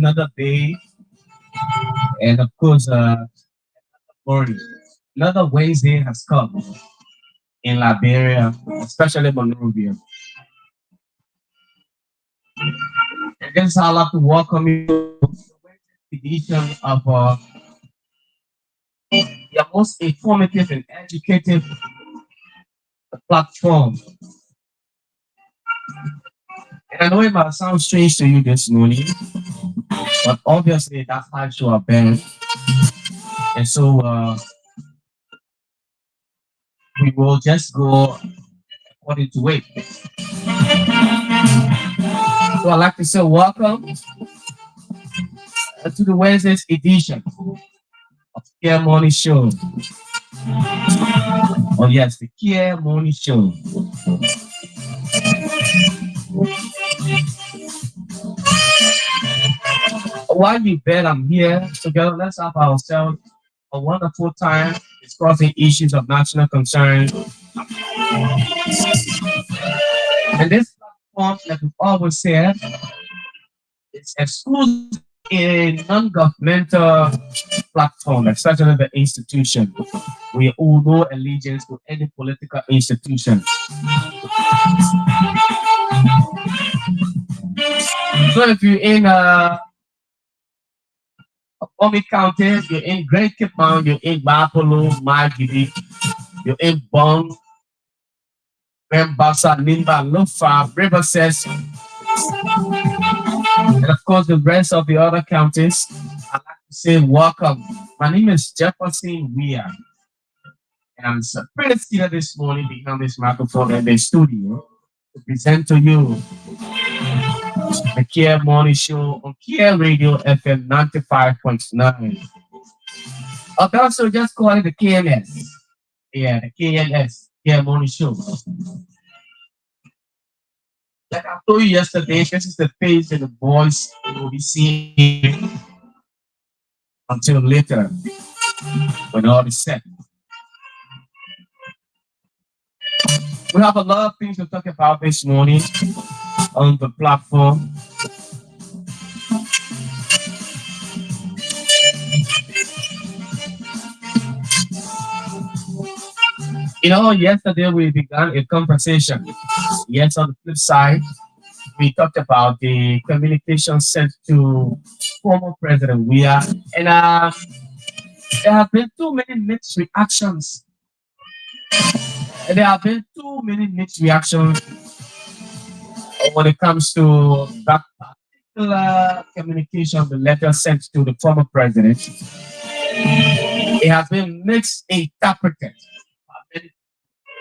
another day, and of course, morning. Another Wednesday has come in Liberia, especially Monrovia. And this is how I'd like to welcome you to the edition of your most informative and educative platform. And I know it might sound strange to you this morning, but obviously that's how you are been. And so we will just go according to it. So I'd like to say welcome to the Wednesday's edition of Kear Morning Show. Oh yes, the Kear Morning Show. While you bet I'm here together, let's have ourselves a wonderful time discussing issues of national concern. And this platform, like we've always said, is exclusive a non-governmental platform, especially the institution. We owe no allegiance to any political institution. So if you're in Omi County, you're in Great Cape Town, you're in Bapolo, Magidi, you're in Bong, Rembasa, Nimba, Lufa, Riverset, and of course the rest of the other counties. I'd like to say welcome. My name is Jefferson Weah, and I'm so pretty seated this morning behind this microphone in the studio to present to you the Kear Morning Show on Kear Radio FM 95.9. Also, just call it the KNS. Yeah, the KNS, Kear Morning Show. Like I told you yesterday, this is the face and the voice you will be seeing until later when all is set. We have a lot of things to talk about this morning on the platform. You know, yesterday we began a conversation. Yes, on the flip side, we talked about the communication sent to former President Weah, and there have been too many mixed reactions. There have been too many mixed reactions when it comes to that particular communication, the letter sent to the former president. It has been mixed interpreted.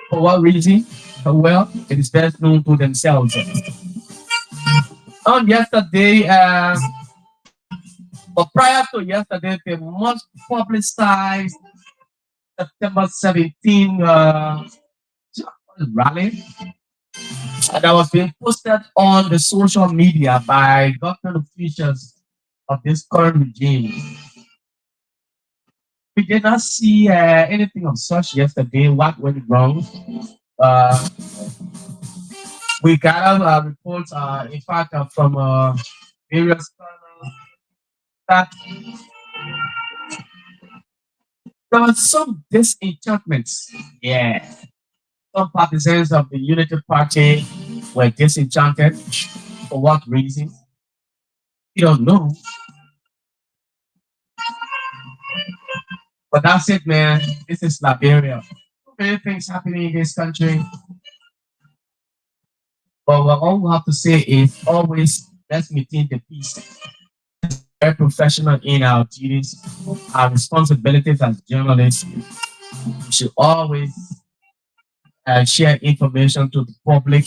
For what reason? Well, it is best known to themselves. On yesterday, but prior to yesterday, the most publicized September 17 rally that was being posted on the social media by government officials of this current regime. We did not see anything of such yesterday. What went wrong? Uh, we got reports, in fact, from various channels that there was some disenchantments. Yeah. Some partisans of the Unity Party were disenchanted. For what reason? We don't know. But that's it, man. This is Liberia. So many things happening in this country. But what all we have to say is always let's maintain the peace. Very professional in our duties, our responsibilities as journalists. We should always share information to the public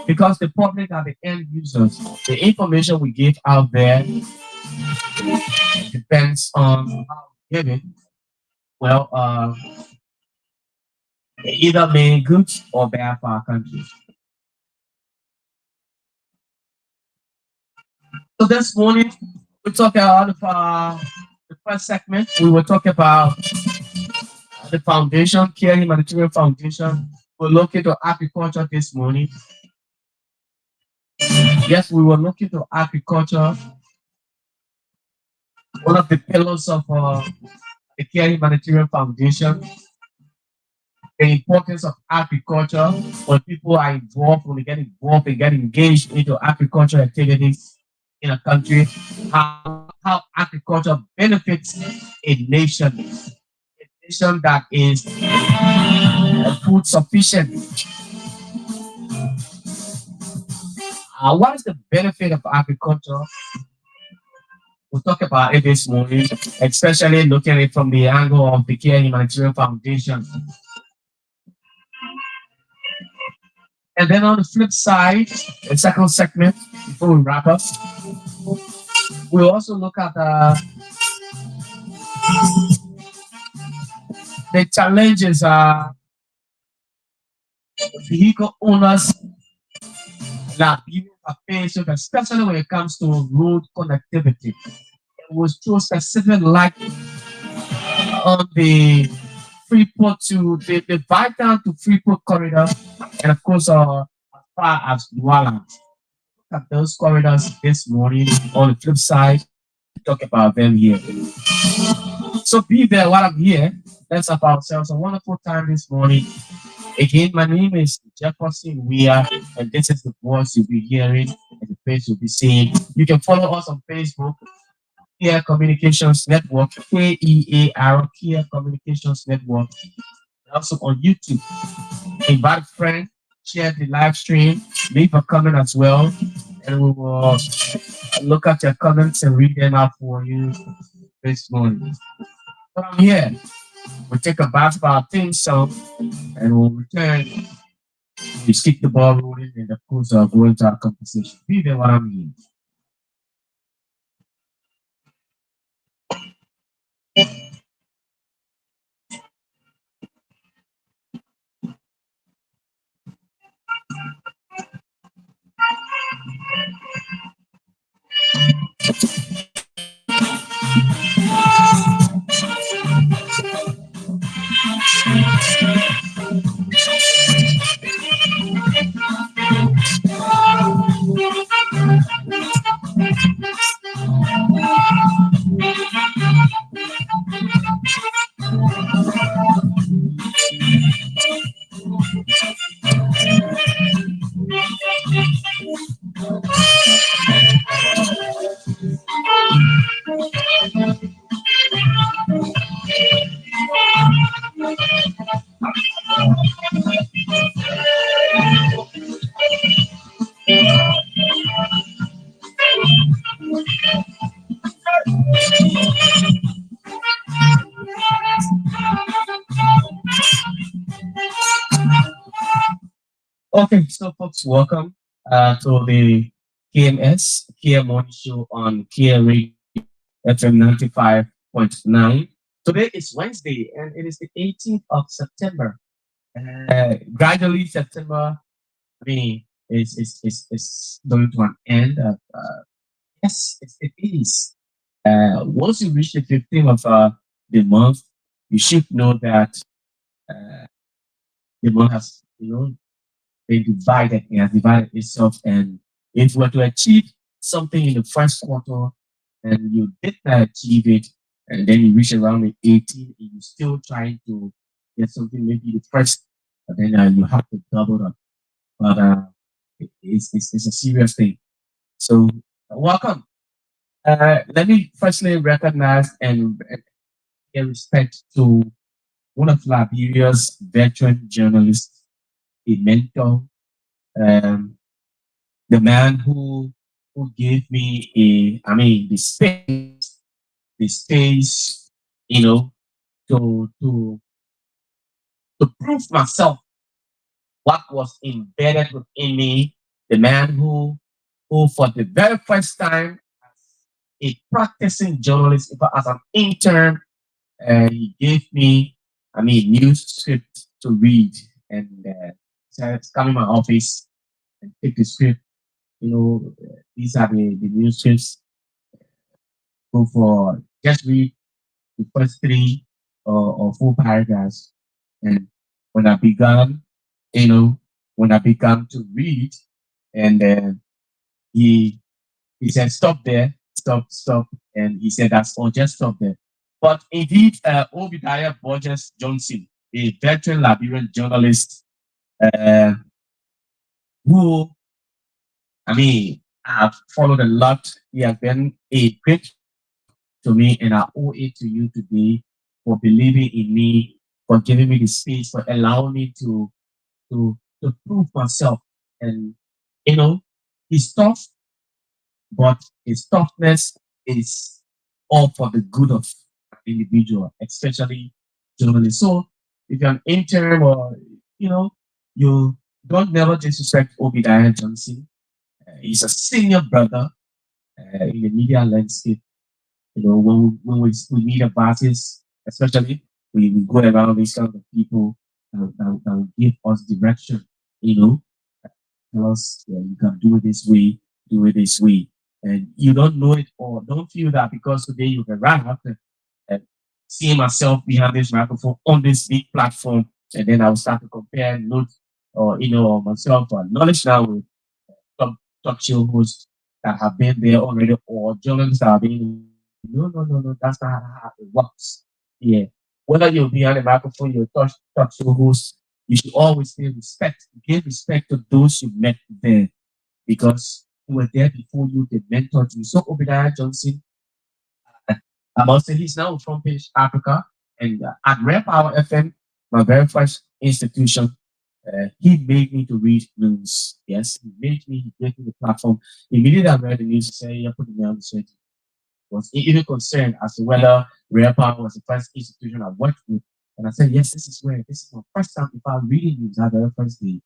because the public are the end users. The information we give out there depends on how we give it. Well, either being good or bad for our country. So this morning we talk about the first segment. We will talk about the foundation, Kear Humanitarian Foundation. We'll look into agriculture this morning. Yes, we will look into agriculture One of the pillars of the Kear Humanitarian Foundation, the importance of agriculture. When people are involved, when they get involved and get engaged into agricultural activities in a country, how agriculture benefits a nation that is food sufficient. What is the benefit of agriculture? We'll talk about it this morning, especially looking at it from the angle of the Care Humanitarian Foundation. And then on the flip side, the second segment, before we wrap up, we'll also look at the challenges vehicle owners Liberians are facing, especially when it comes to road connectivity. It was through specific light on the Freeport to the Vital to Freeport corridor, and of course, as far as Luala. At those corridors this morning. On the flip side, talk about them here. So be there while I'm here. Let's have ourselves a wonderful time this morning. Again, my name is Jefferson Weah, and this is the voice you'll be hearing and the face you'll be seeing. You can follow us on Facebook, Kear Communications Network, Kear, Kear Communications Network, and also on YouTube. Invite friends, share the live stream, leave a comment as well, and we will look at your comments and read them out for you this morning. But I'm here. We'll take a bath of our theme song and we'll return. We keep the ball rolling and of course go into our conversation. Be there while I'm here. Okay, so folks, welcome to the KMS, Kia Morning Show on Kia Radio FM 95.9. Today is Wednesday and it is the 18th of September. Gradually, September, I mean, is going to an end. Yes, it is. Once you reach the 15th of the month, you should know that uh, the month has, been divided. It has divided itself. And if you were to achieve something in the first quarter and you did not achieve it, and then you reach around the 18th and you're still trying to get something, maybe the first, but then you have to double up. But it's a serious thing. So, welcome. Let me firstly recognize and pay respect to one of Liberia's veteran journalists, a mentor, um, the man who gave me the space, to to prove myself what was embedded within me. The man who for the very first time as a practicing journalist, as an intern, he gave me, news script to read, and said, "Come in my office and take the script. These are the news scripts. Go for just read the first three or four paragraphs." And when I began, when I began to read, and he he said, "Stop there. stop. And he said, that's all, just stop there. But indeed, Obadiah Borges Johnson, a veteran Liberian journalist, uh, who, I mean, I've followed a lot. He has been a great to me, and I owe it to you today for believing in me, for giving me the space, for allowing me to prove myself. And you know, it's tough, but his toughness is all for the good of the individual, especially journalists. So if you're an interim or you know, you don't never disrespect Obadiah Johnson. He's a senior brother in the media landscape. You know, when we meet at parties, especially we go around these kind of people that will give us direction. You know, tell us, yeah, you can do it this way, do it this way. And you don't know it or don't feel that because today you've arrived and seeing myself behind this microphone on this big platform, and then I'll start to compare notes or myself or knowledge now with talk, talk show hosts that have been there already or journalists that have been. No. That's not how it works. Yeah. Whether you're behind the microphone, you're talk show host, you should always pay respect. Give respect to those you met there because who were there before you, they mentored you. So Obadiah Johnson, I must say he's now from Page Africa and at Rare Power FM, my very first institution. He made me to read news. Yes, he gave me the platform. Immediately I read the news, he said, yeah, put me on the show. Was even concerned as to whether Rare Power was the first institution I worked with. And I said, yes, this is my first time if I'm reading news at the first day.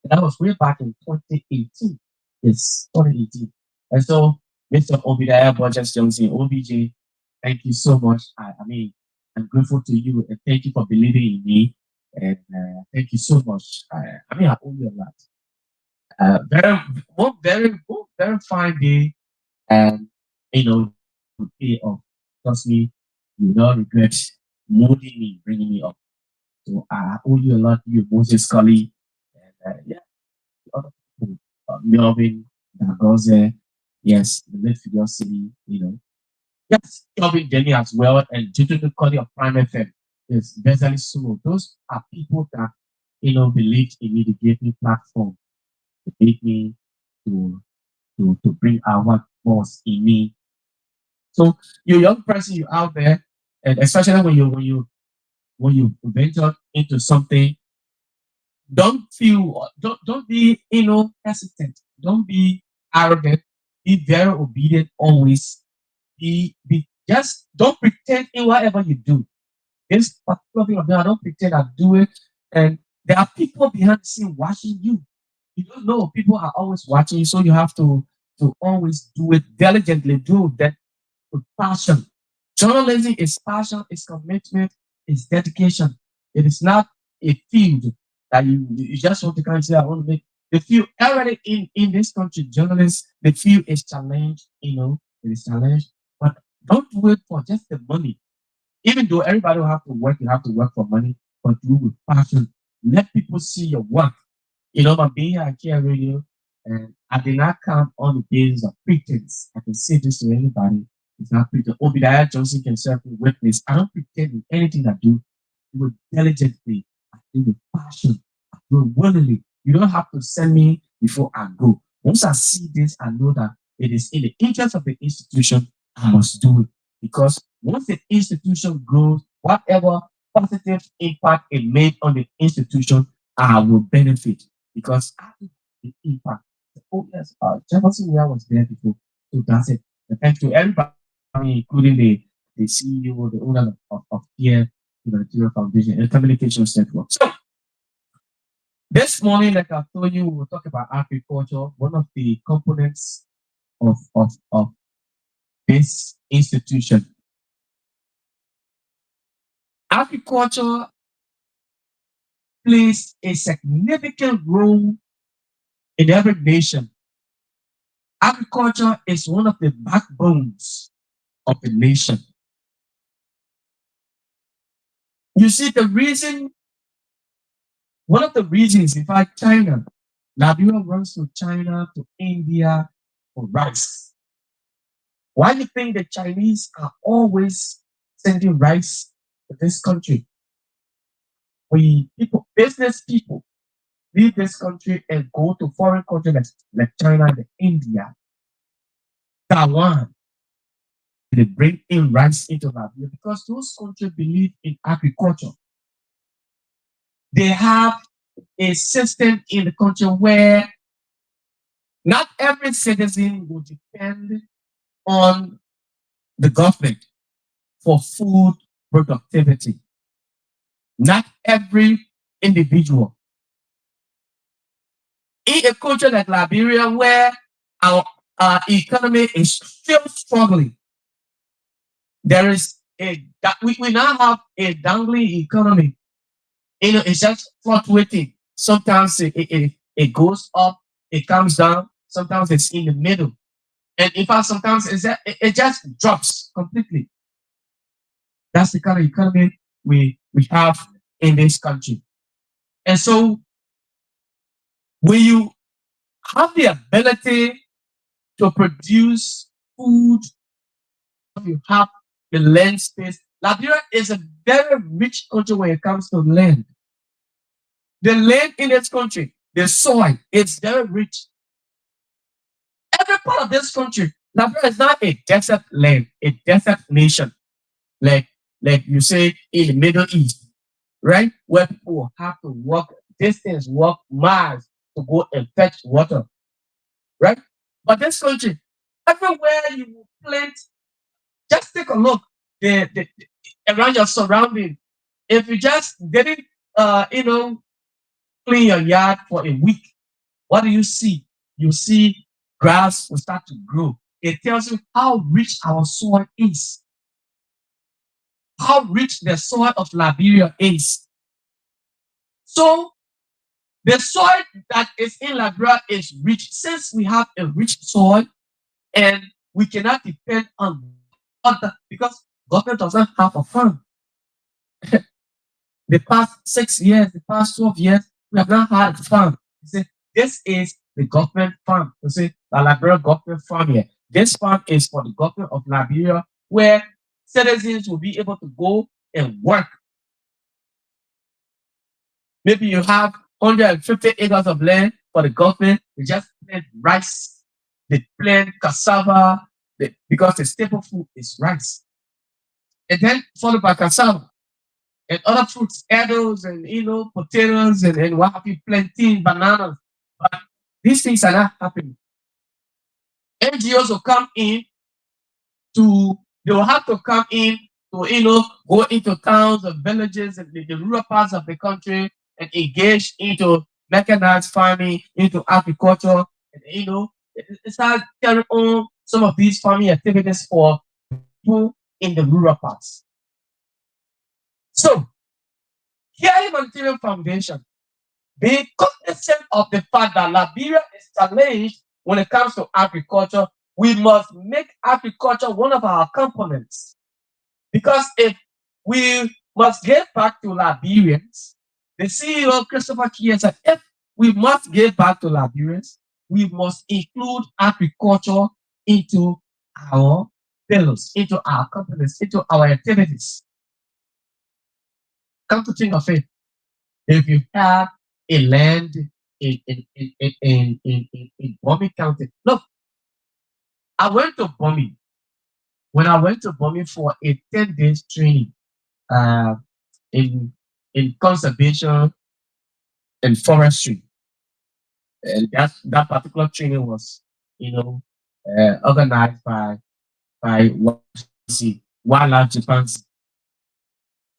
That was way back in 2018. Yes, 2018. And so, Mr. Obadiah Borges Johnson, OBJ, thank you so much. I mean, I'm grateful to you and thank you for believing in me. And thank you so much. I owe you a lot. One very fine day, and the day of trust me, you will not regret molding me, bringing me up. So I owe you a lot, you Moses Scully, and yeah, the other people, Melvin, Dagoze, yes, the late figure city, yes, Kelvin Jenny as well, and Juju Cody of Prime FM, yes, Bezali Sumo. Those are people that believed in me, they gave me platform, they made me to to bring out what was in me. So you young person, you out there, and especially when you venture into something, don't be hesitant. Don't be arrogant. Be very obedient always. Be just don't pretend in whatever you do. This particular thing of I don't pretend I do it. And there are people behind the scene watching you. You don't know people are always watching you, so you have to always do it diligently. Do that with passion. Journalism is passion, is commitment, is dedication. It is not a field that you just want to kind of say, I want to make the field already in this country, journalists, the field is challenged, it is challenged. But don't do it for just the money. Even though everybody will have to work, you have to work for money, but do with passion. Let people see your work. I'm being here at Kear Radio, and I did not come on the basis of pretense. I can say this to anybody. It's not pretense. Obadiah Johnson can serve me witness. I don't pretend in anything I do. I do it diligently. I do it with passion. I do it willingly. You don't have to send me before I go. Once I see this, I know that it is in the interest of the institution. I must do it because once the institution grows, whatever positive impact it made on the institution, I will benefit because I think the impact. Oh yes, Jefferson Weah was there before, so that's it. And thanks to everybody, including the CEO, the owner of Kear, Humanitarian Foundation and Communications Network. So this morning, like I told you, we will talk about agriculture, one of the components of this institution. Agriculture plays a significant role in every nation. Agriculture is one of the backbones of the nation. You see, one of the reasons, in fact, China, Liberia runs to China, to India for rice. Why do you think the Chinese are always sending rice to this country? We people, business people, leave this country and go to foreign countries like China and India, Taiwan. They bring in rice into Liberia because those countries believe in agriculture. They have a system in the country where not every citizen will depend on the government for food productivity. Not every individual. In a country like Liberia, where our economy is still struggling, there is we now have a dangling economy. It's just fluctuating. Sometimes it goes up, it comes down. Sometimes it's in the middle, and in fact, sometimes it just drops completely. That's the kind of economy we have in this country. And so, when you have the ability to produce food, you have the land space. Liberia is a very rich country when it comes to land. The land in this country, the soil, it's very rich. Every part of this country, Liberia is not a desert land, a desert nation, like like you say in the Middle East, right? Where people will have to walk distance, walk miles to go and fetch water, right? But this country, everywhere you will plant, just take a look around your surrounding. If you just didn't, clean your yard for a week, what do you see? You see grass will start to grow. It tells you how rich our soil is, how rich the soil of Liberia is. So the soil that is in Liberia is rich. Since we have a rich soil and we cannot depend on other because government doesn't have a farm. The past 6 years, the past 12 years, we have not had a farm. You say, this is the government farm. You say, the Liberia government farm here. This farm is for the government of Liberia, where citizens will be able to go and work. Maybe you have 150 acres of land for the government. They just plant rice, they plant cassava, because the staple food is rice. And then followed by cassava and other fruits, edibles and potatoes and what have you, plantain, bananas. But these things are not happening. NGOs will come in they will have to come in to go into towns and villages and the rural parts of the country and engage into mechanized farming, into agriculture, and start carrying on some of these farming activities for people in the rural parts. So, Kear Humanitarian Foundation, being cognizant of the fact that Liberia is challenged when it comes to agriculture, we must make agriculture one of our components. Because if we must give back to Liberians, the CEO, Christopher Kear, said, if we must give back to Liberians, we must include agriculture into our bills, into our companies, into our activities. Come to think of it, if you have a land in Bombay County, look, I went to Bombay. When I went to Bombay for a 10 days training uh, in conservation and forestry, and that particular training was, organized by Wildlife Japan.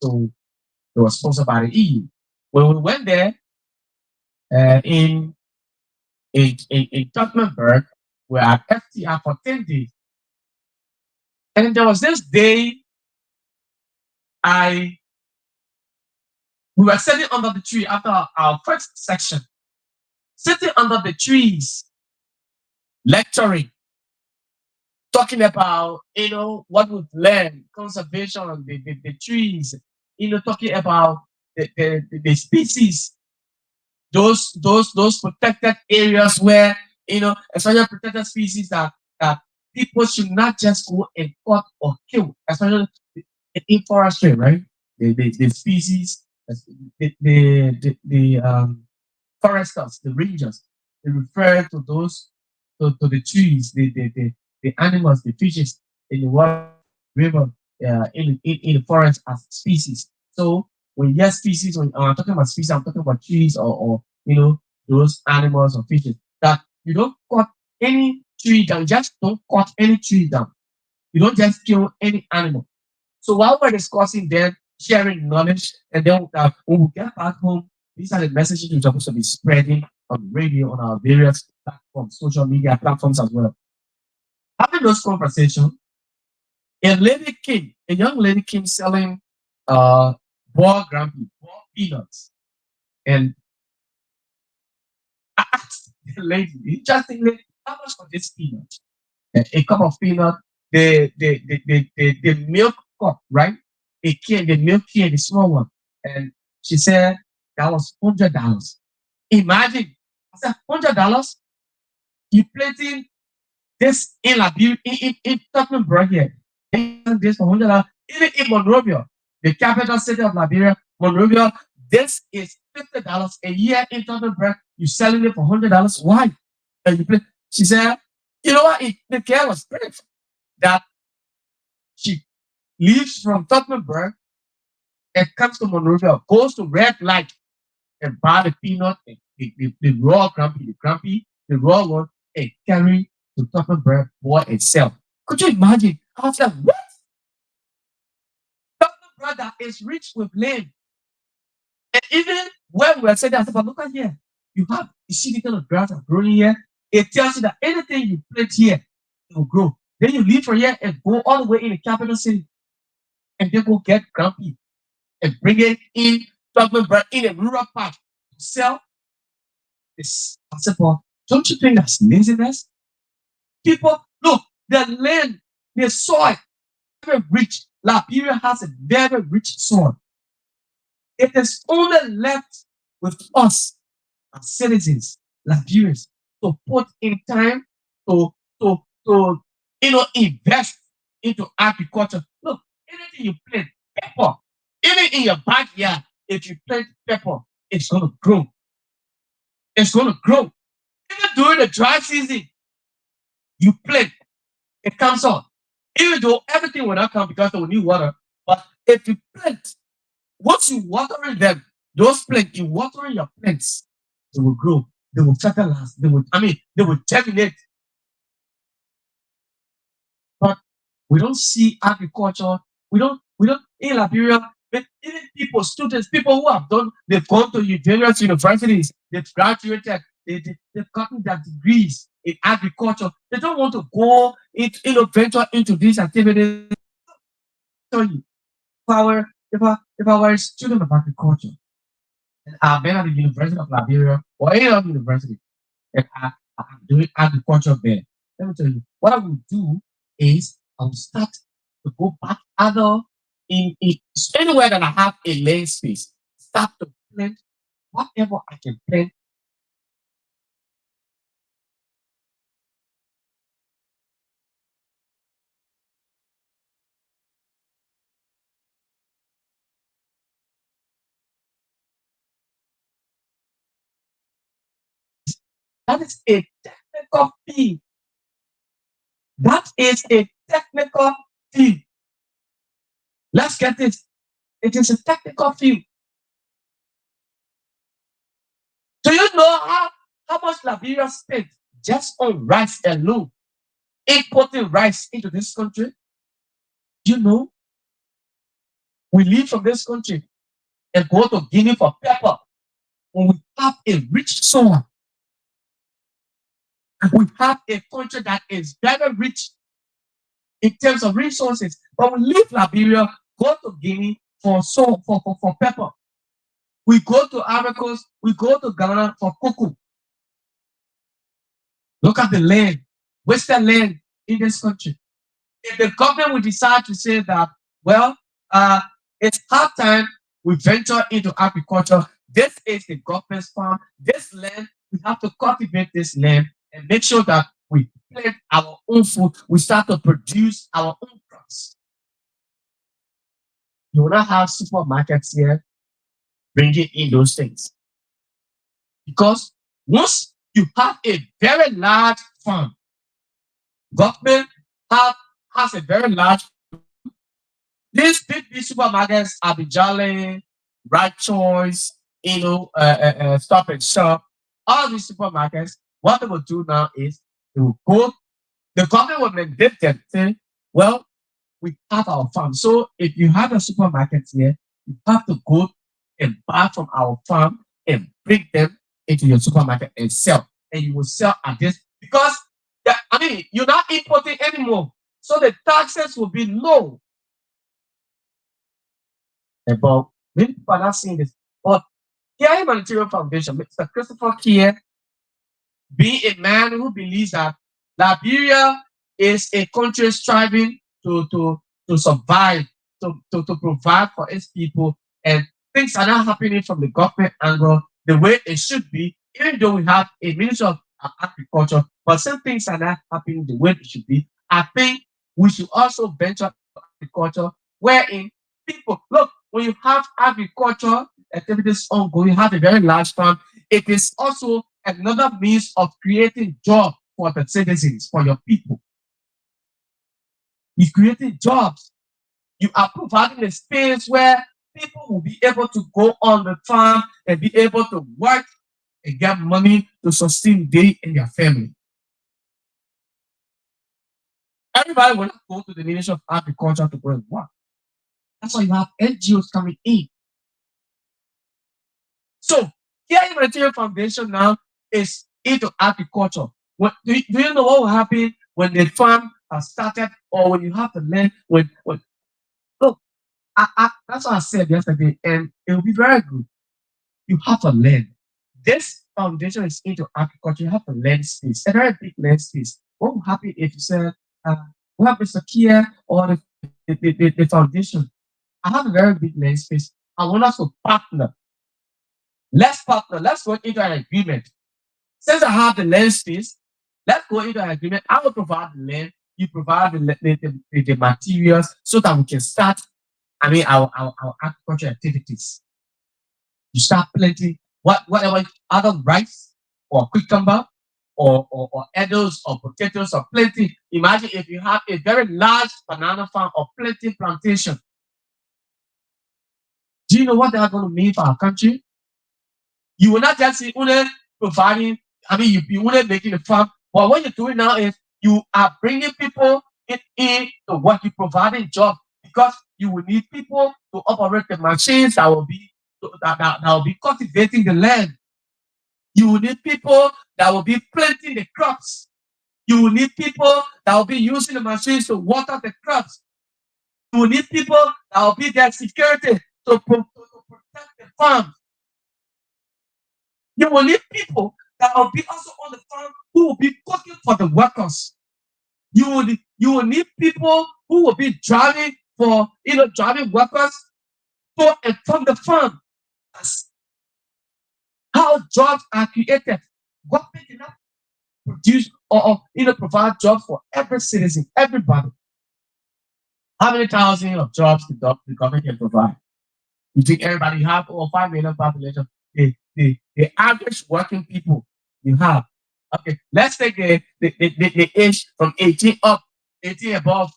So it was sponsored by the EU. When we went there in Tottenberg, we were at FTR for 10 days. And there was this day we were sitting under the tree after our first section, sitting under the trees, lecturing, talking about what we've learned, conservation, the trees, talking about the species, those protected areas where especially protected species that people should not just go and cut or kill, especially in forestry, right? The species, the foresters, the rangers, they refer to those to the trees, the animals, the fishes in the water, river, in the forest as species. So when you hear species, when I'm talking about species, I'm talking about trees or those animals or fishes that you don't cut any tree down. Just don't cut any tree down. You don't just kill any animal. So while we're discussing them, sharing knowledge, and then when we get back home, these are the messages we're supposed to be spreading on radio, on our various platforms, social media platforms as well. Having those conversations, a young lady came selling uh boiled grumpy, boiled peanuts. And I asked the lady, interestingly, how much for this peanut? A cup of peanut, the milk cup, right? The milk can, the small one. And she said that was $100. Imagine, I said $100. You plating this in Liberia, in Tottenham here. This for $100. Even in Monrovia, the capital city of Liberia, Monrovia, this is $50 a year in Tottenham. You selling it for $100. Why? And you play. She said, you know what? The care was great that she leaves from Tottenham and comes to Monrovia, goes to red light and buy the peanut, the raw the raw one, and carry to Tottenham boy and sell. Could you imagine? I was like, what? Tottenham that is rich with land. And even when we are saying that, but look at here, you see the kind of grass that's growing here. It tells you that anything you plant here, it will grow. Then you leave from here and go all the way in the capital city and then go get grumpy and bring it in in a rural park to sell this. I said, well, don't you think that's laziness? People, look, the land, the soil, very rich. Liberia has a very rich soil. It is only left with us as citizens, Liberians, to put in time to to to invest into agriculture. Look, anything you plant, pepper, even in your backyard, if you plant pepper, it's gonna grow. It's gonna grow. Even during the dry season, you plant, it comes on. Even though everything will not come because they will need water, but if you plant, once you watering them, those plants, you watering your plants, they will grow, they will fertilize, they will germinate. But we don't see agriculture. We don't in Liberia, but even people, students, people who have done, they've gone to various universities, they've graduated, they've gotten their degrees in agriculture. They don't want to go into venture into these activities. Tell you, if I were a student of agriculture and I've been at the University of Liberia or any other university, and I'm doing agriculture there. Let me tell you, what I will do is I will start to go back other in anywhere that I have a land space. Start to plant whatever I can plant. That is a technical field. That is a technical field. Let's get this. It is a technical field. Do you know how much Liberia spent just on rice alone? Importing rice into this country? You know, we leave from this country and go to Guinea for pepper. When we have a rich soil, we have a country that is very rich in terms of resources. But we leave Liberia, go to Guinea for pepper. We go to Africa, we go to Ghana for cocoa. Look at the land, Western land in this country. If the government will decide to say that, well, it's hard time we venture into agriculture. This is the government's farm. This land, we have to cultivate this land and make sure that we plant our own food. We start to produce our own crops. You will not have supermarkets here bringing in those things because once you have a very large farm, government have has a very large. These big supermarkets, Abijale, Right Choice, Stop and Shop, all these supermarkets, what they will do now is they will go, the government will mandate them, say, well, we have our farm. So if you have a supermarket here, you have to go and buy from our farm and bring them into your supermarket and sell. And you will sell at this because, you're not importing anymore. So the taxes will be low. But many people are not seeing this. But Kear Humanitarian Foundation, Mr. Christopher Kear, being a man who believes that Liberia is a country striving to survive, to provide for its people, and things are not happening from the government angle the way it should be, even though we have a Ministry of Agriculture, but some things are not happening the way it should be. I think we should also venture agriculture, wherein people look when you have agriculture activities ongoing, you have a very large farm. It is also another means of creating job for the citizens, for your people. You're creating jobs. You are providing a space where people will be able to go on the farm and be able to work and get money to sustain they and their family. Everybody will not go to the Ministry of Agriculture to go and work. That's why you have NGOs coming in. So, Kear Humanitarian Foundation now is into agriculture. Do you know what will happen when the farm has started or when you have to learn? Look, that's what I said yesterday, and it will be very good. You have to learn. This foundation is into agriculture. You have to learn space, a very big land space. What will happen if you said, we have Mr. Kear or the foundation? I have a very big land space. I want us to partner. Let's partner. Let's go into an agreement. Since I have the land space, let's go into an agreement. I will provide the land. You provide the materials so that we can start, our agriculture activities. You start planting whatever other rice or cucumber or edibles or potatoes or planting. Imagine if you have a very large banana farm or planting plantation. Do you know what they are going to mean for our country? You will not just see only providing, you only making a farm, but what you're doing now is you are bringing people in to what you're providing jobs because you will need people to operate the machines that will be that will be cultivating the land. You will need people that will be planting the crops. You will need people that will be using the machines to water the crops. You will need people that will be there security to protect the farm. You will need people that will be also on the farm who will be cooking for the workers. You will need people who will be driving for driving workers to and from the farm. That's how jobs are created. Government cannot produce or provide jobs for every citizen, everybody. How many thousands of jobs the government can provide? You think everybody have over 5 million population? The average working people you have. Okay, let's take the age from 18 up, 18 above.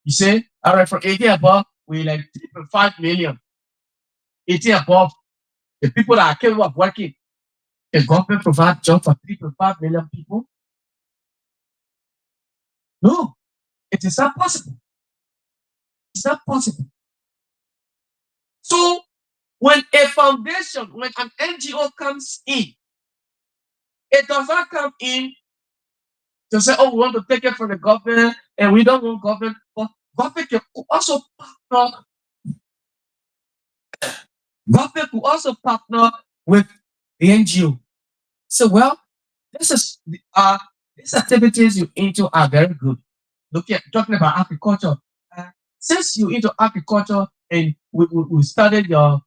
You say, all right, from 18 above, we like 3.5 million. 18 above, the people that are capable of working, the government provide jobs for 3.5 million people? No, it is not possible. It's not possible. So when a foundation, when an NGO comes in, it does not come in to say, oh, we want to take it from the government and we don't want government, but government can also partner. Government will also partner with the NGO. So, well, this is these activities you into are very good. Talking about agriculture. Since you into agriculture and we studied your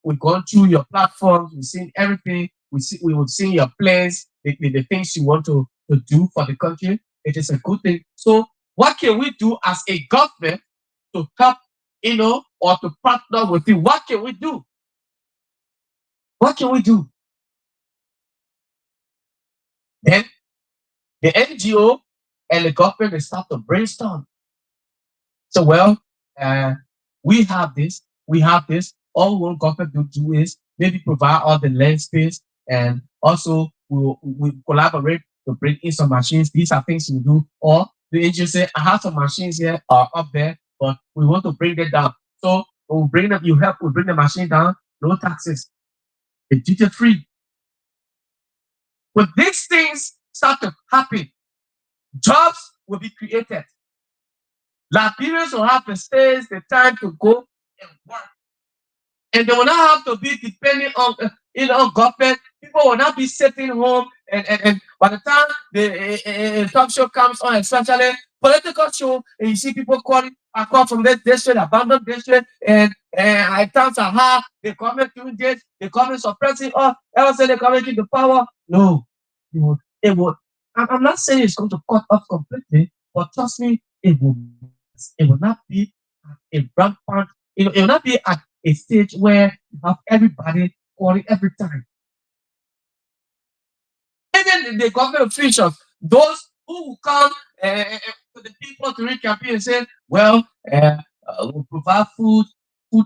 we've gone through your platforms, we've seen everything, we've seen your plans, the things you want to to do for the country, it is a good thing. So, what can we do as a government to help, or to partner with you? What can we do? What can we do? Then the NGO and the government will start to brainstorm. So, well, uh, we have this, we have this. All one government will do is maybe provide all the land space, and also we collaborate to bring in some machines. These are things we do. Or the NGO say, I have some machines here up there, but we want to bring them down. So we'll bring them, you help, we bring the machine down, no taxes, it's duty free. When these things start to happen, jobs will be created. Liberians will have the space, the time to go and work. And they will not have to be depending on government. People will not be sitting home, and by the time the talk show comes on, especially political show, and you see people calling, I call from this district, abandoned district, and I times are hard, the government doing this, the government suppressing all, ever say the government keep the power. No, it would. I'm not saying it's going to cut off completely, but trust me, it will not be a rampant, it will not be at a stage where you have everybody calling every time. Even the government officials, those who will come to the people to read campaign and say, well, we'll provide food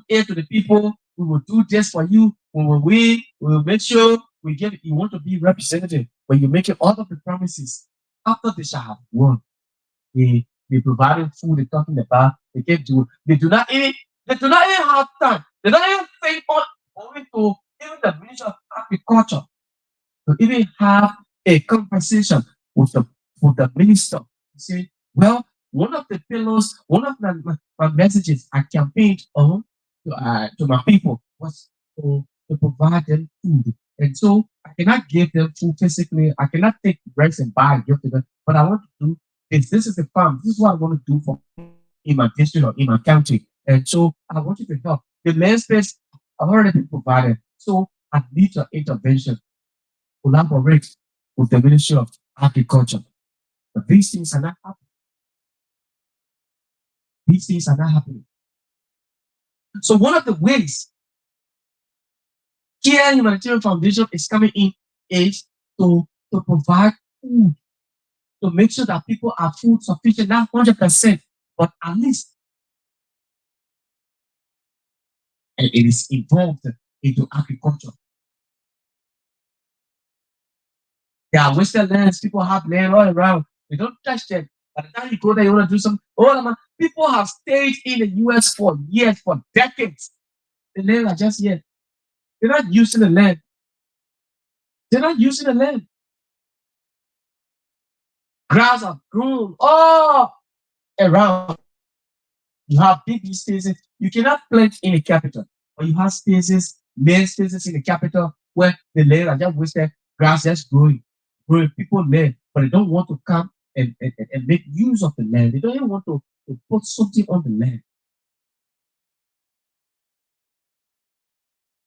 aid to the people, we will do this for you, we will make sure we get it. You want to be representative when you're making all of the promises after they shall have won. They providing food, they're talking about, they do not even have time. They don't even think on going to even the Ministry of Agriculture to even have a conversation with the minister. You say, well, one of the pillars, one of my messages I campaigned on to my people was to provide them food. And so I cannot give them food physically. I cannot take rice and buy and give to them. But I want to do is this is the farm. This is what I want to do for in my district or in my county. And so I want you to help. The land space I've already been provided. So I need your intervention, collaborate with the Ministry of Agriculture. But these things are not happening. These things are not happening. So one of the ways Kear Humanitarian Foundation is coming in is to provide food, to make sure that people are food sufficient, not 100%, but at least, and it is involved into agriculture. There are wasted lands, people have land all around. They don't touch them. By the time you go there, you want to do something. Oh, man, people have stayed in the US for years, for decades. The land are just here. They're not using the land. They're not using the land. Grass have grown all around. You have big spaces. You cannot plant in the capital, but you have spaces, main spaces in the capital where the land are just wasted, grass just growing. Growing. People live, but they don't want to come and make use of the land. They don't even want to put something on the land.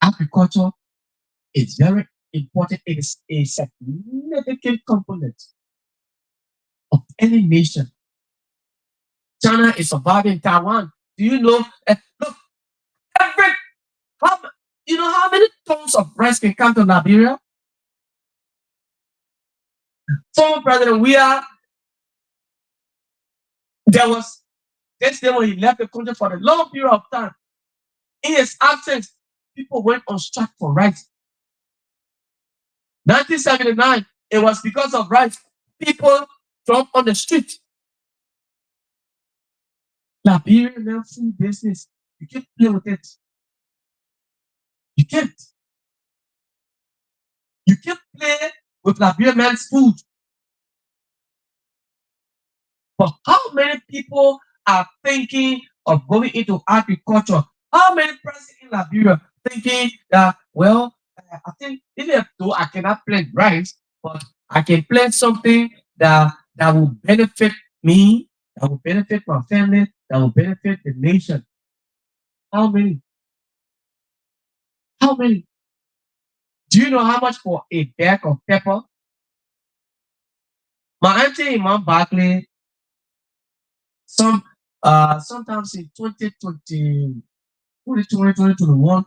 Agriculture is very important. It is a significant component of any nation. China is surviving Taiwan. Do you know? Look, every how you know how many tons of rice can come to Liberia? Former President Weah, there was this day when he left the country for a long period of time. In his absence, people went on strike for rice. 1979, it was because of rice. People jumped on the street. Liberian now food business. You can't play with it. You can't. You can't play with Liberian man's food. But how many people are thinking of going into agriculture? How many persons in Liberia thinking that, well, I think even though I cannot plant rice, but I can plant something that will benefit me, that will benefit my family, that will benefit the nation. How many? How many? Do you know how much for a bag of pepper? My auntie Imam Barkley, some sometimes in 2020, 2021,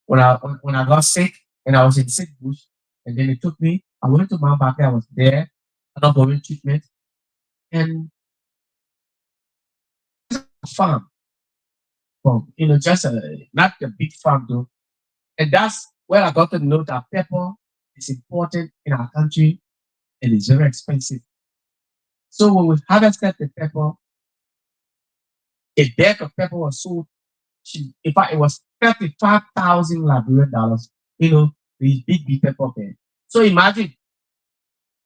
when I got sick and I was in sick bush, and then they took me. I went to Mount Barkley. I was there, undergoing treatment, and farm from just not the big farm though. And that's where I got to know that pepper is important in our country and it's very expensive. So when we harvested the pepper, a bag of pepper was sold. In fact, it was 35,000 Liberian dollars. The big pepper bag. So imagine,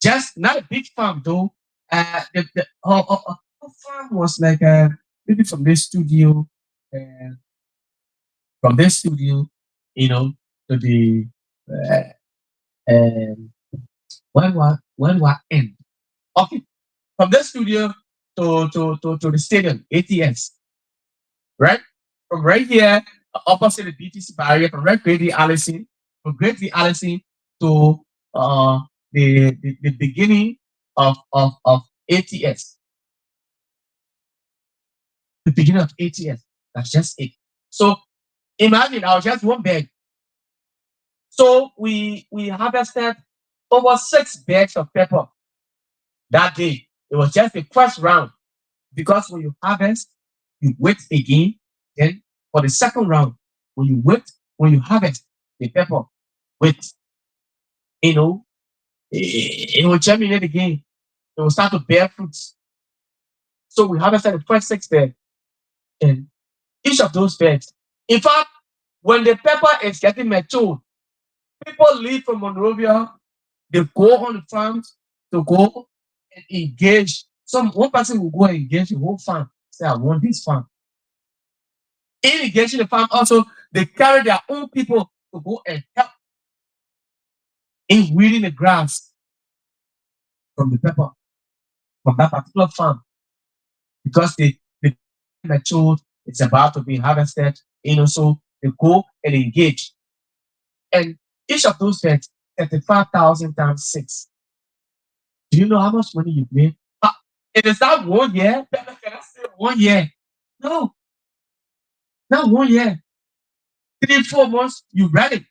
just not a big farm though. Our farm was like maybe uh, from this studio, you know, to the uh, um, when we end. Okay, from the studio to the stadium, ATS, right? From right here, opposite the BTC barrier, from right Great Allison, from Great Allison to uh, the beginning of ATS, the beginning of ATS. That's just it. So imagine I was just one bag. So we harvested over 6 bags of pepper that day. It was just the first round because when you harvest, you wait again. Then for the second round, when you harvest the pepper, wait, you know, it will germinate again. It will start to bear fruits. So we harvested the first 6 bags, and each of those bags. In fact, when the pepper is getting mature, people leave from Monrovia, they go on the farms to go and engage. One person will go and engage the whole farm. Say, I want this farm. In engaging the farm, also they carry their own people to go and help in weeding the grass from the pepper from that particular farm because they matured, it's about to be harvested, so they go and engage. And each of those beds, 35,000 times 6. Do you know how much money you've made? It is not 1 year. Can I say 1 year? No, not 1 year. 3, 4 months, you're ready.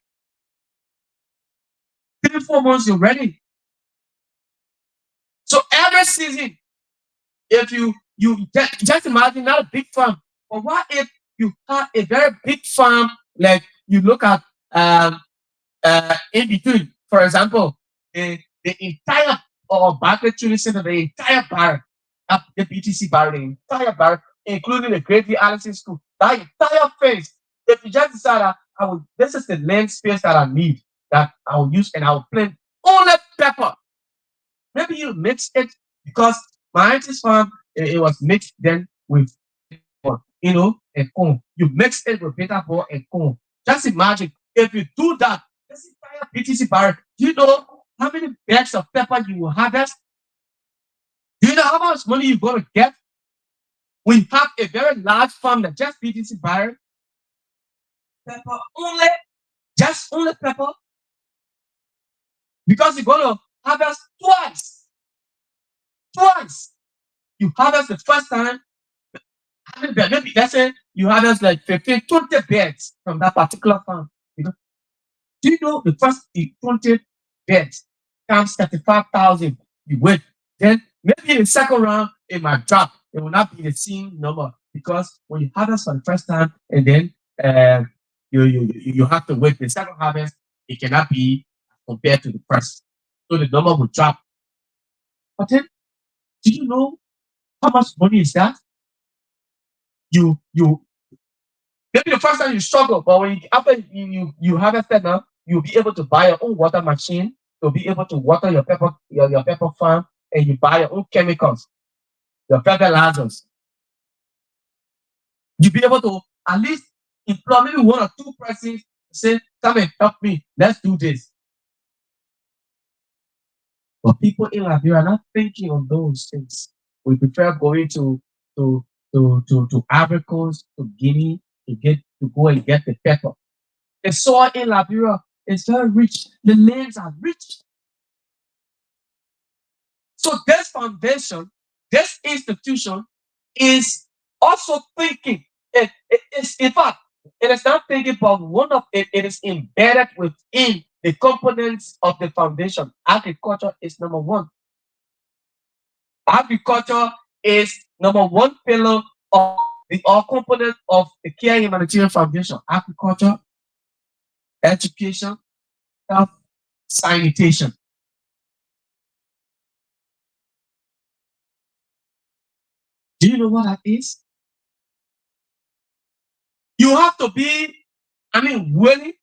3, 4 months, you're ready. So every season, if you just imagine not a big farm, but what if you have a very big farm, like you look at in between, for example, the entire Barclay Training Center, the entire bar, the BTC bar, the entire bar, including the Great Allison School, that entire phase. If you just decide that this is the land space that I need, that I will use, and I will plant only pepper. Maybe you mix it because my auntie's farm, it was mixed then with and corn. You mix it with bitter ball and corn. Just imagine if you do that, this entire BTC barrel, do you know how many bags of pepper you will harvest? Do you know how much money you're going to get? We have a very large farm that just BTC barrel, pepper only, just only pepper, because you're going to harvest twice. Twice. You harvest the first time, maybe let's say you harvest like 15, 20 beds from that particular farm. Do you know the first 20 beds comes 35,000? You wait. Then maybe in the second round, it might drop. It will not be the same number because when you harvest for the first time and then you have to wait the second harvest, it cannot be compared to the first. So the number will drop. But then, do you know how much money is that? You maybe the first time you struggle, but after you harvested now, you'll be able to buy your own water machine. You'll be able to water your pepper farm, and you buy your own chemicals, your fertilizers. You'll be able to at least employ maybe 1 or 2 persons. Say, come and help me. Let's do this. But people in Liberia are not thinking of those things. We prefer going to Ivory Coast, to Guinea, to go and get the pepper. The soil in Liberia is very rich. The lands are rich. So this foundation, this institution is also thinking. It's in fact, it is not thinking, but one of it is embedded within the components of the foundation. Agriculture is number one. Agriculture is number one pillar of the all component of the Kear Humanitarian Foundation. Agriculture, education, health, sanitation. Do you know what that is? You have to be, willing.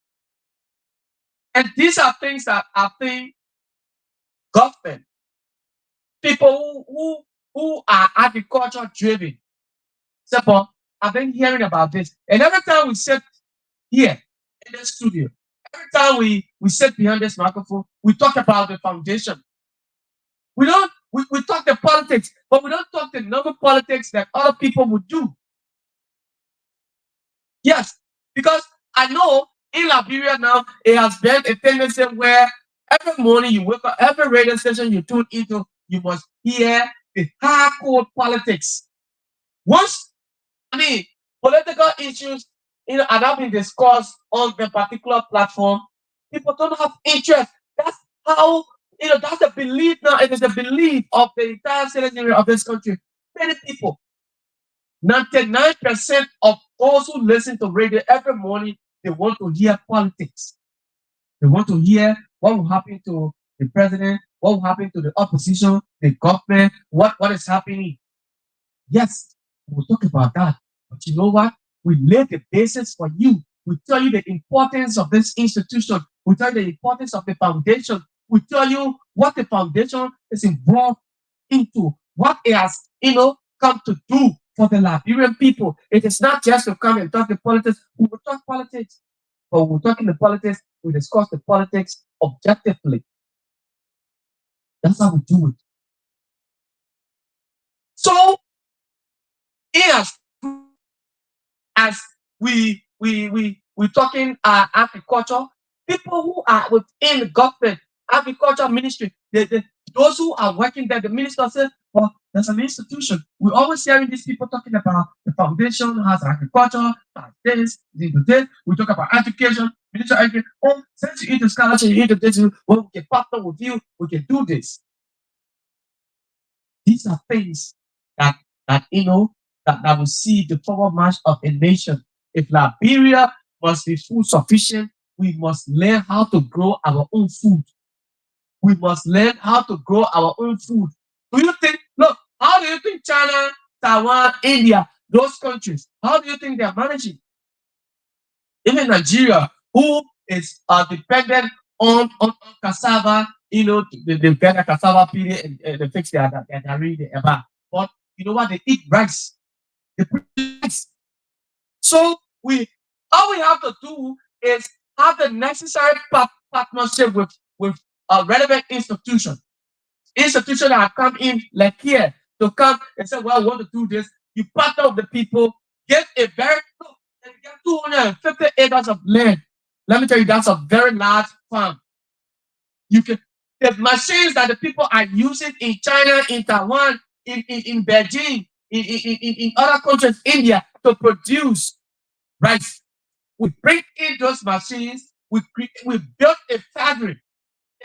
And these are things that I think government, people who are agriculture driven. Simple. I've been hearing about this. And every time we sit here in the studio, every time we sit behind this microphone, we talk about the foundation. We talk the politics, but we don't talk the normal politics that other people would do. Yes, because I know in Liberia now, it has been a tendency where every morning you wake up, every radio station you tune into, you must hear the hardcore politics. Once, I mean, political issues, are not being discussed on the particular platform, people don't have interest. That's how, that's the belief now. It is the belief of the entire citizenry of this country. Many people, 99% of those who listen to radio every morning, they want to hear politics. They want to hear what will happen to the president, what will happen to the opposition, the government, what is happening. Yes, we'll talk about that. But you know what? We lay the basis for you. We tell you the importance of this institution. We tell you the importance of the foundation. We tell you what the foundation is involved into, what it has, come to do for the Liberian people. It is not just to come and talk the politics. We will talk politics, but we're talking the politics. We discuss the politics objectively. That's how we do it. So, as as we talking agriculture, people who are within the government, agriculture ministry, those who are working there, the minister says, well, there's an institution. We're always hearing these people talking about the foundation has agriculture, has this. We talk about education, minister education. Oh, since you eat the scholarship, you eat the this, well, we can partner with you, we can do this. These are things that that will see the forward march of a nation. If Liberia must be food sufficient, we must learn how to grow our own food. We must learn how to grow our own food. Do you think, look, how do you think China, Taiwan, India, those countries, how do you think they're managing? Even Nigeria, who is dependent on cassava, they get a cassava period and they fix their dairy, their eba. But you know what? They eat rice. They produce rice. So all we have to do is have the necessary partnership with a relevant institution. Institution that have come in like here to come and say, well, I want to do this. You partner with the people, get a very and get 250 acres of land. Let me tell you, that's a very large farm. You can the machines that the people are using in China, in Taiwan, in Beijing, in other countries, India, to produce rice. We bring in those machines, we built a factory,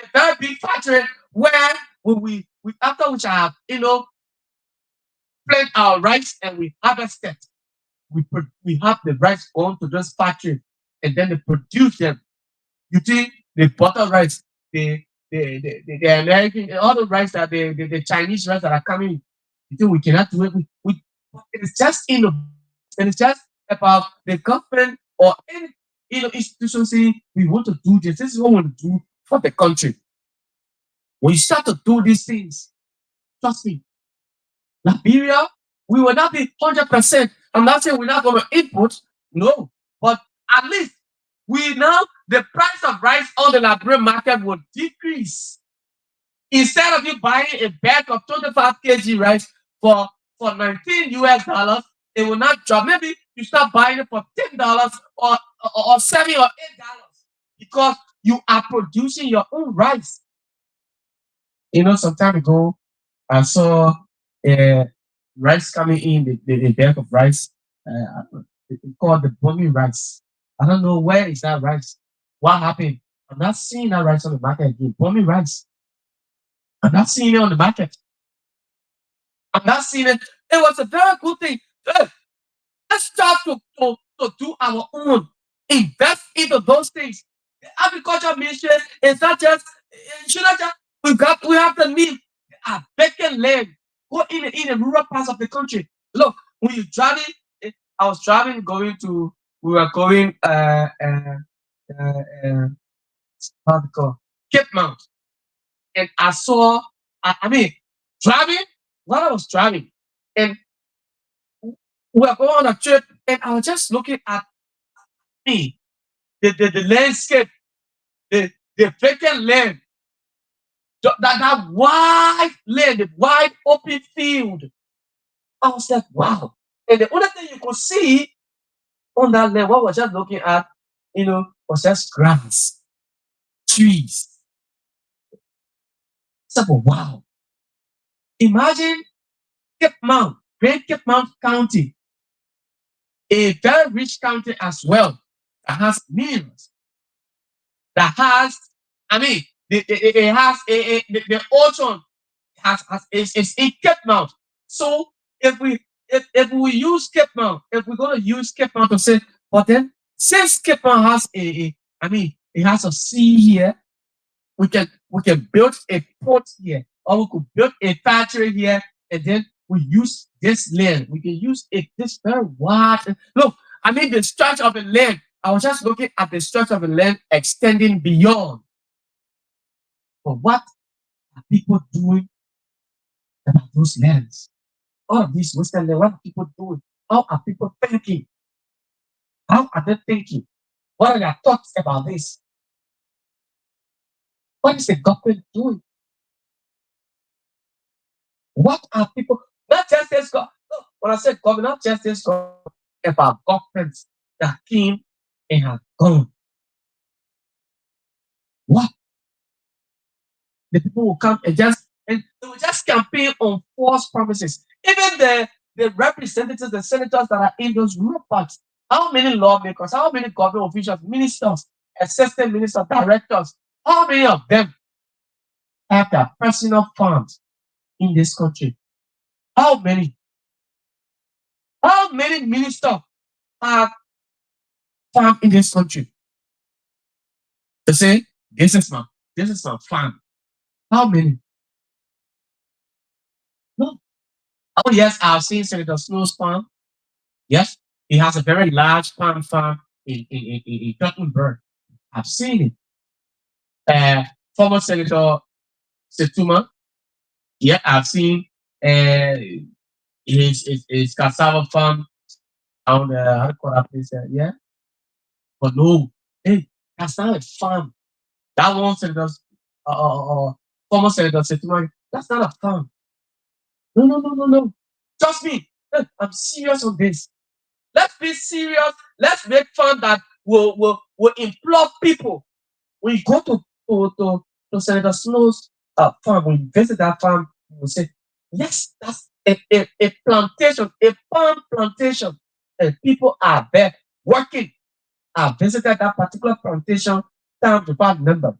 a very big factory where we after which I have, plant our rice and we harvest it. We have the rice going to this factory and then they produce them. You see the butter rice, the American, all the rice that the Chinese rice that are coming. You think we cannot do it? It's just and it's just about the government or any institution saying we want to do this. This is what we want to do for the country. When you start to do these things, trust me, Liberia, we will not be 100%. I'm not saying we're not going to input, no, but at least the price of rice on the Liberian market will decrease. Instead of you buying a bag of 25 kg rice for 19 US dollars, it will not drop. Maybe you start buying it for $10 or $7 or $8 because you are producing your own rice. Some time ago, I saw uh, rice coming in, the bag of rice. It's called the bombing rice. I don't know where is that rice. What happened? I'm not seeing that rice on the market again. Bombing rice. I'm not seeing it on the market. I'm not seeing it. It was a very good thing. Let's start to do our own. Invest into those things. The agriculture ministry is not just, it should not just, we have the need. A vacant land. Go in the rural parts of the country. Look, when you're driving, I was driving going to, we were going, uh, uh, how to call, Cape Mount. And I saw, I mean, driving, while I was driving, and we were going on a trip, and I was just looking at me, the landscape, the vacant land, that wide land, the wide open field. I was like, wow. And the only thing you could see on that land, what I was just looking at, was just grass, trees. So, wow. Imagine Cape Mount, Great Cape Mount County, a very rich county as well, that has minerals, that has, I mean, it has the ocean has is in Cape Mount. So if we use Cape Mount, if we're gonna use Cape Mount to say, but then since Cape Mount has I mean, it has a sea here, we can build a port here, or we could build a factory here, and then we use this land. We can use it this very wide. Look, I mean the stretch of the land. I was just looking at the stretch of the land extending beyond. But what are people doing about those lands? All of these Western land, what are people doing? How are people thinking? How are they thinking? What are their thoughts about this? What is the government doing? What are people, not just this government, no, when I say government, not just this government, about governments that came and have gone. What? The people will come and they will just campaign on false promises. Even the representatives, the senators that are in those rural parts, how many lawmakers, how many government officials, ministers, assistant ministers, directors, how many of them have their personal farms in this country? How many? How many ministers have farm in this country? To say, this is my farm. How many? No. Oh yes, I've seen Senator Snow's farm. Yes, he has a very large farm in Gothenburg. I've seen it. Former Senator Setuma. Yeah, I've seen uh, his cassava farm on how do you call that place? Yeah, but no, hey, that's not a farm. That one Senator, former Senator Setuma, that's not a farm. No, no, no, no, no. Trust me, hey, I'm serious on this. Let's be serious. Let's make fun that will implore people. We go to Senator Snow's farm, we visit that farm, we say, yes, that's a plantation, a palm plantation. And people are there working. I visited that particular plantation down without number.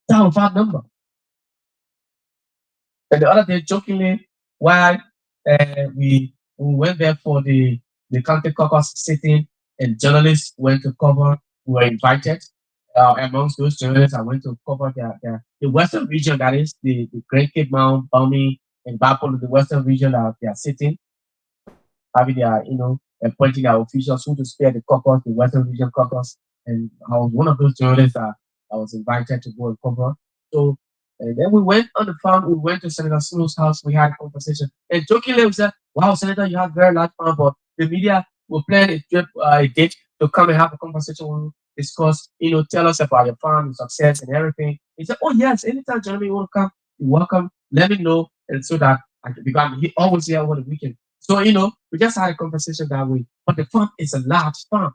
Down without number. And the other day, jokingly, while we went there for the county caucus sitting, and journalists went to cover, were invited. Amongst those journalists, I went to cover the western region, that is the Great Cape Mount, Bami, and Bapolo, the western region that they are sitting, having their, appointing their officials who to spare the caucus, the Western Region caucus. And I was one of those journalists that I was invited to go and cover. So, and then we went on the farm, we went to Senator Snow's house, we had a conversation. And jokingly, we said, wow, Senator, you have very large farm, but the media will plan a trip, a date to come and have a conversation with you, discuss, tell us about your farm, your success, and everything. He said, oh, yes, anytime, Jeremy, you want to come, you're welcome. Let me know. And so that I can, because I'm always here over the weekend. So, we just had a conversation that way. But the farm is a large farm.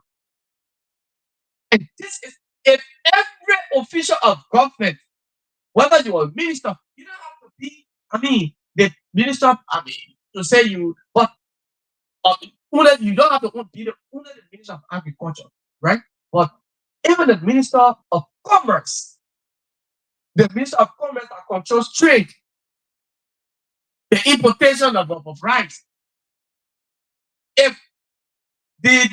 And this is, if every official of government Whether you are a minister, you don't have to be, the minister, to say you, but you don't have to be only the minister of agriculture, right? But even the minister of commerce, the minister of commerce that controls trade, the importation of rice. If they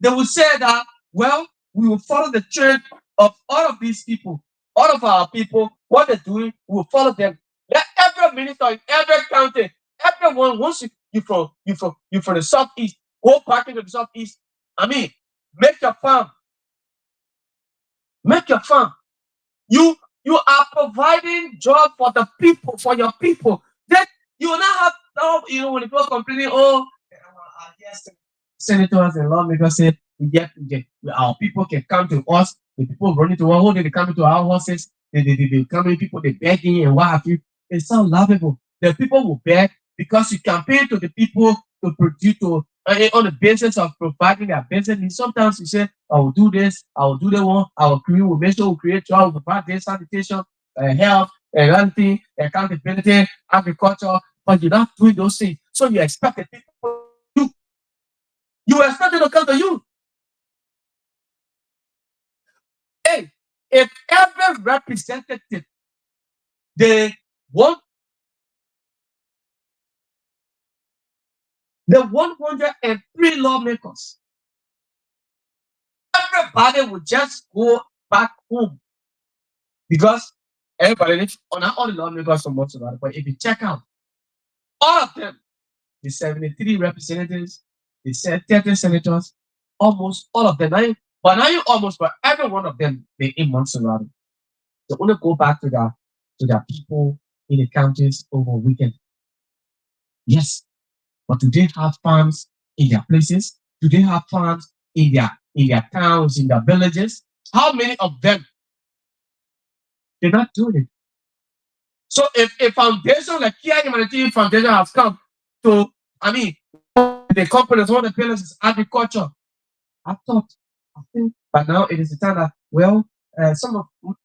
will say that, well, we will follow the trend of all of these people, all of our people, what they're doing, we will follow them. Let every minister in every county, everyone, once you from the southeast, go back into the southeast. I mean, make your farm, make your farm. You are providing job for the people, for your people. Then you will not have no, when people complaining, oh, yes, senators and lawmakers say our people can come to us. The people running to our home, they come to our houses. They come in, people they begging and what have you. It's so lovable. The people will beg because you campaign to the people to produce on the basis of providing their basic needs. Sometimes you say, I will do this, I will do that one, I will create, we'll make sure we create jobs, we'll provide this sanitation, health, everything, accountability, agriculture, but you're not doing those things. So you expect the people you expect them to come to you. Hey, if every representative, the one, the 103 lawmakers, everybody would just go back home because everybody lives on all the lawmakers from whatsoever. But if you check out all of them, the 73 representatives, the 30 senators, almost all of them, but now you almost for every one of them, they in Montserrat. They only go back to their people in the counties over weekend. Yes, but do they have farms in their places? Do they have farms in their towns, in their villages? How many of them they're not doing it? So if a foundation like Kear Humanitarian Foundation has come to, the companies, one of the pillars is agriculture. I thought, I think by now it is the time that, well,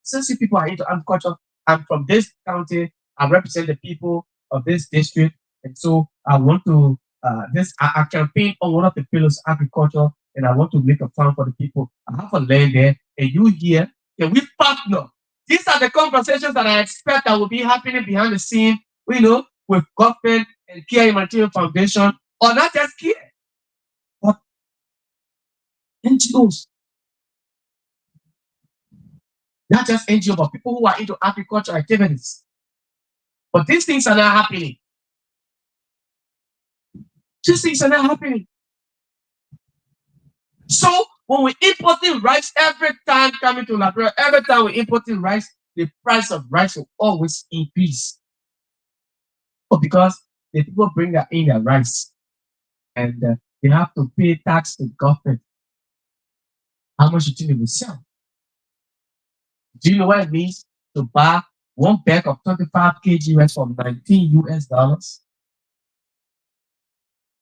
since you people are into agriculture, I'm from this county, I represent the people of this district, and so I want to, I campaign on one of the pillars, agriculture, and I want to make a farm for the people. I have a land there, and you here, can we partner? These are the conversations that I expect that will be happening behind the scene, with government and Kear Humanitarian Foundation, or not just Kear, but NGOs. Not just NGO, but people who are into agriculture activities. But these things are not happening. These things are not happening. So when we importing rice, every time coming to Liberia, every time we importing rice, the price of rice will always increase. But because the people bring in their rice and they have to pay tax to government, how much you think they will sell? Do you know what it means to buy one bag of 25 kg rice for 19 US dollars?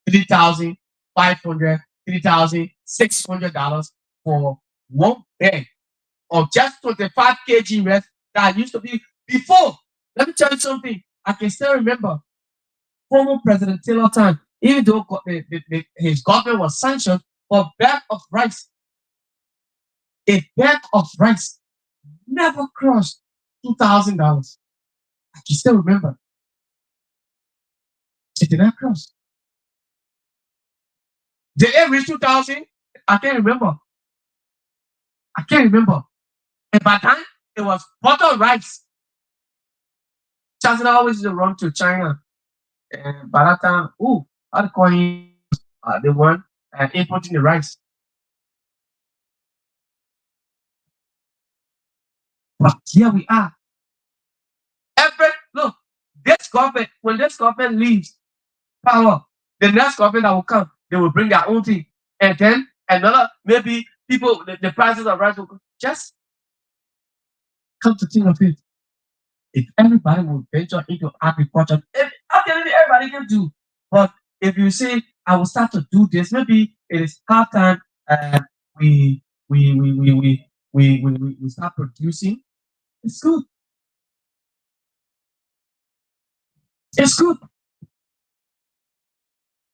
3,500, $3,600 for one bag of just 25 kg rice that used to be before. Let me tell you something. I can still remember former President Taylor time, even though his government was sanctioned for a bag of rice never crossed $2,000. I can still remember. It did not cross. Did it reach 2,000? I can't remember. I can't remember. And by then, it was bottle rice. China always used to run to China. And by that time, I'd call him the one importing the rice. But here we are. Look, when this government leaves power, the next government that will come, they will bring their own thing. And then another, maybe people, the prices of rice will just come to think of it. If everybody will venture into agriculture, everybody can do. But if you say, I will start to do this, maybe it is half time. We we we we we we we start producing. It's good. It's good,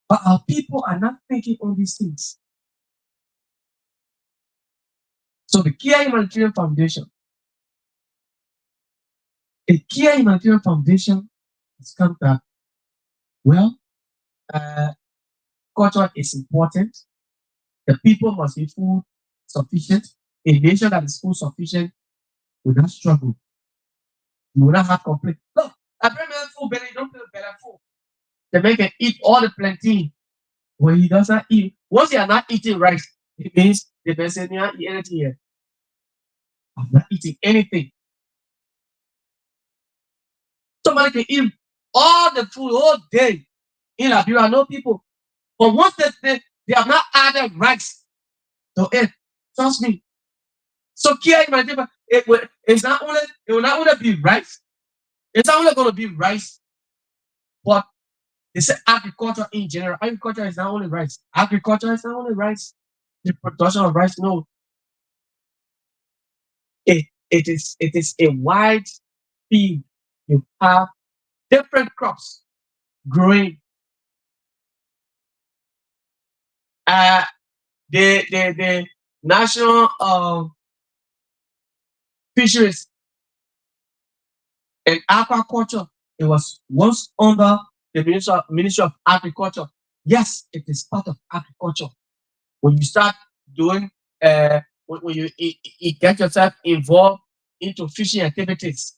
but our people are not thinking on these things. So the Kear Humanitarian Foundation, a Kear Humanitarian Foundation has come that, well, uh, culture is important. The people must be food sufficient. A nation that is food sufficient will not struggle. You will not have complaint. Look, I bring man food, but you don't feel better food. The man can eat all the plantain. When he doesn't eat, once you are not eating rice, it means the person not eat anything here. I'm not eating anything. Somebody can eat all the food all day in Liberia, no people. But once they have not added rice to it, trust me. So Kia it's not only it will not only be rice, it's not only going to be rice, but it's agriculture in general. Agriculture is not only rice. Agriculture is not only rice. The production of rice, no, it is a wide field. You have different crops growing. Uh, the national fisheries and aquaculture, it was once under the Ministry of Agriculture. Yes, it is part of agriculture. When you start doing, when you get yourself involved into fishing activities,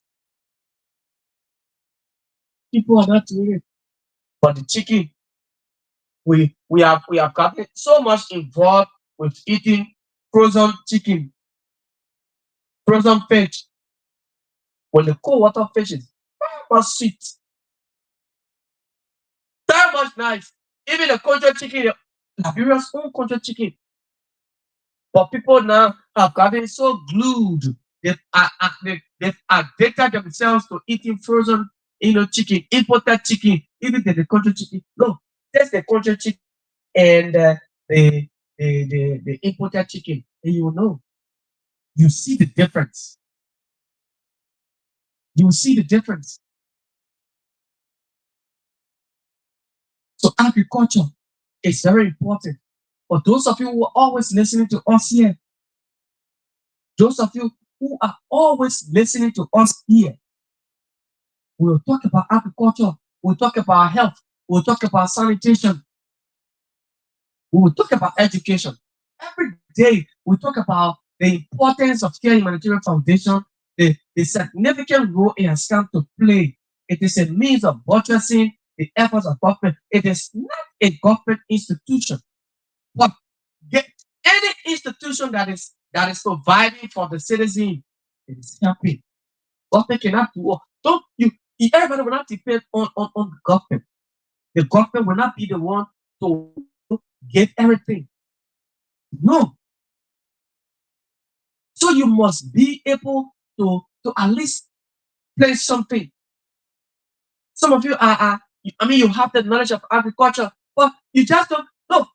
people are not doing it. But the chicken, we have gotten so much involved with eating frozen chicken, frozen fish. When the cold water fish is very much sweet, very much nice. Even the country chicken, Liberia's own country chicken. But people now have gotten so glued. They've addicted themselves to eating frozen, chicken, imported chicken, even the country chicken. No, that's the country chicken and the, the imported chicken, and you will know. You see the difference. You will see the difference. So agriculture is very important. For those of you who are always listening to us here, those of you who are always listening to us here, we'll talk about agriculture, we'll talk about health, we'll talk about sanitation, we will talk about education. Every day we talk about the importance of Care Humanitarian Foundation, the significant role it has come to play. It is a means of buttressing the efforts of government. It is not a government institution, but any institution that is providing for the citizen, it is helping. Government cannot do all. Don't you? Everybody will not depend on the government. The government will not be the one to give everything. No. So you must be able to at least play something. Some of you you have the knowledge of agriculture, but you just don't. No,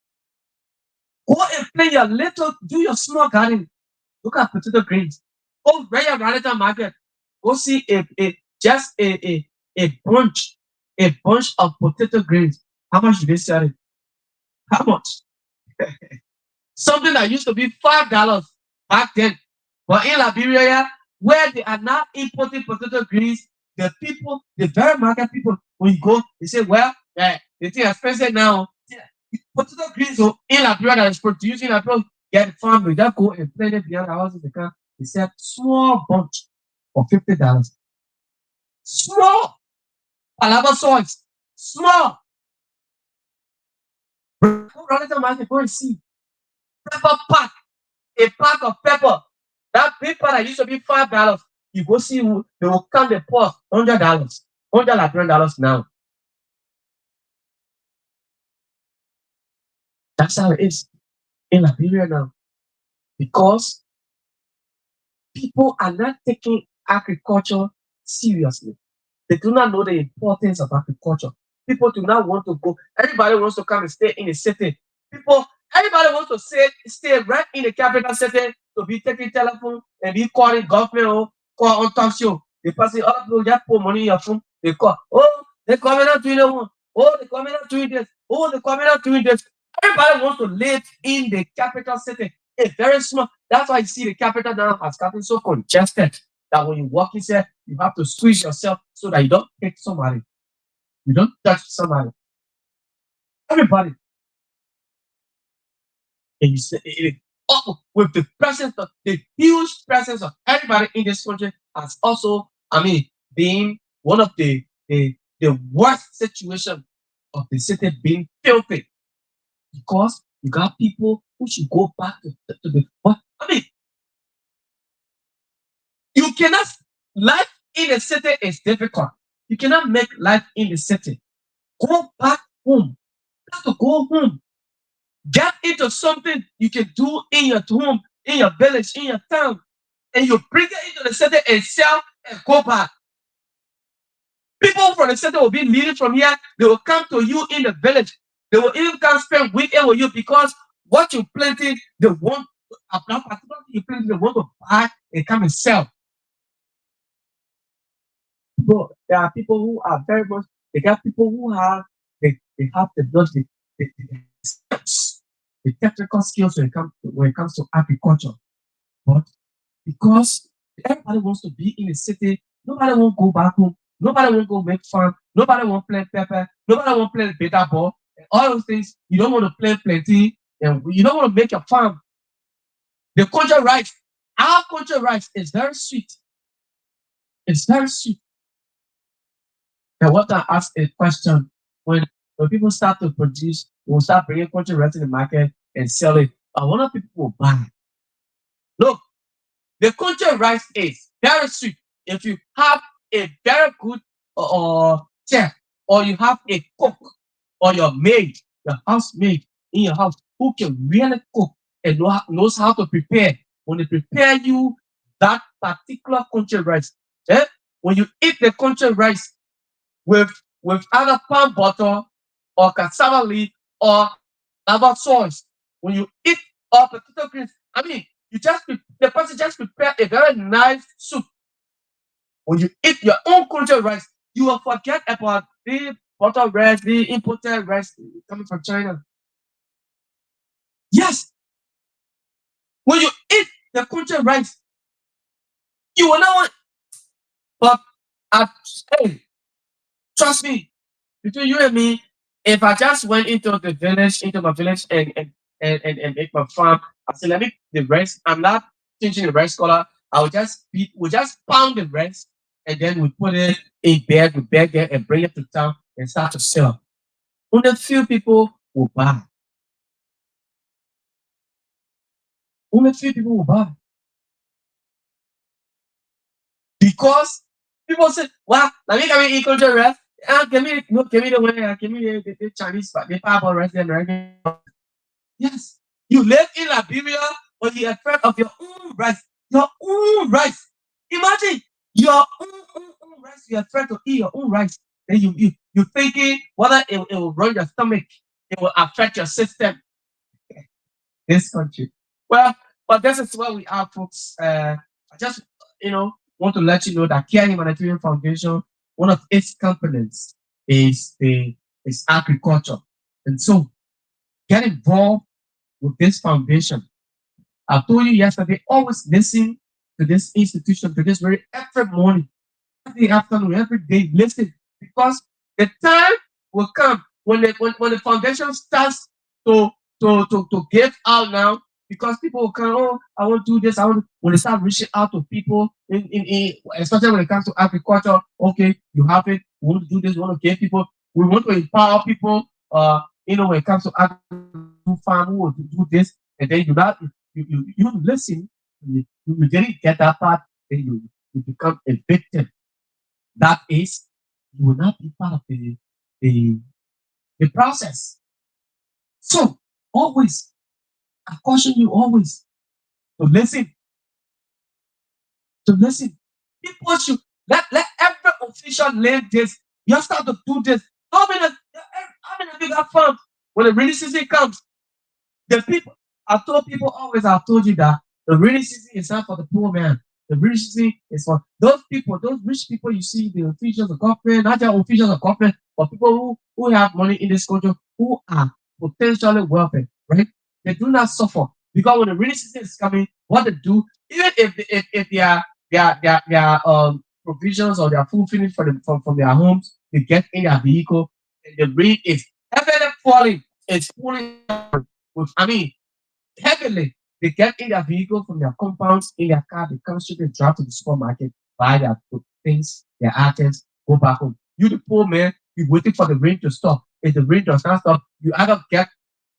go and play your little, do your small garden. Look at potato greens. Go where you're running to market. Go see just a bunch of potato greens. How much do they sell it? How much? Something that used to be $5 back then. But in Liberia, where they are now importing potato greens, the people, the very market people, when you go, they say, well, the thing is expensive now. Yeah. Potato greens in Liberia that is produced in Liberia, get farm, we just go and plant it behind the houses. They sell small bunch for $50. Small palava soils. Small. Go run it to market, go and see. Pepper pack. A pack of pepper. That big part that used to be $5. You go see who they will count the pot $100. $100 now. That's how it is in Liberia now. Because people are not taking agriculture seriously. They do not know the importance of agriculture. People do not want to go. Everybody wants to come and stay in the city. Everybody wants to stay right in the capital city to be taking telephone and be calling government or call on talk show. The person, oh, people just put money in your phone. They call, oh, The governor doing the oh, the governor doing this. Oh, the governor doing this. Everybody wants to live in the capital city. It's very small. That's why you see the capital now has gotten so congested that when you walk in there, you have to squeeze yourself so that you don't hit somebody. You don't touch somebody. Everybody. And you say with the presence of the huge presence of everybody in this country has also, I mean, being one of the worst situation of the city being filthy because you got people who should go back to the what I mean, you cannot life in the city is difficult. You cannot make life in the city. Go back home. You have to go home. Get into something you can do in your home, in your village, in your town, and you bring it into the city and sell and go back. People from the city will be leading from here. They will come to you in the village. They will even come spend weekend with you because what you planted, they want a particular thing you planted, they want to buy and come and sell. So there are people who are very much. They got people who have they have the skills, the technical skills when it comes to agriculture. But because everybody wants to be in the city, nobody won't go back home. Nobody won't go make farm. Nobody won't plant pepper. Nobody won't plant beta ball. And all those things you don't want to plant plenty, and you don't want to make a farm. The culture rice, our culture rice is very sweet. It's very sweet. And what I ask a question when people start to produce, we'll start bringing culture rice to the market and sell it. I wonder people will buy. Look, the country rice is very sweet. If you have a very good chef, or you have a cook, or your maid, your housemaid in your house who can really cook and knows how to prepare. When they prepare you that particular country rice, eh? When you eat the country rice with either palm butter or cassava leaf or lava sauce, when you eat or potato greens, I mean, the person just prepare a very nice soup. When you eat your own culture rice, you will forget about the butter rice, the imported rice coming from China. Yes, when you eat the culture rice, you will not want. But at, hey, trust me, between you and me, if I just went into my village and make my farm, I said, let me the rice. I'm not changing the rice color. We just pound the rice and then we put it in bag, we bag it and bring it to town and start to sell. Only a few people will buy. Only a few people will buy. Because people say, well, let me come and eat culture rice. Give me no, give me the way, give me the Chinese, the fireball rice, the American. Yes. You live in Liberia, but you're afraid of your own rice. Your own rice. Imagine your own rice. You're afraid to eat your own rice. Then you're thinking whether it will run your stomach, it will affect your system. This country. Well, but this is where we are, folks. I just want to let you know that Kear Humanitarian Foundation, one of its components is agriculture. And so get involved with this foundation. I told you yesterday, always listen to this institution, to this very every morning, every afternoon, every day, listen. Because the time will come when the foundation starts to to give out now, because people will come, oh, I want to do this, I want to, when they start reaching out to people especially when it comes to agriculture, okay, you have it, we want to do this, we want to give people, we want to empower people, when it comes to farm, who will do this, and then you listen, you didn't get that part, then you become a victim. That is, you will not be part of the, the process. So always, I caution you always to listen, to listen. People should let every official learn this. You start to do this. How many of you got farms when the rainy season comes? The people, I told people always, I've told you that the rainy season is not for the poor man. The real city is for those people, those rich people you see, the officials of government, not just officials of government, but people who have money in this country who are potentially wealthy, right? They do not suffer because when the rainy season is coming, what they do, even if their provisions or their food finished from their homes, they get in their vehicle and the rain is heavily falling, it's falling with, I mean, heavily. They get in their vehicle from their compounds, in their car, they come straight and drive to the supermarket, buy their things, their items, go back home. You, the poor man, you waiting for the rain to stop. If the rain does not stop, you either get,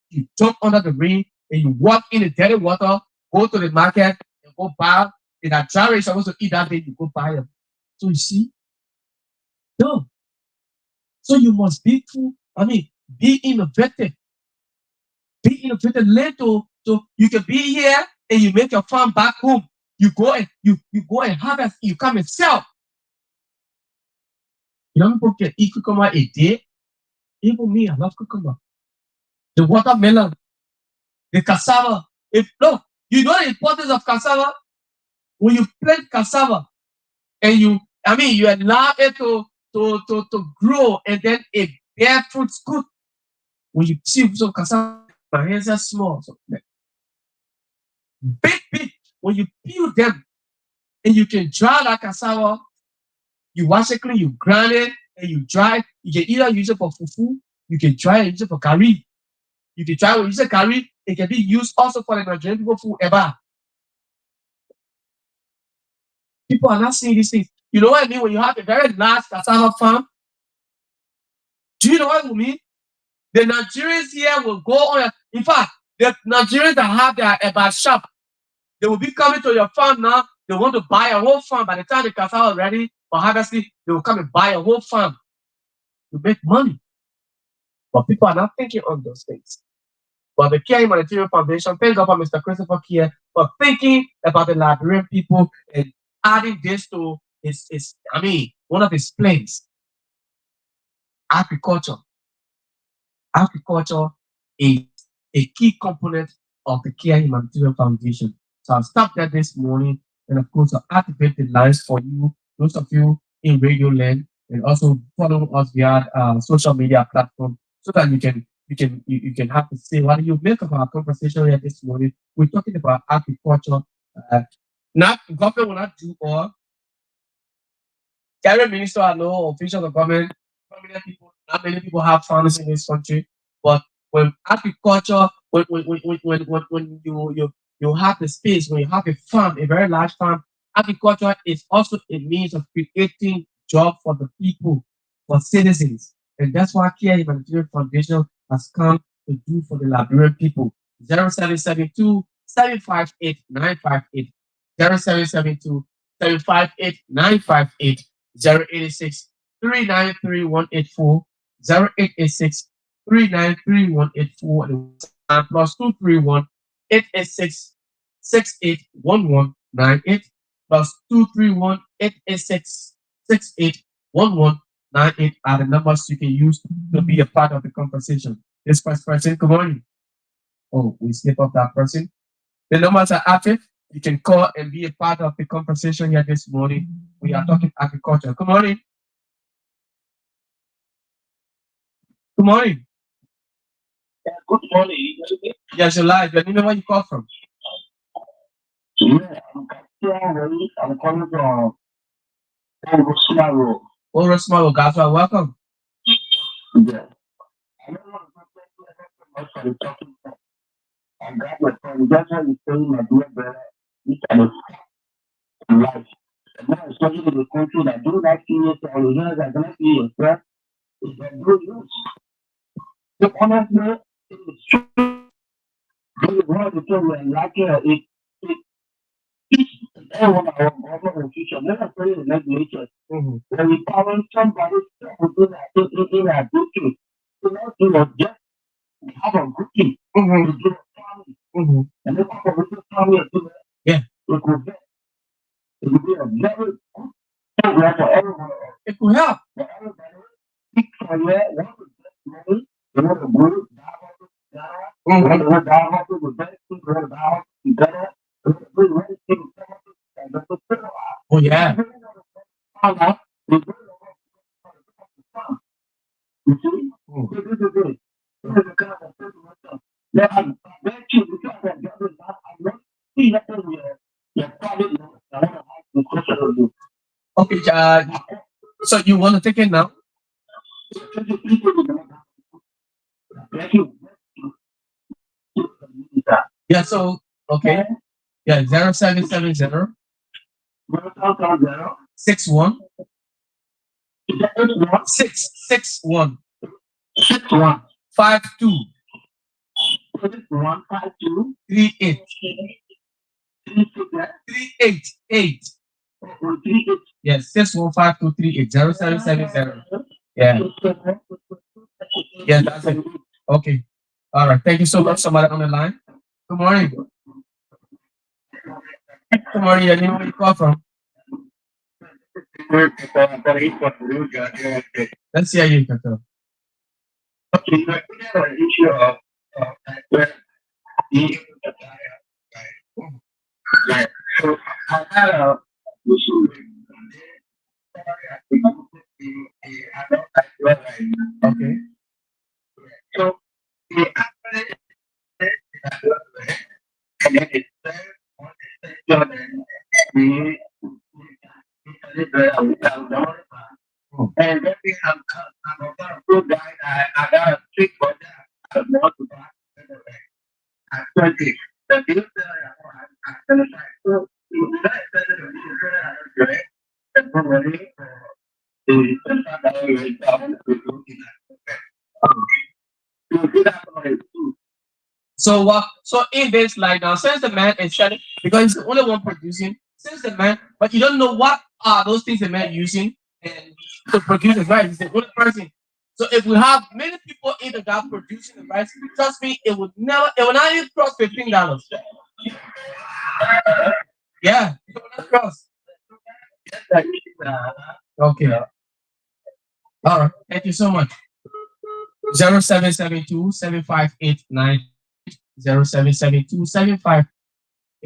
you jump under the rain and you walk in the dirty water, go to the market and go buy. In that driver is supposed to eat that day, you go buy them. So you see, no. So you must be true. I mean, be innovative. Be innovative. Learn to you can be here and you make your farm back home. You go and harvest. You come and sell. You know, people can eat cucumber a day. Even me, I love cucumber. The watermelon, the cassava. If no, you know the importance of cassava. When you plant cassava and I mean, you allow it to grow and then it bear fruits good. When you see some cassava, my hands are small, so big. When you peel them and you can dry that cassava, you wash it clean, you grind it, and you dry it. You can either use it for fufu, you can dry it and use it for curry. You can try when you say curry, it can be used also for the Nigerian people food ever. People are not seeing these things. You know what I mean? When you have a very large cassava farm, do you know what I mean? The Nigerians here will go on. In fact, the Nigerians that have their Eba shop, they will be coming to your farm now. They want to buy a whole farm. By the time the cassava is ready for harvesting, they will come and buy a whole farm to make money. But people are not thinking on those things. But the Kear Humanitarian Foundation, thank God for Mr. Christopher Kear for thinking about the Liberian people and adding this to his I mean, one of his plans, agriculture. Agriculture is a key component of the Kear Humanitarian Foundation. So I'll stop there this morning and of course I'll activate the lines for you, those of you in Radio Land, and also follow us via social media platform so that you can have to say what do you make of our conversation here this morning. We're talking about agriculture. Uh, not government will not do all, every minister I know, officials of government, prominent people, not many people have farms in this country. But when agriculture, when you have the space, when you have a farm, a very large farm, agriculture is also a means of creating job for the people, for citizens. And that's what Care Humanitarian Foundation has come to do for the Liberian people. 0772 758 958 0772 758 958 086 393 184 0886 393 184 and plus 231 886 681198 plus 231 886 681198 are the numbers you can use to be a part of the conversation. This first person, good morning. Oh, we skip up that person. The numbers are active. You can call and be a part of the conversation here this morning. We are talking agriculture. Good morning. Good morning. Good morning. Yes, you're live. Your name and where you call from? Yeah, I'm calling from Rosmaro. Oh, Rosmaro, guys, welcome. Yeah. I don't know much for the talking. I got my friend. That's why you saying my dear brother, you can life. And now, especially in the country that do not see it, or the years that don't see it, right? It's a good news. The honestly, it's true. This is one of the things we're lacking. It teach everyone our government future. Let us pray in the next nature. When we parent somebody in our country, to not do it, just have a good thing. To do a family. And then have a good family. Yeah. It will be, it will be a very good program for everyone. It will help. For everybody. Pick for where, want to get money, they want to go, want to go down, want to go back, want to go down, together. Oh yeah. You see? Mm. So this is it. This is the kind of person that I'm very cute because I'm not see that you're probably not I want to ask the question of you. Okay. So you want to take it now? Thank you. Yeah. So okay. Yeah. 0770 61 661 61 52 152 38 36 388. 38. Yes. 615238 0770. Yeah. Yeah. That's it. Okay. All right. Thank you so much. Somebody on the line. Good morning. Good morning. Your name, where you call from? Let's hear you, Kato. Okay, but we have an issue of where the like, so I had a issue with I don't like red light. Okay. So the accident and then it said on the station the Oh, and then I'm a good guy. I got a trick for that. I don't know to buy I said it. The deal that I said it. So that said it. And probably so what? So in this, like now, since the man is selling, because he's the only one producing, since the man, but you don't know what are those things the man using and to produce the rice. He's the only person. So if we have many people in the gap producing the rice, trust me, it will not even cross $15. Yeah, it will not cross. Okay. All right. Thank you so much. 0772 0772 758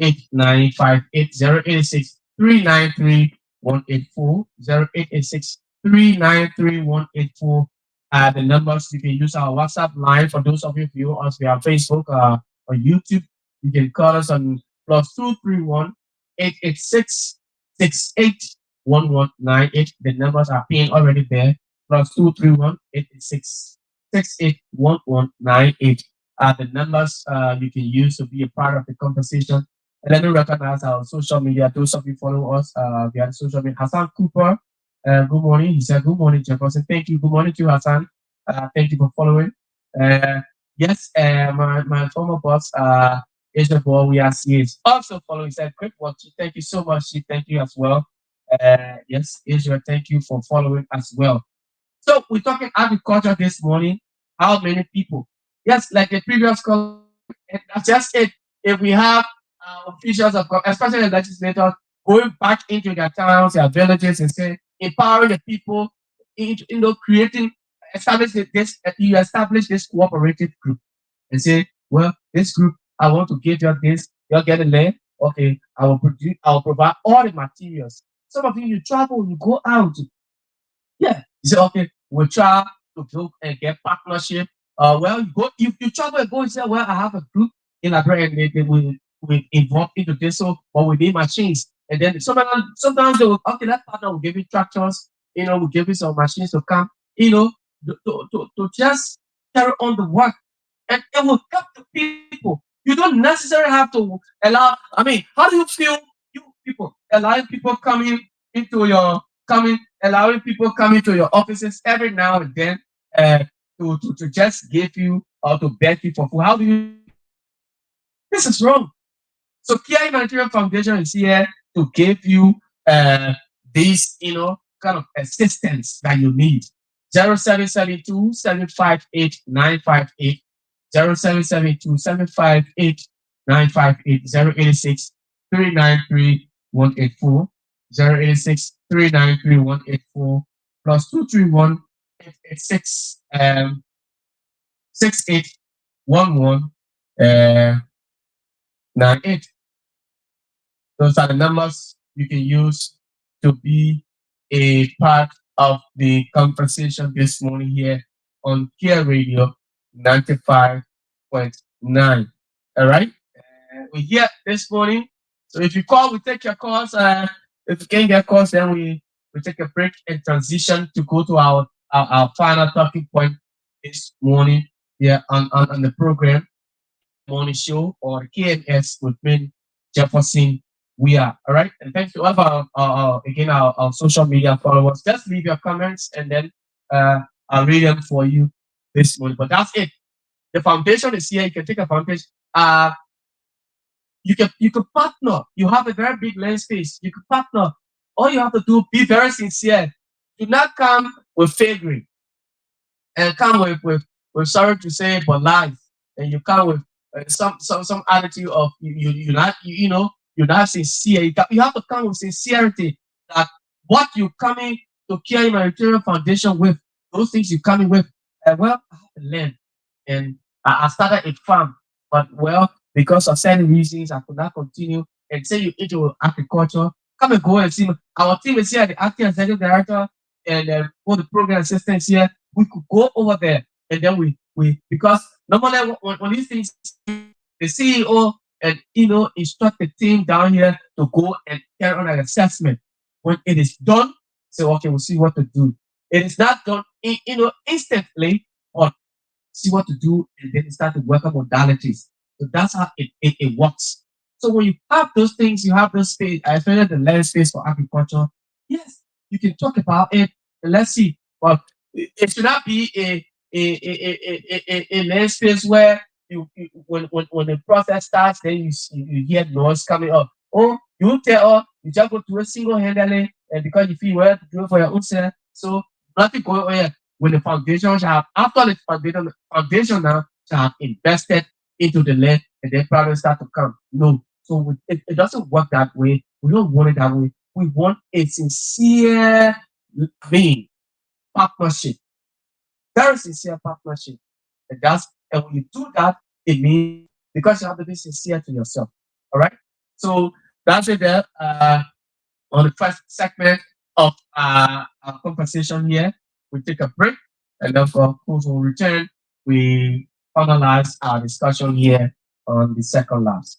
086 393 184 086 393 184. The numbers you can use our WhatsApp line for those of you view us via Facebook or YouTube. You can call us on +231 886 681198. The numbers are pinned already there. +231 886 681198 are the numbers you can use to be a part of the conversation. And let me recognize our social media. Those of you follow us via the social media. Hassan Cooper, good morning. He said, good morning, Jefferson. Thank you. Good morning to you, Hassan. Thank you for following. Uh, yes, my former boss, Asia Boy, we are seeing is also following. He said, great watch. Thank you so much. Thank you as well. Yes, Asia, thank you for following as well. So we're talking agriculture this morning. How many people? Yes, like the previous caller said, and that's just it. If we have officials of, especially the legislators, going back into their towns, their villages, and say empowering the people, creating, establishing this, you establish this cooperative group and say, well, this group, I want to give you this, you're getting land. Okay, I will provide all the materials. Some of you travel, you go out, yeah. You say, okay, we'll try to build and get partnership. Well, you travel and go and say, well, I have a group in Liberia and they will involve into this, so or we need machines. And then sometimes they will, okay, that partner will give you tractors, will give you some machines to come, to just carry on the work. And it will help the people. You don't necessarily have to allow, I mean, how do you feel, you people, allowing people allowing people coming to your offices every now and then uh, to just give you or to beg you for food. How do you feel? This is wrong. So Kear Humanitarian Foundation is here to give you this, kind of assistance that you need. 0772 758 958 0772 758 958 086 393 184 086 393 184 +231 886 6811 98. Those are the numbers you can use to be a part of the conversation this morning here on Kear Radio 95.9. All right. We're here this morning. So if you call, we take your calls. If you can't get calls, then we take a break and transition to go to our final talking point this morning here on the program, Kear Morning Show or KMS with me, Jefferson Weah. All right. And thanks to all of again, our social media followers. Just leave your comments and then uh, I'll read them for you this morning. But that's it. The foundation is here. You can take advantage. You can partner. You have a very big land space. You can partner. All you have to do, be very sincere. Do not come with favoring and come with sorry to say but lies, and you come with some attitude of you're not you're not sincere. You have to come with sincerity that what you coming to care humanitarian foundation with, those things you coming with. Well, I have to learn, and I started a farm, but well, because of certain reasons I could not continue. And say you into agriculture, come and go and see. Our team is here, the acting executive director and all the program assistants here. We could go over there and then we because normally when these things the CEO and instruct the team down here to go and carry on an assessment. When it is done, say okay, we'll see what to do. It is not done instantly, but see what to do, and then start to work on modalities. So that's how it works. So when you have those things, you have those space, especially the land space for agriculture. Yes, you can talk about it. And let's see. But it should not be a land space where when the process starts, then you hear noise coming up. Oh, you tell her you just go to a single handedly, and because you feel well to do it for your own self. So nothing going on here when the foundation shall have after the foundation now shall have invested into the land and then problems start to come. No. So it doesn't work that way. We don't want it that way. We want a sincere being partnership. Very sincere partnership. And when you do that, it means because you have to be sincere to yourself. All right. So that's it there. On the first segment of our conversation here. We take a break, and then of course we'll return. We finalize our discussion here on the second last.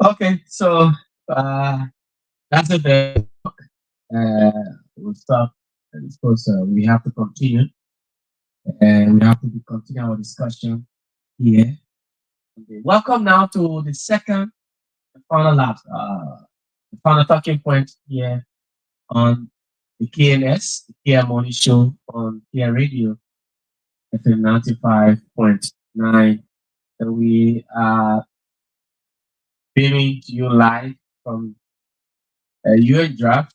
Okay, so uh, that's it. We'll stop. And of course, we have to continue, and we have to continue our discussion here. Okay. Welcome now to the second and final lap, the final talking point here on the KNS, the Kear Morning Show on Kear Radio, FM 95.9. And we are beaming to you live from UA Draft,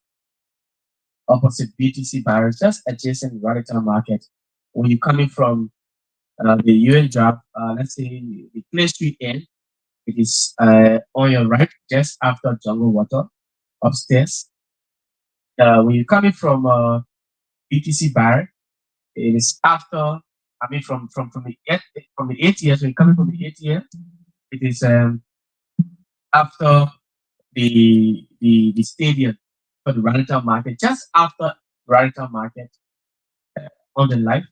opposite BTC Barriers, just adjacent Radical Market. When you're coming from The UN draft, let's say the place we in, it is on your right, just after jungle water, upstairs. When you're coming from BTC Barrack, it is after. I mean, from the ATS. When you're coming from the ATS, it is after the stadium for the Radical Market, just after Radical Market on the light,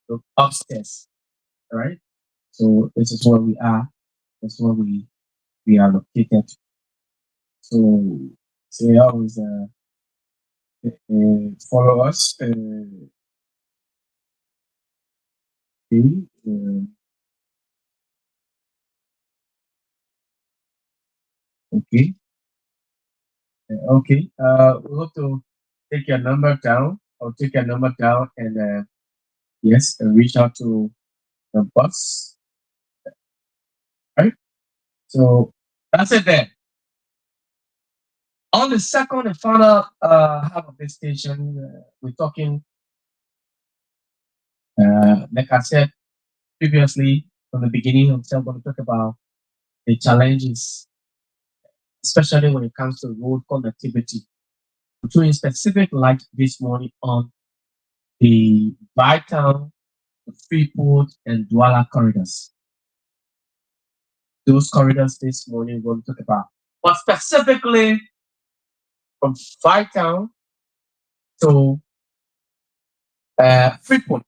so upstairs. All right. So this is where we are. That's where we are located. So so they always follow us. Okay. Okay. Okay. We hope to take your number down. I'll take your number down and yes, reach out to the boss. Right. So that's it there. On the second and final half of this station, we're talking, like I said previously, from the beginning, I'm still going to talk about the challenges, especially when it comes to road connectivity. I'm showing specific light this morning on the Bytown, Freeport, and Douala corridors. Those corridors this morning we're going to talk about. But specifically from Bytown to Freeport,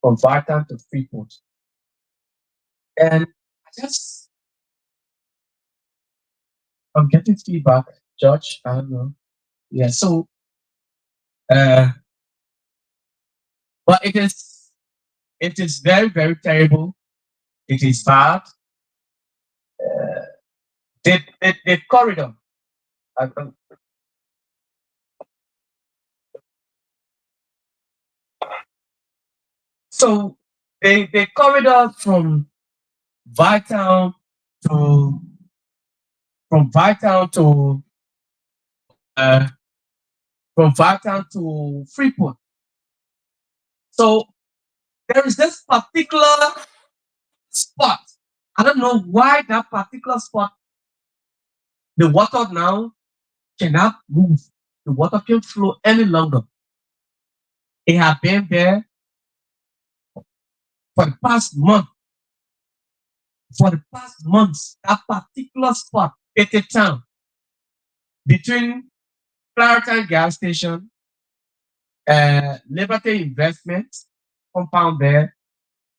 from Bytown to Freeport. And I just, I'm getting feedback, George. I don't know. Yeah, so, uh, but it is very, very terrible. It is bad. The corridor. uh, uh, So the corridor Bytown to from Bytown to uh, from Bytown to Freeport. So there is this particular spot. I don't know why that particular spot, the water now cannot move. The water can't flow any longer. It has been there for the past month. For the past months, that particular spot, Petty Town, between Clarendon gas station, Liberty Investment compound there,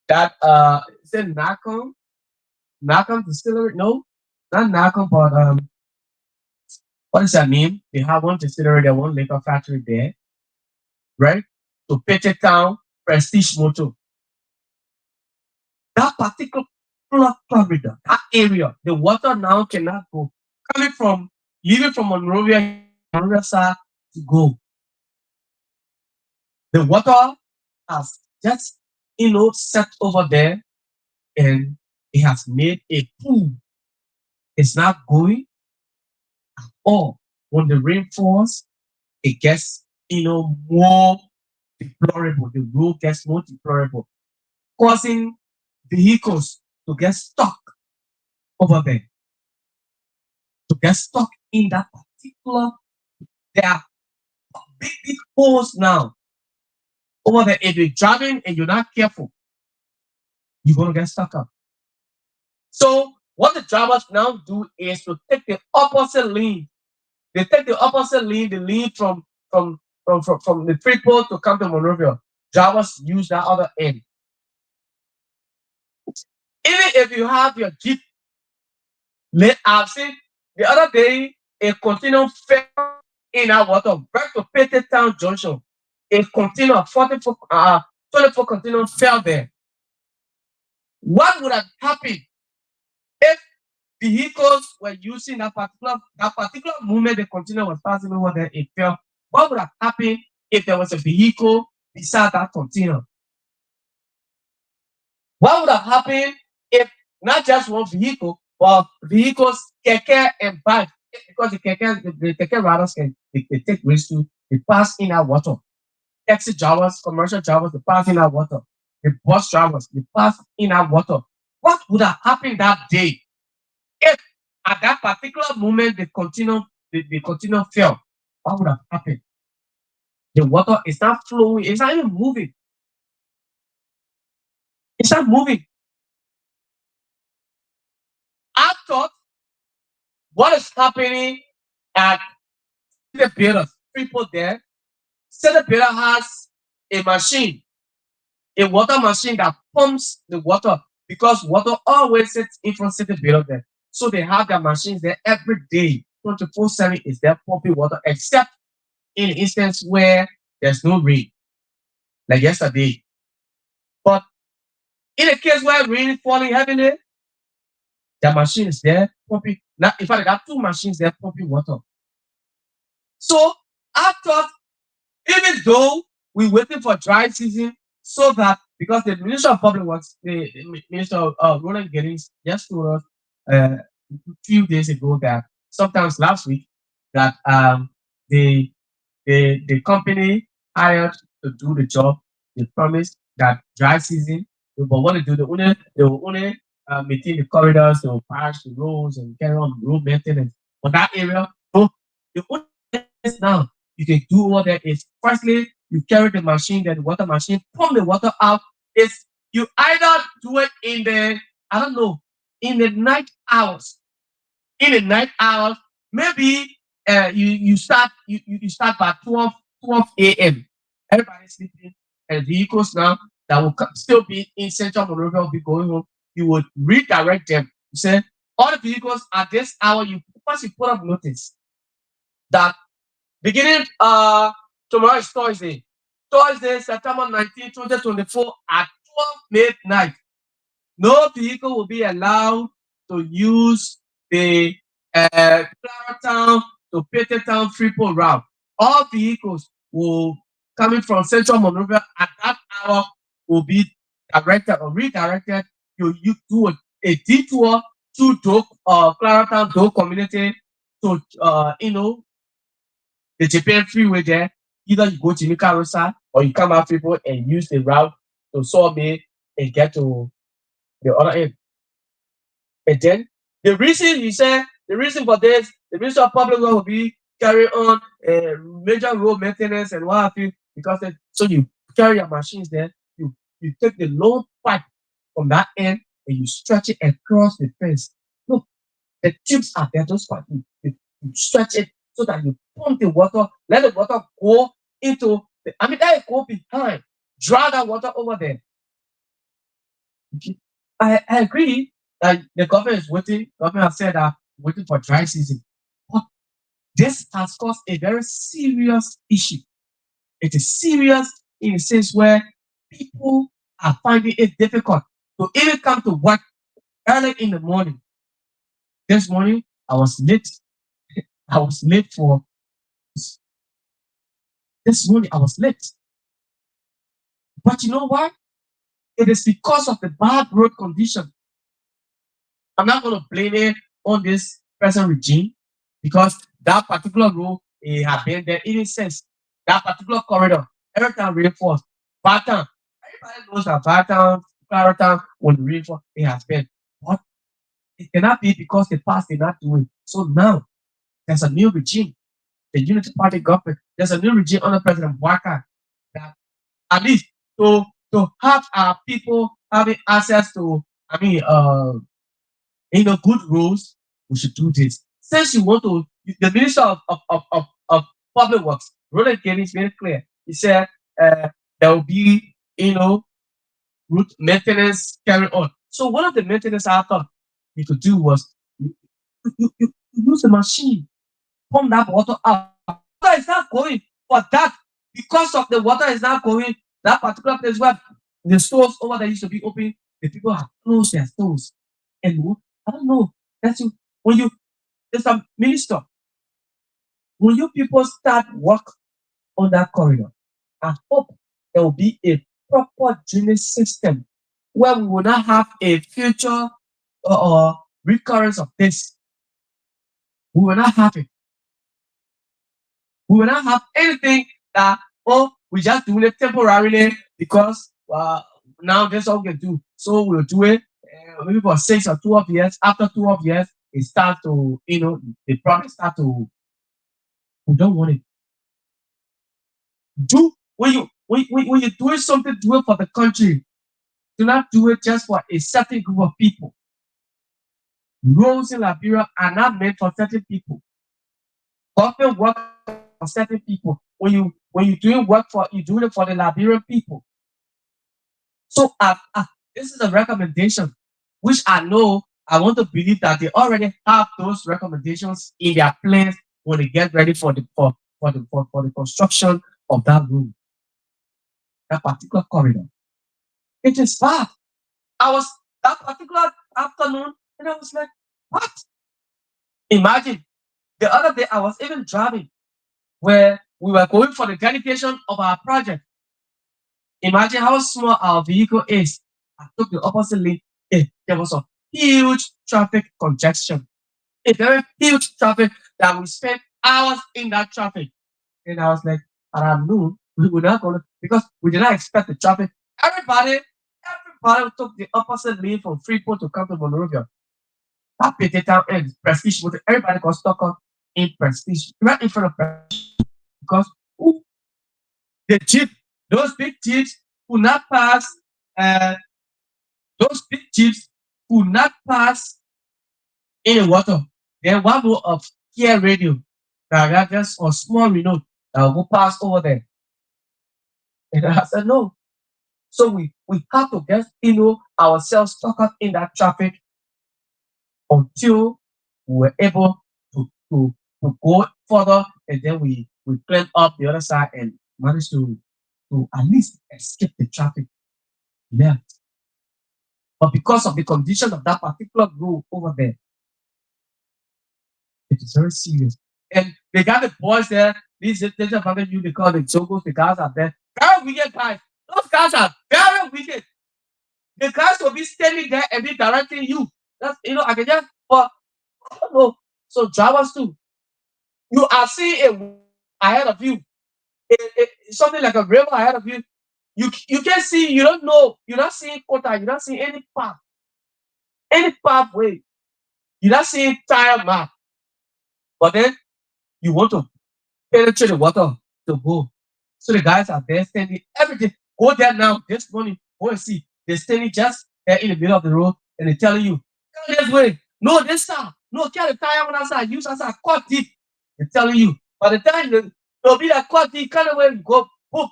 that is it Nakam distillery? No, not Nakam, but what does that mean? They have one distillery, there, one liquor factory there, right? To Petty Town, Prestige Motor. That particular corridor, that area, the water now cannot go. Coming from leaving from Monrovia here, Monrovia side to go. The water has just set over there and it has made a pool. It's not going or when the rain falls, it gets more deplorable. The road gets more deplorable, causing vehicles to get stuck over there, to get stuck in that particular. There are big holes now over there. If you're driving and you're not careful, you're gonna get stuck up. So what the drivers now do is to take the opposite lane. They take the opposite lane, the lane from the Freeport to come to Monrovia. Drivers use that other end. Even if you have your Jeep, I've seen the other day a container fell in our water back to Petty Town Junction. A container, 44, 24 container fell there. What would have happened if vehicles were using that particular moment the container was passing over there, it fell? What would have happened if there was a vehicle beside that container? What would have happened if not just one vehicle, but vehicles, keke and bike? Because the keke riders they take risks too. They pass in our water. Taxi drivers, commercial drivers, they pass in our water. the bus drivers, they pass in our water. What would have happened that day if at that particular moment they continue fail? What would have happened? The water is not flowing, it's not even moving. It's not moving. I thought what is happening at the builder, people there, say the builder has a machine, a water machine that pumps the water because water always sits in front of the builder there. So they have their machines there every day, 24/7 is there pumping water, except in instance where there's no rain, like yesterday. But in a case where rain is falling heavily, the machine is there pumping. Now, in fact, there are two machines there pumping water. So I thought, even though we're waiting for dry season, so that because the Minister of Public Works, the Minister of Roland Giddings, just told us a few days ago that sometimes last week that the the company hired to do the job. They promised that dry season, but what they do, they will only maintain the corridors, they will patch the roads and carry on road maintenance. For that area, so the only maintenance now you can do over there is firstly you carry the machine, then the water machine, pump the water out. Is you either do it in the, I don't know, in the night hours, maybe you start by 12 a.m. Everybody's sleeping, and vehicles now that will still be in Central Monrovia will be going home. You would redirect them. You say all the vehicles at this hour. You once you put up notice that beginning tomorrow is Thursday. Thursday, September 19, 2024 at 12 midnight. No vehicle will be allowed to use the Claratown to Petertown Freeport route. All vehicles will coming from Central Monrovia at that hour will be directed or redirected. You do a detour through Claratown Doe community to the Japan freeway there. Either you go to Mikarusa or you come out Freeport and use the route to Sawmill and get to the other end. And then the reason for this, the Minister of Public Works will be carry on major road maintenance and what have you, because so you carry your machines there, you take the long pipe from that end and you stretch it across the fence. Look, the tubes are there, those pipes. You stretch it so that you pump the water, let the water go into let it go behind, draw that water over there. I agree that the government is waiting. Government has said that waiting for dry season. But this has caused a very serious issue. It is serious in a sense where people are finding it difficult to even come to work early in the morning. This morning I was late. I was late for this morning. I was late. But you know why? It is because of the bad road condition. I'm not going to blame it on this present regime because that particular road has been there even since that particular corridor. Every time reinforced, Baton, everybody knows that Baton, Clarendon will reinforce. It has been, but it cannot be because the past did not do it. So now there's a new regime, the Unity Party government. There's a new regime under President Waka that at least to have our people having access to, good rules, we should do this. Since you want to, the Minister of Public Works, Roland Kenny is very clear. He said there will be, route maintenance carry on. So one of the maintenance I thought you could do was you use the machine, pump that water out. Water is not going for that because of the water is not going. That particular place where the stores over there used to be open, the people have closed their stores. And I don't know. That's you when you there's a minister, when you people start work on that corridor, I hope there will be a proper drainage system where we will not have a future recurrence of this. We will not have it. We will not have anything that we just doing it temporarily because now this is all we can do. So we'll do it maybe for 6 or 12 years. After 12 years, it starts to, the product start to, we don't want it. Do when you're doing something, do it for the country. Do not do it just for a certain group of people. Roles in Liberia are not meant for certain people. Government work are not meant for certain people. When you're doing work for, you're doing it for the Liberian people. So this is a recommendation, which I know I want to believe that they already have those recommendations in their plans when they get ready for the construction of that road, that particular corridor. It is bad. I was that particular afternoon, and I was like, what? Imagine the other day I was even driving where we were going for the dedication of our project. Imagine how small our vehicle is. I took the opposite lane. There was a huge traffic congestion, a very huge traffic that we spent hours in that traffic. And I was like, around noon, we were not going to, because we did not expect the traffic. Everybody took the opposite lane from Freeport to come to Monrovia. That Petit Town and Prestige Motor, everybody got stuck on in Prestige, right in front of Prestige. Because ooh, the jeep, those big jeeps could not pass, uh, those big jeeps could not pass in the water. Then one more of Kear radio, that just a small remote that will pass over there. And I said, no. So we have to get ourselves stuck up in that traffic until we were able to go further, and then we climb up the other side and manage to at least escape the traffic left. But because of the condition of that particular road over there, it is very serious. And they got the boys there. These are probably you, they call the jogos. The guys are there. Very wicked guys. Those guys are very wicked. The guys will be standing there and be directing you. That's I can just but I don't know. So drivers too. You are seeing a ahead of you. Something like a river ahead of you. You can see, you don't know. You're not seeing quota, you're not seeing any pathway. You're not seeing tire map. But then you want to penetrate the water to go. So the guys are there standing everything. Go there now, this morning, go and see. They're standing just there in the middle of the road and they're telling you, go this way. No, this side. No, carry the tire on that side. Use that side. Cut deep. They're telling you. By the time they'll be like cut deep, kind of way you go, boop,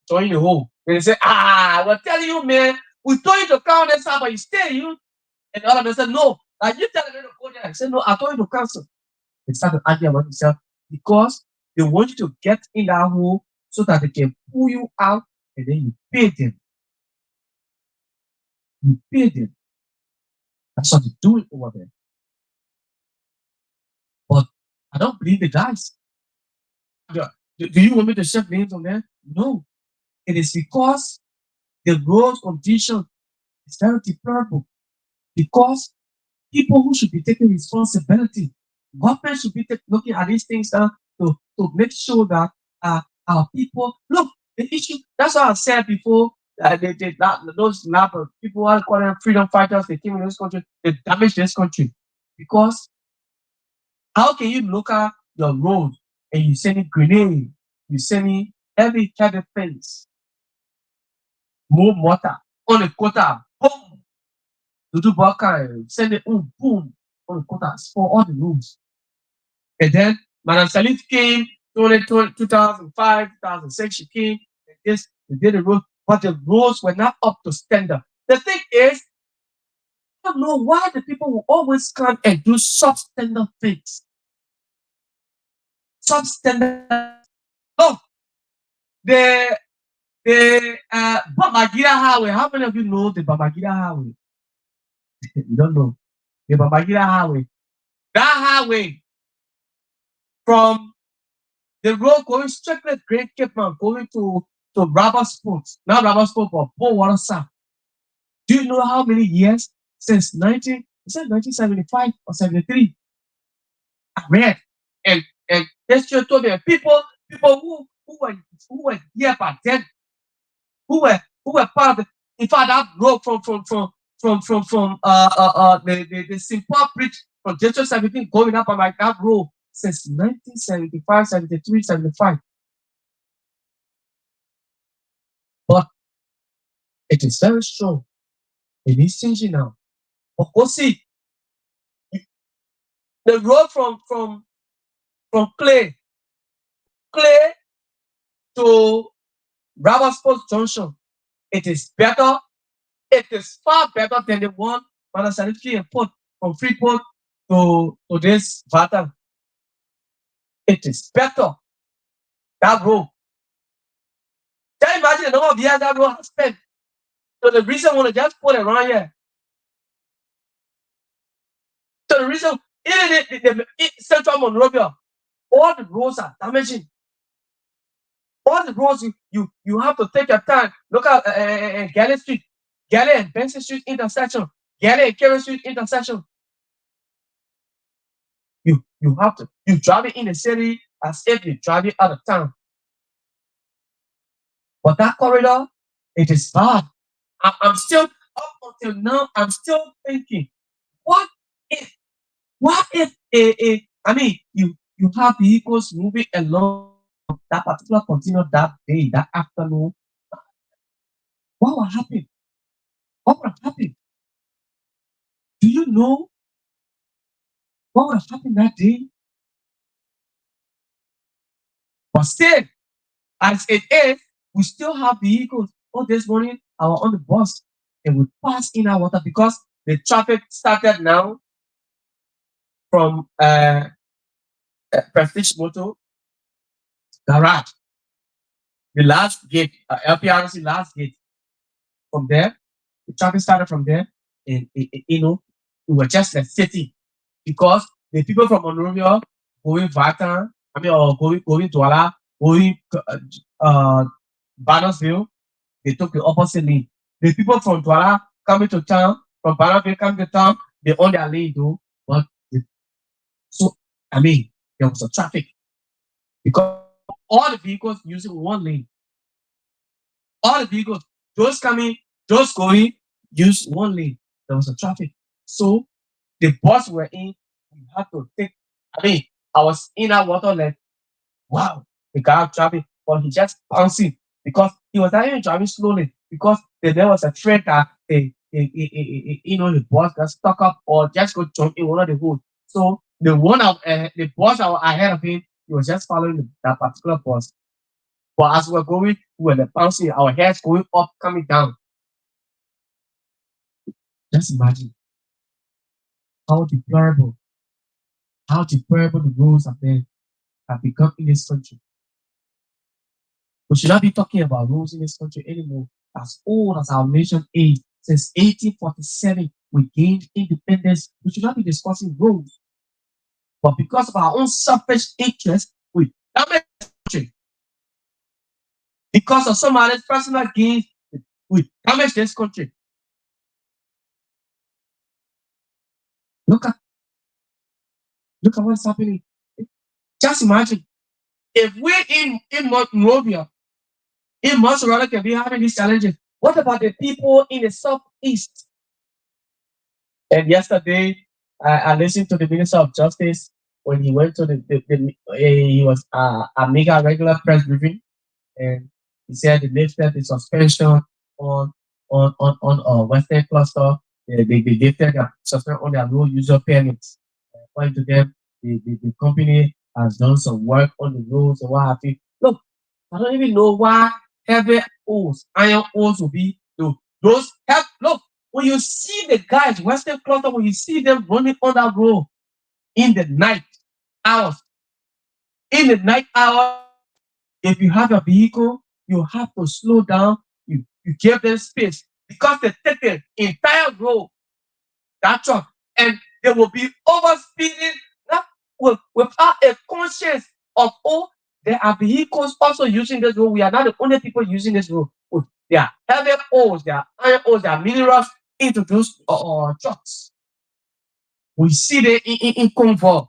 join the hole. And they say, we're telling you, man, we told you to count this side, but you stay, you. And all of them said, no. Like you telling them to go there. I said, no, I told you to cancel. They start to argue about themselves because they want you to get in that hole so that they can pull you out and then you pay them. You pay them. That's what they're doing over there. But I don't believe the guys. Do you want me to shift names on there? No. It is because the road condition is very deplorable. Because people who should be taking responsibility, government should be looking at these things to make sure that our people look the issue. That's what I said before. Those people are calling them freedom fighters. They came in this country. They damaged this country because how can you look at your road and you send it grenade, you send it every kind of things, more mortar on the quota, boom, to do Baka, send it boom on the quotas for all the roads. And then Madam Salif came 2005, 2006, she came, and this, they did the road, but the roads were not up to standard. The thing is, I don't know why the people will always come and do substandard things. Substandard. Oh, the Babagida Highway. How many of you know the Babagida Highway? You don't know. The Babagida Highway. That highway from the road going straight to Great Cape Town, going to Rubber Sports, not Rubber Sports, but Port Water South. Do you know how many years since 1975 or 73? I read, and this just told me people who were here back then, who were part of it. In fact, that road the simple bridge from District 17 going up on like that road since 1975, 73, 75. But it is very strong. It is changing now. But go see the road from Clay to Bravo Sports Junction. It is better. It is far better than the one on Sanitary and Port from Freeport to this Vatan. It is better. That road. Can you imagine the number of years that road has spent? So the reason why they just put it around here. So the reason even the Central Monrovia, all the roads are damaging. All the roads you have to take your time. Look at Galley Street, Galley and Benson Street intersection, Galley and Kear Street intersection. You have to you drive it in the city as if you drive it out of town. But that corridor, it is bad. I'm still up until now. I'm still thinking, what if I mean you have vehicles moving along that particular continuum that day, that afternoon. What will happen? What would have happened? Do you know what would have happened that day? But still, as it is, we still have vehicles. Oh, this morning I was on the bus and we passed in our water because the traffic started now from Prestige Motor Garage, the last gate, LPRC last gate. From there, the traffic started from there, and we were just like city because the people from Monrovia going Vatan, I mean, or going Douala, going uh, Bannersville, they took the opposite lane. The people from Douala coming to town, from Bannersville coming to town, they on their lane though. But so I mean, there was a traffic because all the vehicles using one lane. All the vehicles, those coming, those going, use one lane. There was a traffic. So the bus we're in, we had to take. I mean, I was in our water like, wow, the guy driving, but he just bouncing because he was not even driving slowly because there was a threat that the bus got stuck up or just go jump in one of the hood. So the bus ahead of him, he was just following that particular bus. But as we're going, we were bouncing, our heads going up, coming down. Just imagine how deplorable, the roads have become in this country. We should not be talking about roads in this country anymore. As old as our nation is, since 1847, we gained independence. We should not be discussing roads. But because of our own selfish interest, we damage the country. Because of some other personal gains, we damage this country. Look at what's happening. Just imagine if we in Monrovia, in Montserrat can be having these challenges. What about the people in the southeast? And yesterday, I listened to the Minister of Justice when he went to he was a mega regular press briefing, and he said they lifted the suspension on Western Cluster. They lifted the suspension on their road user permits. According to them, the company has done some work on the roads and what have you. Look, I don't even know why heavy O's, iron O's will be those help. Look, when you see the guys, Western Cluster, when you see them running on that road in the night hours, if you have a vehicle, you have to slow down. You give them space because they take the entire road, that truck, and they will be overspeeding without a conscience of, oh, there are vehicles also using this road. We are not the only people using this road. There are heavy ores, there are iron ores, there are minerals into those trucks. We see them in convoy.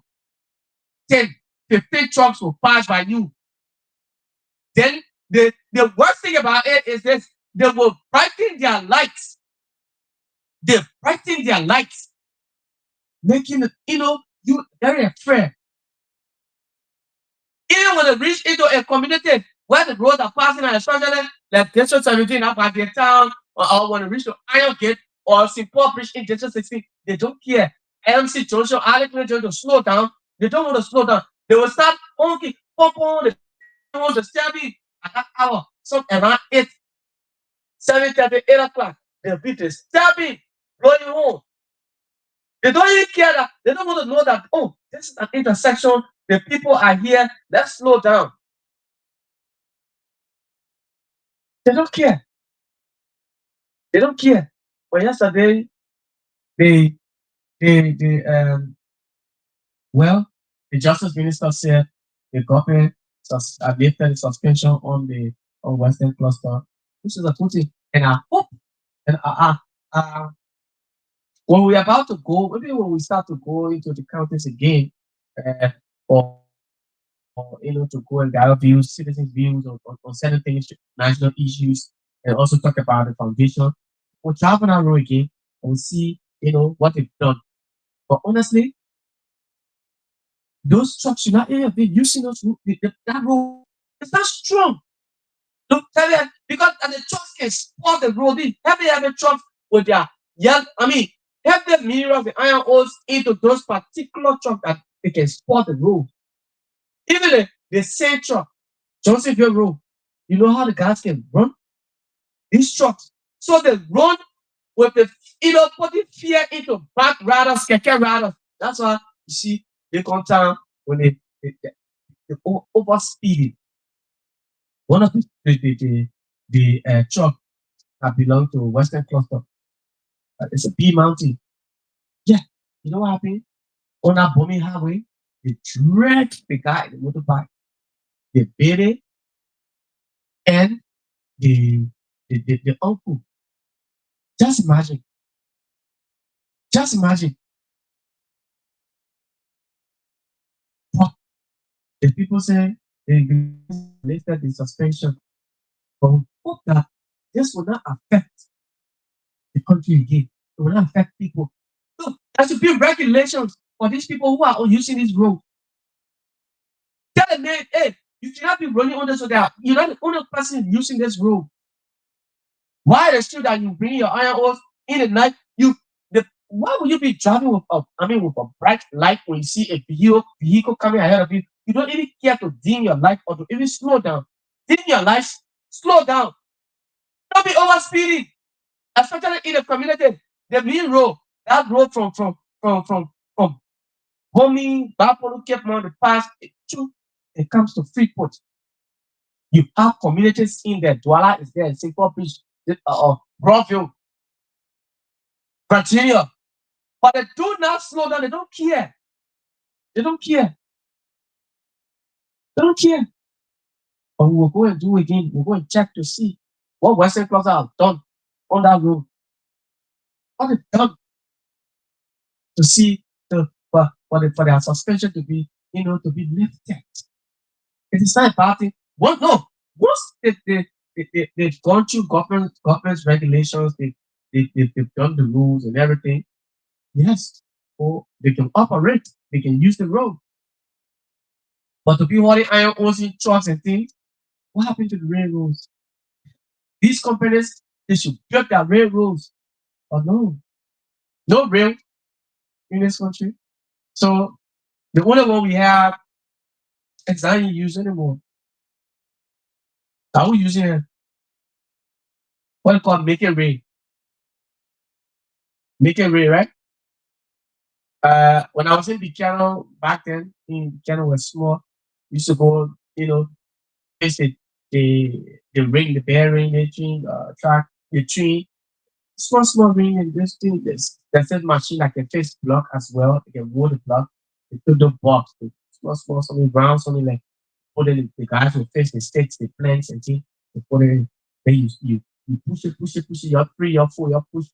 10, 15 trucks will pass by you. Then the worst thing about it is this: they will brighten brighten their lights. They brighten their lights, making it, you very afraid. Even when they reach into a community where the roads are passing, and especially like District 17 up at their town, or when they reach to Iron Gate or St. Paul Bridge in District 16, they don't care. MC Joshua, Alec Johnson to slow down. They don't want to slow down. They will start honking, pop on, they want to stab you at that hour. Some around 8, 7:30, 8 o'clock. They'll be the stabbing, blowing home. They don't even care that they don't want to know that, oh, this is an intersection. The people are here. Let's slow down. They don't care. They don't care. But yesterday, they, well, the justice minister said the government lifted the suspension on Western Cluster, which is a good thing. And I hope, and when we're about to go, maybe when we start to go into the counties again, or to go and gather views, citizens' views on certain things, national issues, and also talk about the foundation. We'll travel that road again and we'll see, what they've done. But honestly, those trucks should not even be using that road. It's not strong. Look, tell you, because and the trucks can spot the road. These heavy trucks with their heavy mirrors, the iron holes into those particular trucks that they can spot the road. Even the same truck, Johnsonville Road, you know how the guys can run these trucks. So they run with the putting fear into back riders, keke riders. That's why you see they come down when they over speeding. One of the truck that belong to Western Cluster, it's a P Mountain. Yeah, you know what happened? On that bombing highway, they dragged the guy in the motorbike, they beat it, and the uncle. Just imagine, just imagine what the people say they lifted the suspension. But we hope that this will not affect the country again. It will not affect people. So there should be regulations for these people who are using this road. Tell them, hey, you cannot be running on this so that you're not the only person using this road. Why is it true that you bring your iron horse in the night? Why would you be driving with a bright light when you see a vehicle coming ahead of you? You don't even care to dim your light or to even slow down. Dim your lights, slow down. Don't be over speeding, especially in the community. The main road, that road from Bombing, Bapolo, Cape Mount, the pass, it comes to Freeport. You have communities in there. Douala is there, St. Paul Beach, Broadview, Virginia. But they do not slow down. They don't care. They don't care. They don't care. But we will go and do again. We'll go and check to see what Western Plaza have done on that road. What they've done to see for their suspension to be, to be lifted. It is not a bad thing. Well, no. Once they've gone through government's regulations, they've done the rules and everything. Yes, or they can operate. They can use the road. But to be hauling iron ores in trucks and things, what happened to the railroads? These companies, they should build their railroads. But no, no rail in this country. So the only one we have is not in use anymore. Are we using what they call making rain? Making rain, right? When I was in Buchanan back then, in Buchanan was small, used to go, visit the ring, the bearing, the tree, track, the tree, small ring, and this thing. There's a machine that can fix block as well. They can mold the block. They put the box, the small, something round, something like put it in, the guys will fix the sticks, the planks, and things. They put it in. Then you push it. You're three, you're four, you're push.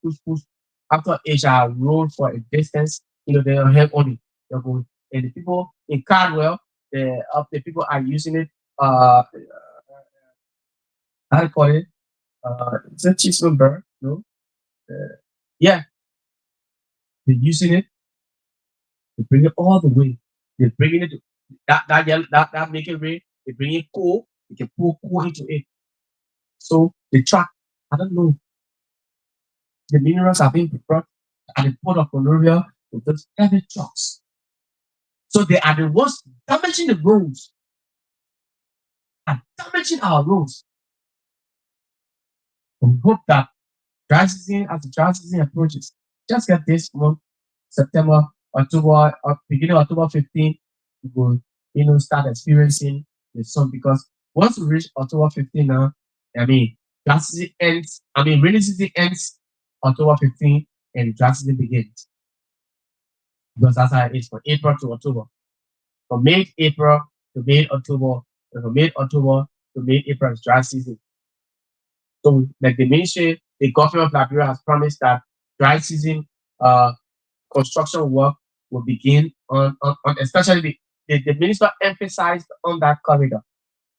After each roll for a distance, they'll help on it. They're going. And the people in Cardwell, the people are using it. How do you call it? It's a cheese lumber. You know, yeah, they're using it. They bring it all the way. They're bringing it to that make it rain. They bring in coal. They can pour coal into it. So the truck, I don't know, the minerals are being brought at the port of Monrovia with those heavy trucks. So they are the ones damaging the roads and damaging our roads. And we hope that dry season, as the dry season approaches, just get this month, September, October, beginning of October 15th, we will, start experiencing the sun because once we reach October 15th now, I mean, dry season ends, rainy season ends October 15th and dry season begins because that's how it is from April to October. From mid-April to mid-October, and from mid-October to mid-April is dry season. So, like the ministry, the government of Liberia has promised that dry season uh, construction work will begin on especially the minister emphasized on that corridor,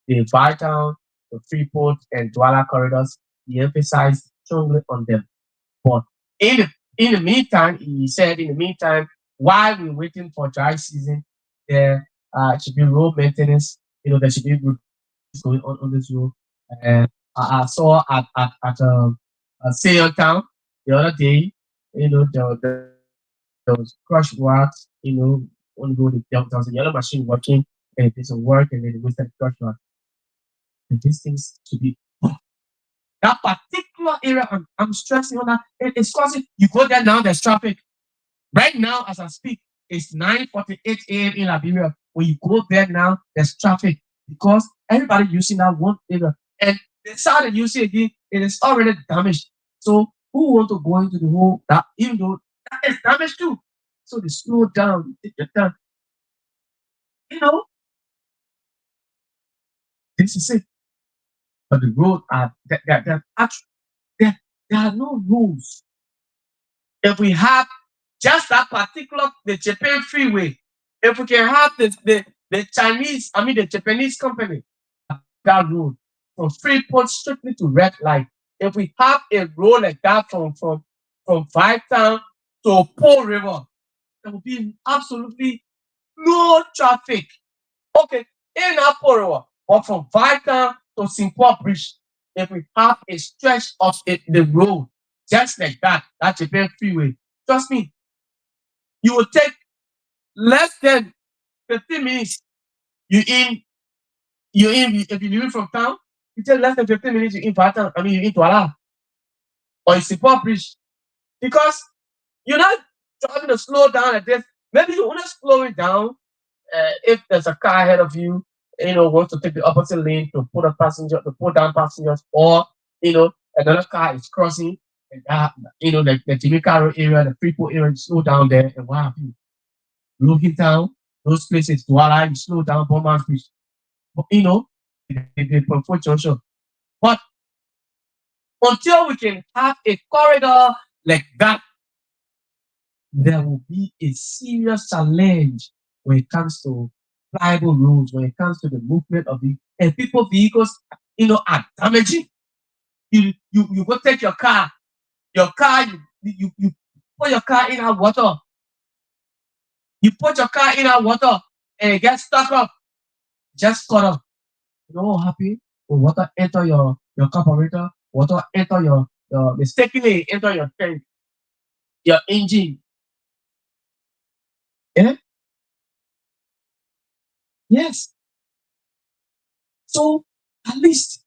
the Bytown, the Freeport, and Douala corridors. He emphasized strongly on them. But in the in the meantime, he said, in the meantime, while we're waiting for dry season, there should be road maintenance. There should be repairs going on this road. And I saw at Sayon Town the other day, there was crushed rocks. On the road, there was a yellow machine working, and it doesn't work, and then it wasted crushed rock. And these things should be that particular area. I'm stressing on that. It's causing you go there now. There's traffic. Right now, as I speak, it's 9:48 a.m. in Liberia. When you go there now, there's traffic because everybody using that one area. And the side that you see again, it is already damaged. So who want to go into the whole that even though that is damaged too? So they slow down, take your time. You know, this is it. But the road are there, there are no rules. If we have just that particular the Japan freeway, if we can have the Chinese, the Japanese company that road from Freeport strictly to Red Light. If we have a road like that from Five Town to Pole River, there will be absolutely no traffic. Okay, in that Pole River, or from Five Town to Simple Bridge, if we have a stretch of the road just like that Japan freeway, trust me, you will take less than 15 minutes. You in, if you're leaving from town, you take less than 15 minutes, you're in Patan, you're in Douala or in Support Bridge. Because you're not driving to slow down like this. Maybe you want to slow it down if there's a car ahead of you, wants to take the opposite lane to put a passenger, to put down passengers, or, another car is crossing, and that, like the Jamaica Road area, the Freeport area, you slow down there, and what happens? Looking Town, those places, Douala, you slow down, Bombers Bridge, the Pump Junction. But until we can have a corridor like that, there will be a serious challenge when it comes to pliable roads, when it comes to the movement of the and people vehicles, are damaging. You go take your car, you put your car in our water, you put your car in our water, and it gets stuck up, just cut off. You know what happen? When water enter your carburetor, water enter your mistakenly enter your tank, your engine. Yeah? Yes. So at least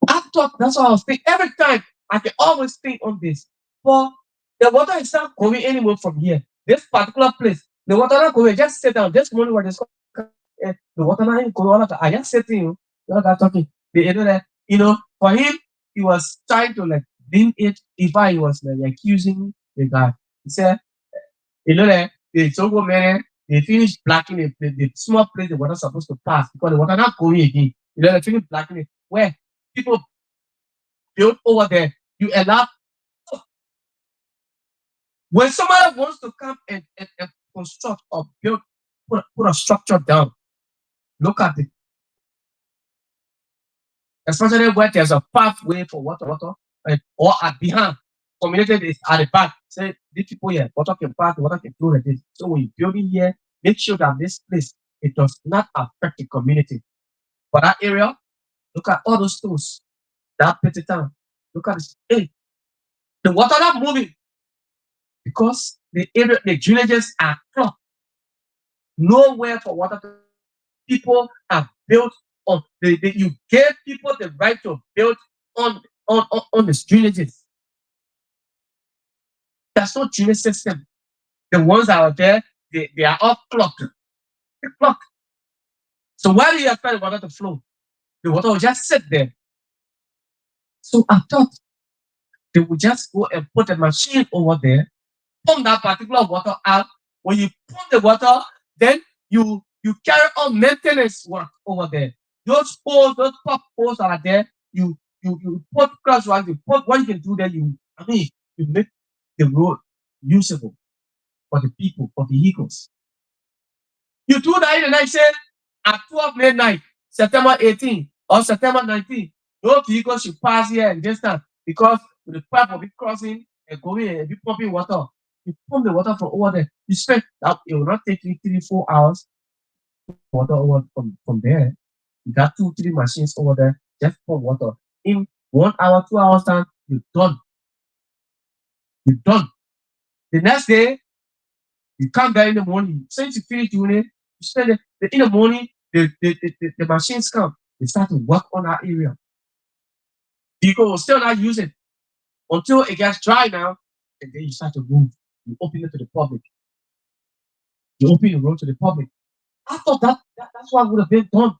I thought that's what I was thinking. Every time I can always think on this. But the water is not going anywhere from here. This particular place, the water not going. Just sit down. Just morning when the water not going. All of that. I just sitting you know that talking. That for him, he was trying to like blame it. If I was like accusing the guy, he said, that the Togo man, they finished blacking the small place the water supposed to pass because the water not going again. They finished blacking it. Where people built over there. You allow when somebody wants to come and construct or build, put a structure down. Look at especially where there's a pathway for water, or at behind. Community is at the back. Say these people here, water can pass, water can flow like this. So when you're building here, make sure that this place it does not affect the community. For that area, look at all those stones. That petty town. Look at this. Hey, the water not moving because the area, the drainages are clogged. Nowhere for water to people are built on you gave people the right to build on on the drainages. There's no drainage system. The ones that are there, they are all clogged. They're clogged. So why do you expect the water to flow? The water will just sit there. So I thought they would just go and put a machine over there, pump that particular water out. When you pump the water, then you carry on maintenance work over there. Those holes, those pop holes that are there, you put cross ones, you put what you can do there, you make the road usable for the people, for vehicles. You do that in the night, say at 12 midnight, September 18 or September 19, no vehicle should pass here and this time because the pipe will be crossing and going and be pumping water. You pump the water from over there. You spend that it will not take you 3, 4 hours water over from there. You got 2, 3 machines over there, just pump water. In 1 hour, 2 hours time, you're done. You're done. The next day, you come there in the morning. Since you finish doing it, you spend in the morning, the machines come. They start to work on that area. People will still not use it until it gets dry now, and then you start to move. You open it to the public. You open the road to the public. I thought that's what would have been done.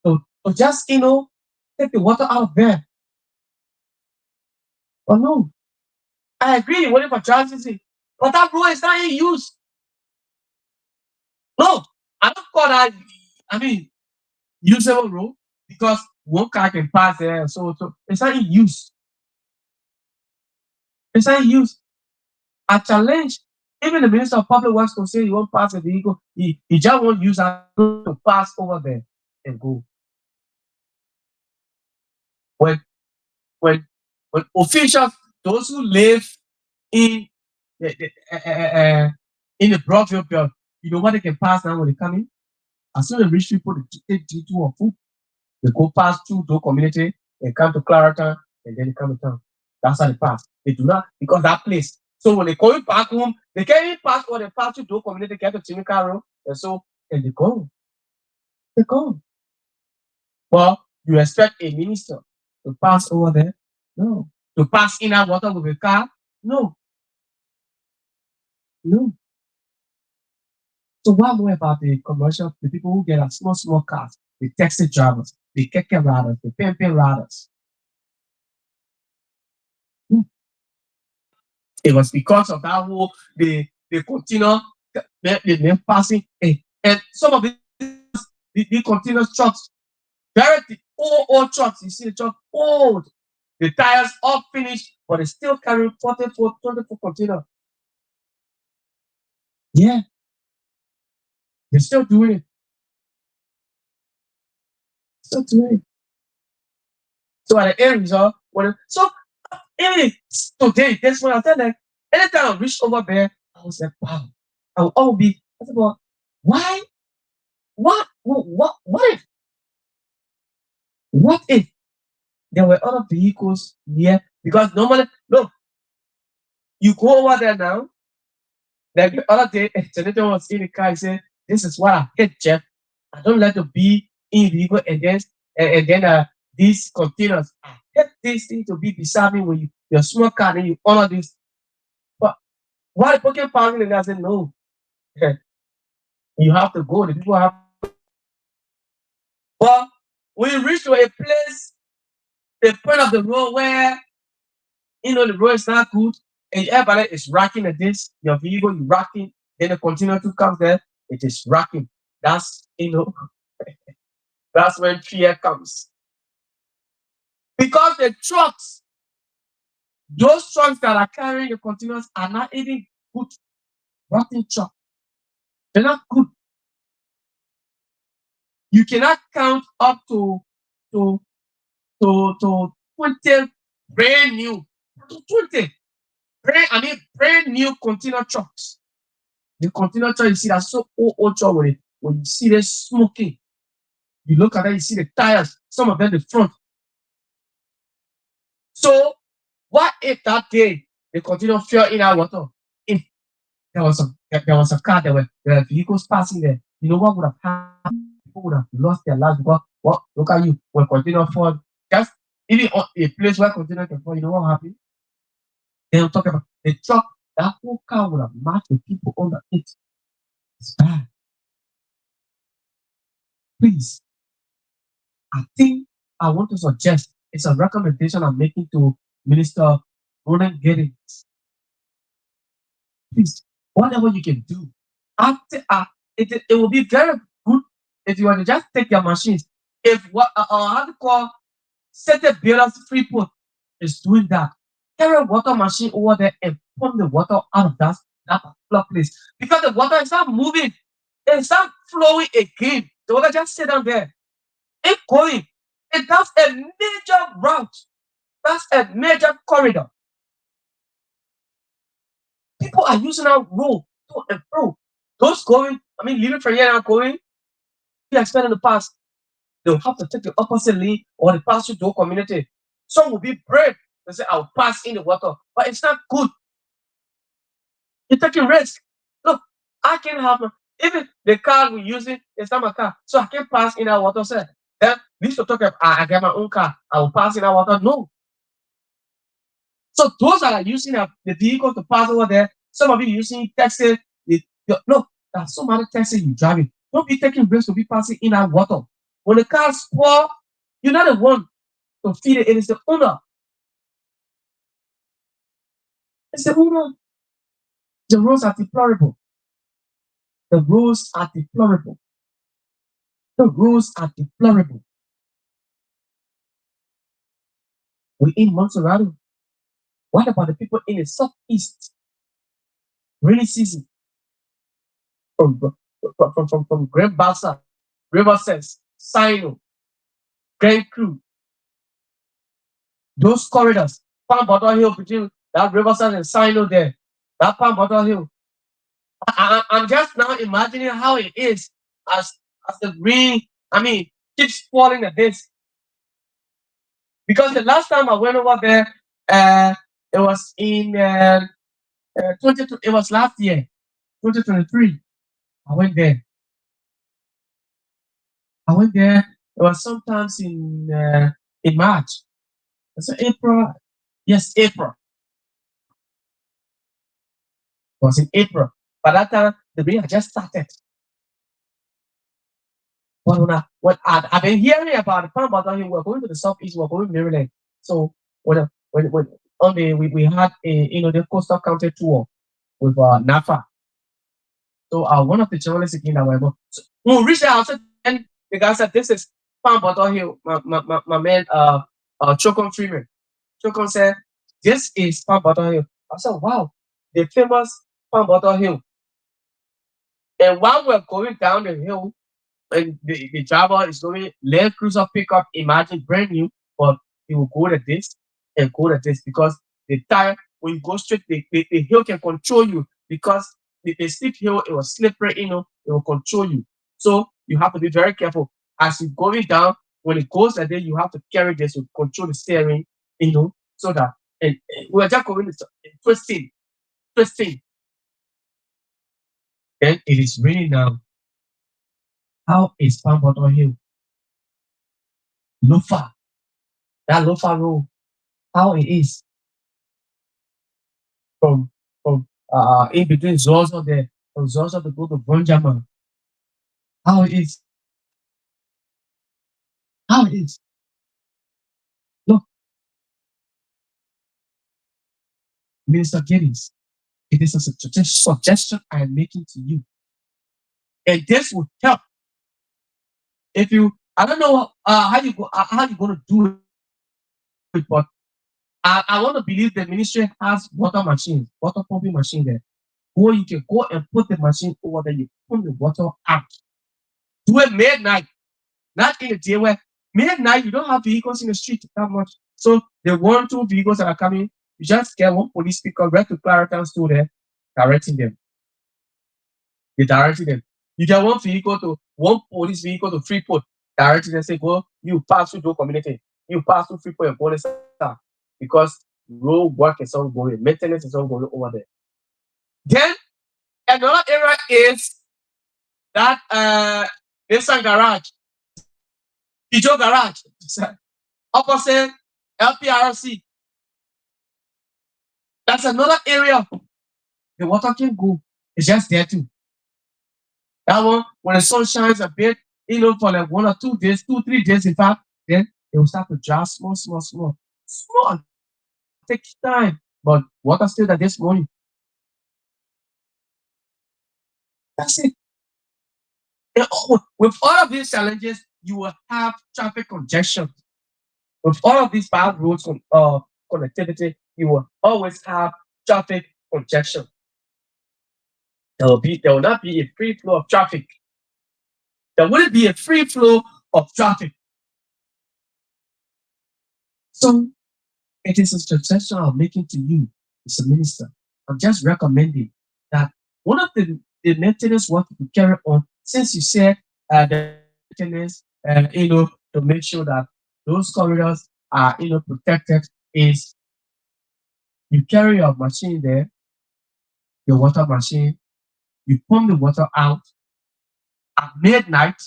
So just take the water out of there. But no, I agree, whatever transit, but that road is not in use. No, I don't call that. I mean, usable road because one car can pass there. So it's not in use. It's not in use. I challenge even the Minister of Public Works to say he won't pass a vehicle. He just won't use that to pass over there and go. When when when officials, those who live in in the Brockville belt, you know what they can pass now when they come in? As soon as rich people they take G2 or food, they go past through the community and come to Clarendon and then they come to town. That's how they pass. They do not because that place. So when they coming back home, they can't even pass or they pass through the community, get to Timika Road, and they go. They go. Well, you expect a minister to pass over there? No. To pass in that water with a car? No. No. So what more about the commercial, the people who get a small cars, the taxi drivers, the keke riders, the pimping riders? Hmm. It was because of that whole the continue the passing and some of the continuous trucks, very old trucks. You see the truck old, the tires all finished, but they still carry 44, 24 container. Yeah, they're still doing it. Still doing it. So at the end result, even today, that's what I said. Like anytime I reach over there, I was like, wow. I will all be. I said, well, why? What if? What if there were other vehicles here? Because normally, look, you go over there now. Like the other day, a senator was in the car. He said, "This is what I hate, Jeff. I don't let to be in vehicle and then these containers. I hate this thing to be beside me when you're small car and you honor this. But why poking parking?" And I said, "No, you have to go. The people have." But when you reach to a place, the point of the road where the road is not good, and everybody is racking at this, your vehicle is racking, then the container to come there, it is racking. That's that's when fear comes. Because the trucks, those trucks that are carrying the containers are not even good racking trucks. They're not good. You cannot count up to to 20 brand new, 20 brand new container trucks. The container truck, you see that so old truck when you see them smoking, you look at that, you see the tires, some of them the front. So what if that day they continue fell in our water? If there was a car, there were vehicles passing there, you know what would have happened? People would have lost their lives because what look at you when container fall. Just even on a place where container can fall, you know what happened? They don't talk about the truck, that whole car would have matched the people under it. It's bad. Please, I think I want to suggest it's a recommendation I'm making to Minister Ronan Getting. Please, whatever you can do. After it will be very good if you want to just take your machines. If what how to call certain builders Freeport is doing that, carry a water machine over there and pump the water out of that particular place because the water is not moving, it's not flowing again. The water just sit down there, it's going. And that's a major route. That's a major corridor. People are using our road to and fro. Those going, I mean, leaving from here and going, we expect in the past, they'll have to take the opposite lane or the pass through the whole community. Some will be brave. They say, I'll pass in the water. But it's not good. You're taking risk. Look, I can have even the car we're using is not my car. So I can pass in that water. Say, then we used to talk about I get my own car. I will pass in that water. No. So those that are using the vehicle to pass over there, some of you using taxi. No, there's so many taxis you driving. Don't be taking risks to be passing in that water. When the car spoil, you're not the one to feed it. It is the owner. It's the owner. The roads are deplorable. The roads are deplorable. The roads are deplorable. We in Montserrat. What about the people in the southeast? Rainy season from Grand Bassa, Riverside, Sino, Grand Crew, those corridors, Palm Bottle Hill between that Riverside and Sino there, that Palm Bottle Hill. I'm just now imagining how it is as as the rain, I mean, keeps falling at this. Because the last time I went over there, it was in 20, it was last year, 2023. I went there. I went there. It was sometimes in March. So April. Yes, April. It was in April. By that time, the rain had just started. But I've been hearing about the Palm Bottom Hill, we're going to the southeast, we're going to Maryland. So when on the we had a the coastal county tour with NAFA. So one of the journalists again that were so when we reached the house, and the guy said, "This is Palm Bottom Hill." My man Chokon Freeman. Chokon said, "This is Palm Bottom Hill." I said, "Wow, the famous Palm Bottom Hill." And while we're going down the hill, and the driver is going Land Cruiser pickup, imagine brand new, but he will go to this and go to this because the tire, when you go straight, the hill can control you because the steep hill, it was slippery, it will control you. So you have to be very careful. As you're going down, when it goes like that, you have to carry this to control the steering, so that, and we're just going to twisting, twisting. Then it is raining now. How is Palm Bottom Hill? Lofa, that Lofa road, how it is from in between Zozo there, from Zozo to go to Bonjaman, how it is, how it is. Look, Minister Giddings, it is a suggestion I am making to you. And this will help if you, I don't know how you going to do it, but I want to believe the ministry has water machines, water pumping machine there. Or you can go and put the machine over there, you pump the water out. Do it midnight, not in the day where Midnight, you don't have vehicles in the street that much. So the one, two vehicles that are coming, you just get one police pickup right to Clarendon store there, directing them. They directing them. You get one police vehicle to Freeport, directing them, say, go, you pass through the community. You pass through Freeport and police because road work is ongoing, maintenance is ongoing over there. Then another area is that Nissan garage, Pijo garage, opposite LPRC. That's another area the water can go. It's just there too. That one, when the sun shines a bit, for like 1 or 2 days, 2, 3 days, in fact, then it will start to dry small, small, small. Small, takes time. But water still that this morning. That's it. With all of these challenges, you will have traffic congestion. With all of these bad roads connectivity, you will always have traffic congestion. There will not be a free flow of traffic. There wouldn't be a free flow of traffic. So it is a suggestion I'm making to you, Mr. Minister. I'm just recommending that one of the maintenance work you carry on, since you said the maintenance, to make sure that those corridors are, protected, is you carry your machine there, your water machine, you pump the water out at midnight.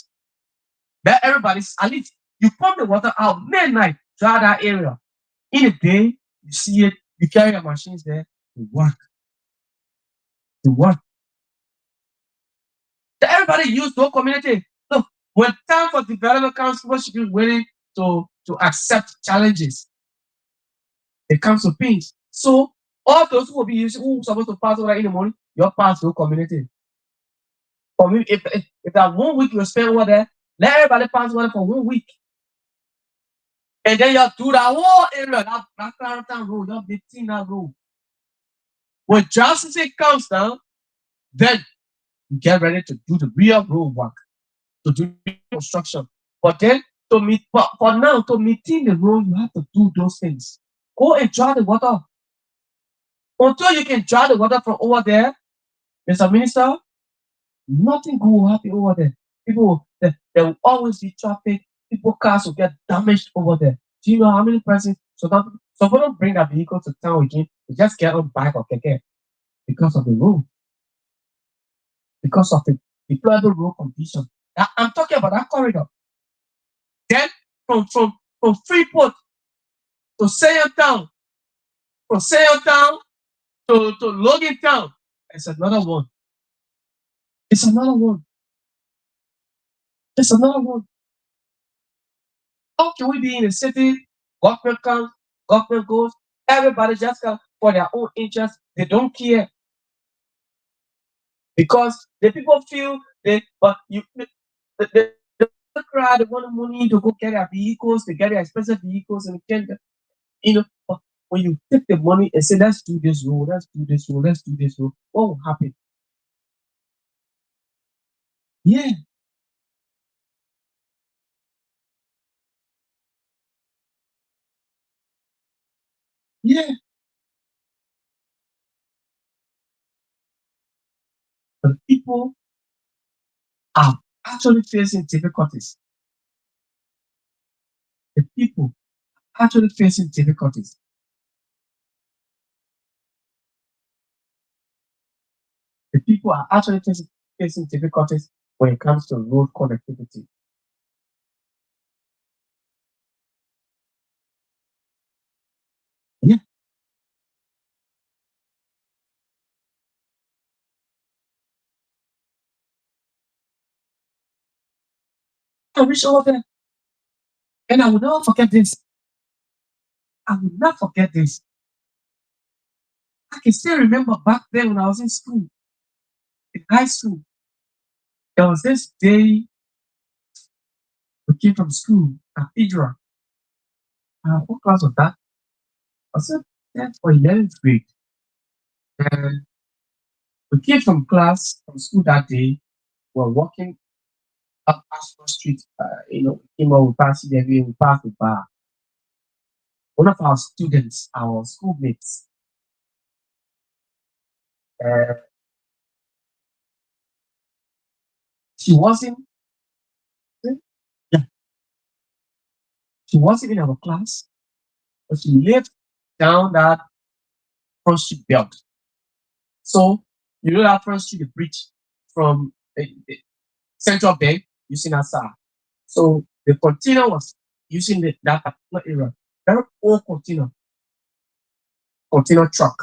Let everybody's at least you pump the water out midnight, dry that area. In a day, you see it, you carry your machines there, to work, to work. Let everybody use those community. Look, when time for development comes, people should be willing to accept challenges. It comes to peace. So all those who will be using who are supposed to pass over in the morning, your pass to community. For me, if that 1 week you spend over there, let everybody pass over there for 1 week. And then you do that whole area, that Clarendon road, that 15 that road. When justice comes down, then you get ready to do the real road work, to do construction. But then but for now, to maintain the road, you have to do those things. Go and draw the water. Until you can draw the water from over there, Mr. Minister, nothing good will happen over there. There will always be traffic. People cars will get damaged over there. Do you know how many persons? So that some people don't bring their vehicle to town again. They just get on bike or keke because of the road, because of the deployable road condition. I'm talking about that corridor. Then from Freeport to Sayon Town, from Sayon Town to Logan Town, it's another one. It's another one. It's another one. How can we be in a city? Government comes, government goes. Everybody just comes for their own interest. They don't care because the people feel but the crowd they want money to go get their vehicles, they get their expensive vehicles, and get But when you take the money and say, let's do this road, let's do this road, let's do this road, what will happen? Yeah, yeah. But people are actually facing difficulties. The people actually facing difficulties. The people are actually facing difficulties when it comes to road connectivity. Yeah, I wish all of them. And I will never forget this. I will not forget this. I can still remember back then when I was in school, in high school. There was this day we came from school at Idra. What class was that? I was in 10th or 11th grade. And we came from school that day. We were walking. up Ashford Street, came out, we passed the way, we passed the bar. One of our students, our schoolmates, uh, she wasn't, yeah, she wasn't in our class, but she lived down that Front Street belt. So, that Front Street, the bridge from the Central Bank using that side. So the container was using that particular area. Very old container truck.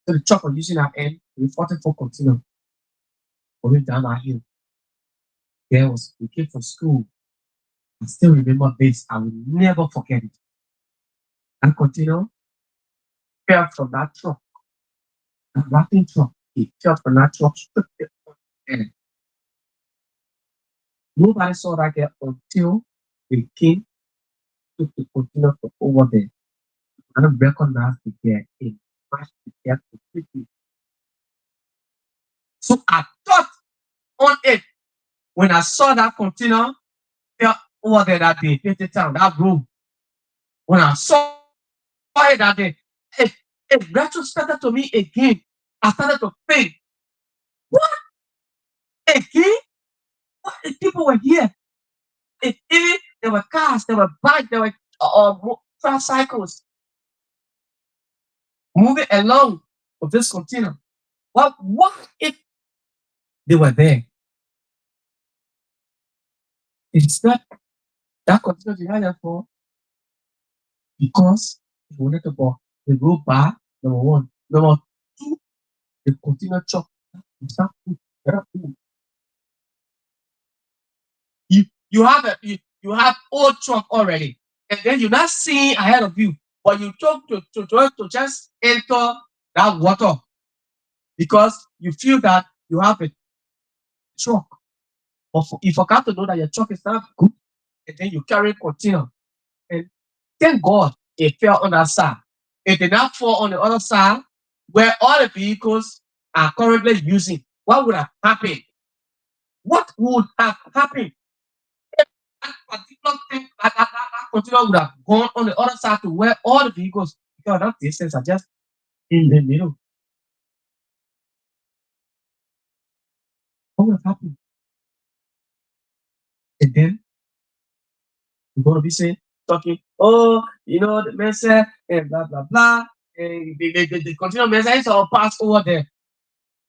So the truck was using our end, the 44 container going down our hill. We came from school. I still remember this. I will never forget it. That container fell from that truck, that wrapping truck. It fell from that truck straight and nobody saw that girl until they came to the container from over there. I don't recognize the girl. It crashed the girl completely. So I thought on it when I saw that container fell over there that day, 50 town, that room. When I saw it that day, it, it retrospected to me again. I started to think, what again? What if people were here? If even there were cars, there were bikes, there were tricycles moving along with this container. What if they were there? It's not that container you had there for because they wanted to go. They go back, number one. Number two, the container truck. It's not food. Better food. You have old truck already, and then you're not seeing ahead of you, but you talk to just enter that water because you feel that you have a truck, but you forgot to know that your truck is not good, and then you carry container, and thank God it fell on that side. It did not fall on the other side where all the vehicles are currently using. What would have happened? What would have happened? That particular thing, that container would have gone on the other side to where all the vehicles, because that distance are just in the middle. What would have happened? And then you're going to be saying, talking, oh, the man said, and blah, blah, blah. And the container man said, it's all pass over there.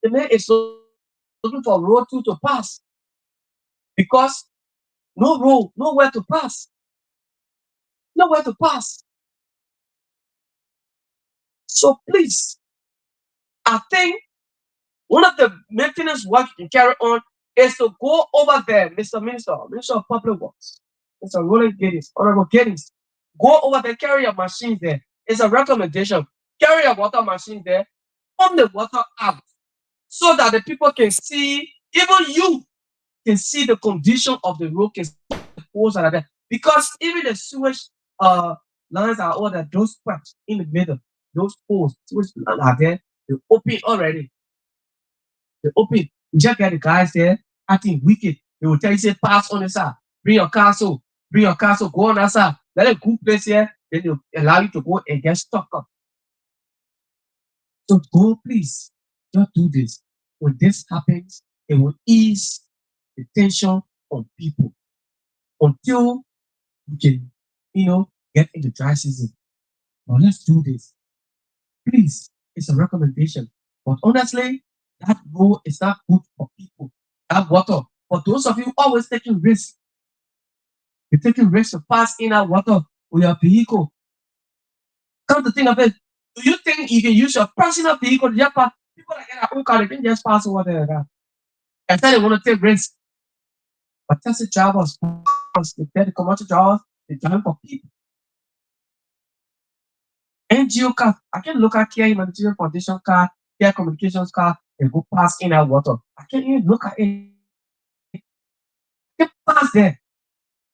The man is looking for road two to pass because no road, nowhere to pass, nowhere to pass. So please, I think one of the maintenance work you can carry on is to go over there, Mr. Minister, Minister of Public Works, Mr. Roland Giddings, Honorable Giddings. Go over there, carry your machines there. It's a recommendation. Carry your water machine there, pump the water out so that the people can see, even you can see the condition of the road, can see the holes that are there. Because even the sewage uh, lines are all that, those pipes in the middle, those holes, sewage lines are there, they're open already. They open. You just get the guys there acting wicked. They will tell you, say, pass on the side. Bring your castle, go on that side. Let a good place here. Then they'll allow you to go and get stuck up. So go, please. Don't do this. When this happens, it will ease the tension on people until we can, get into dry season. But let's do this. Please, it's a recommendation. But honestly, that road is not good for people. That water. For those of you always taking risks, you're taking risks to pass in that water with your vehicle. Come to think of it, do you think you can use your personal vehicle to just pass? People that get their own car, they can just pass over there like that. Instead, they want to take risks. But taxi drivers, the commercial drivers, they're driving for people. NGO car, I can look at Care Humanitarian Foundation car, Care Communications car, and go pass in that water. I can't even look at it. I can pass there.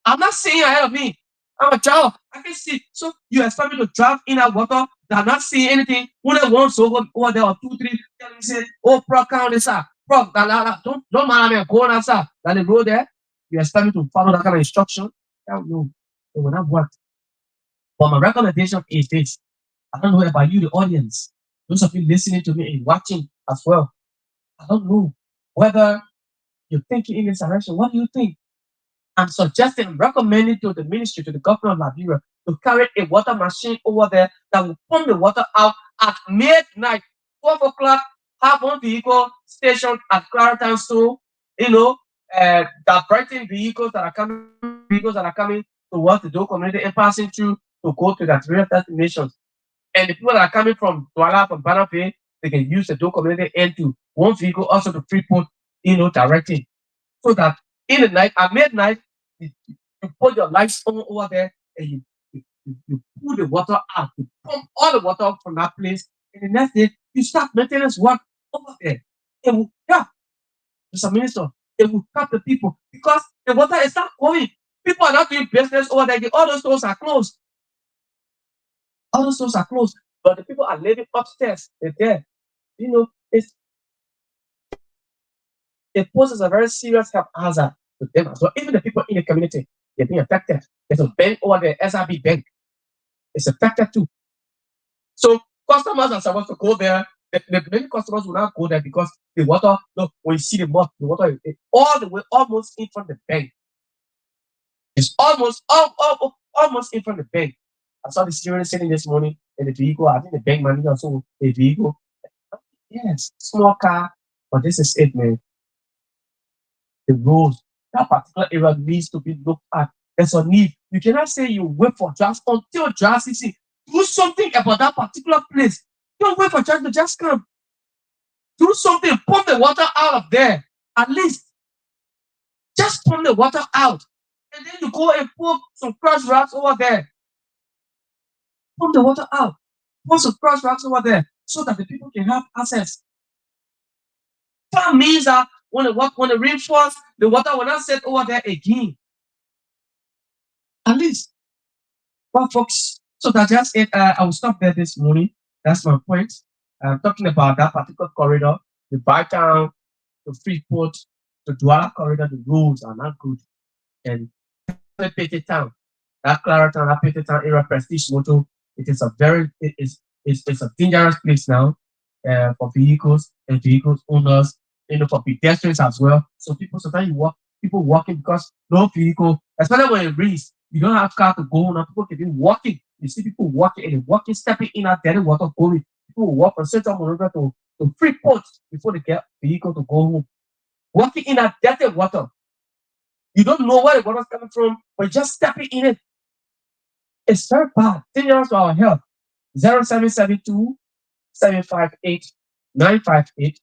I'm not seeing ahead of me. I'm a child. I can see. So you expect me to drive in that water that not seeing anything? When I once over there or two, three, tell me say, oh, pro count this side. Pro, don't mind me going outside. That the road there. You expect me to follow that kind of instruction? Hell no, it will not work. But my recommendation is this. I don't know about you, the audience, those of you listening to me and watching as well. I don't know whether you're thinking in this direction. What do you think? I'm suggesting, I'm recommending to the ministry, to the governor of Liberia, to carry a water machine over there that will pump the water out at midnight, 12 o'clock, have one vehicle stationed at Clarendon Store, you know, diverting vehicles that are coming towards the Doe community and passing through to go to that various destinations. And the people that are coming from Douala, from Banafé, they can use the Doe community into one vehicle also to Freeport, directing. So that in the night, at midnight, you put your lights on over there and you pull the water out. You pump all the water from that place. And the next day, you start maintenance work over there. It will help, Mr. Minister. It will help the people because the water is not going. People are not doing business over there. All those stores are closed. All those stores are closed. But the people are living upstairs. They're there. It's it poses a very serious health hazard to them as well. Even the people in the community, they're being affected. There's a bank over there, SRB Bank. It's affected too. So customers are supposed to go there. The many customers will not go there because the water, look, when you see the mud, the water is all the way almost in front of the bank. It's almost in front of the bank. I saw the student sitting this morning in the vehicle. I think the bank manager also the vehicle. Yes, small car, but this is it, man. The roads, that particular area needs to be looked at. There's a need. You cannot say you wait for drought until drought season. Do something about that particular place. Don't wait for drought to just come. Do something. Pump the water out of there. At least just pump the water out. And then you go and put some cross rocks over there. Pump the water out. Put some cross rocks over there so that the people can have access. That means that when the rain falls, the water will not set over there again. At least. Well, folks, so that's just it. I will stop there this morning. That's my point. I'm talking about that particular corridor, the Bytown, the Freeport, the Douala corridor, the roads are not good. And Petty Town, that Clarendon, that Petty Town area, Prestige Moto, it is a very, it is, it's a dangerous place now for vehicles and vehicles owners, for pedestrians as well. So sometimes people walking because no vehicle, especially when it rains, you don't have car to go on. People can be walking. You see people walking and walking, stepping in that dirty water going. People will walk from Central Monrovia to Freeport before they get vehicle to go home. Walking in that dirty water. You don't know where the water's coming from, but just stepping in it. It's very bad. Dangerous to our health. 0772 758 958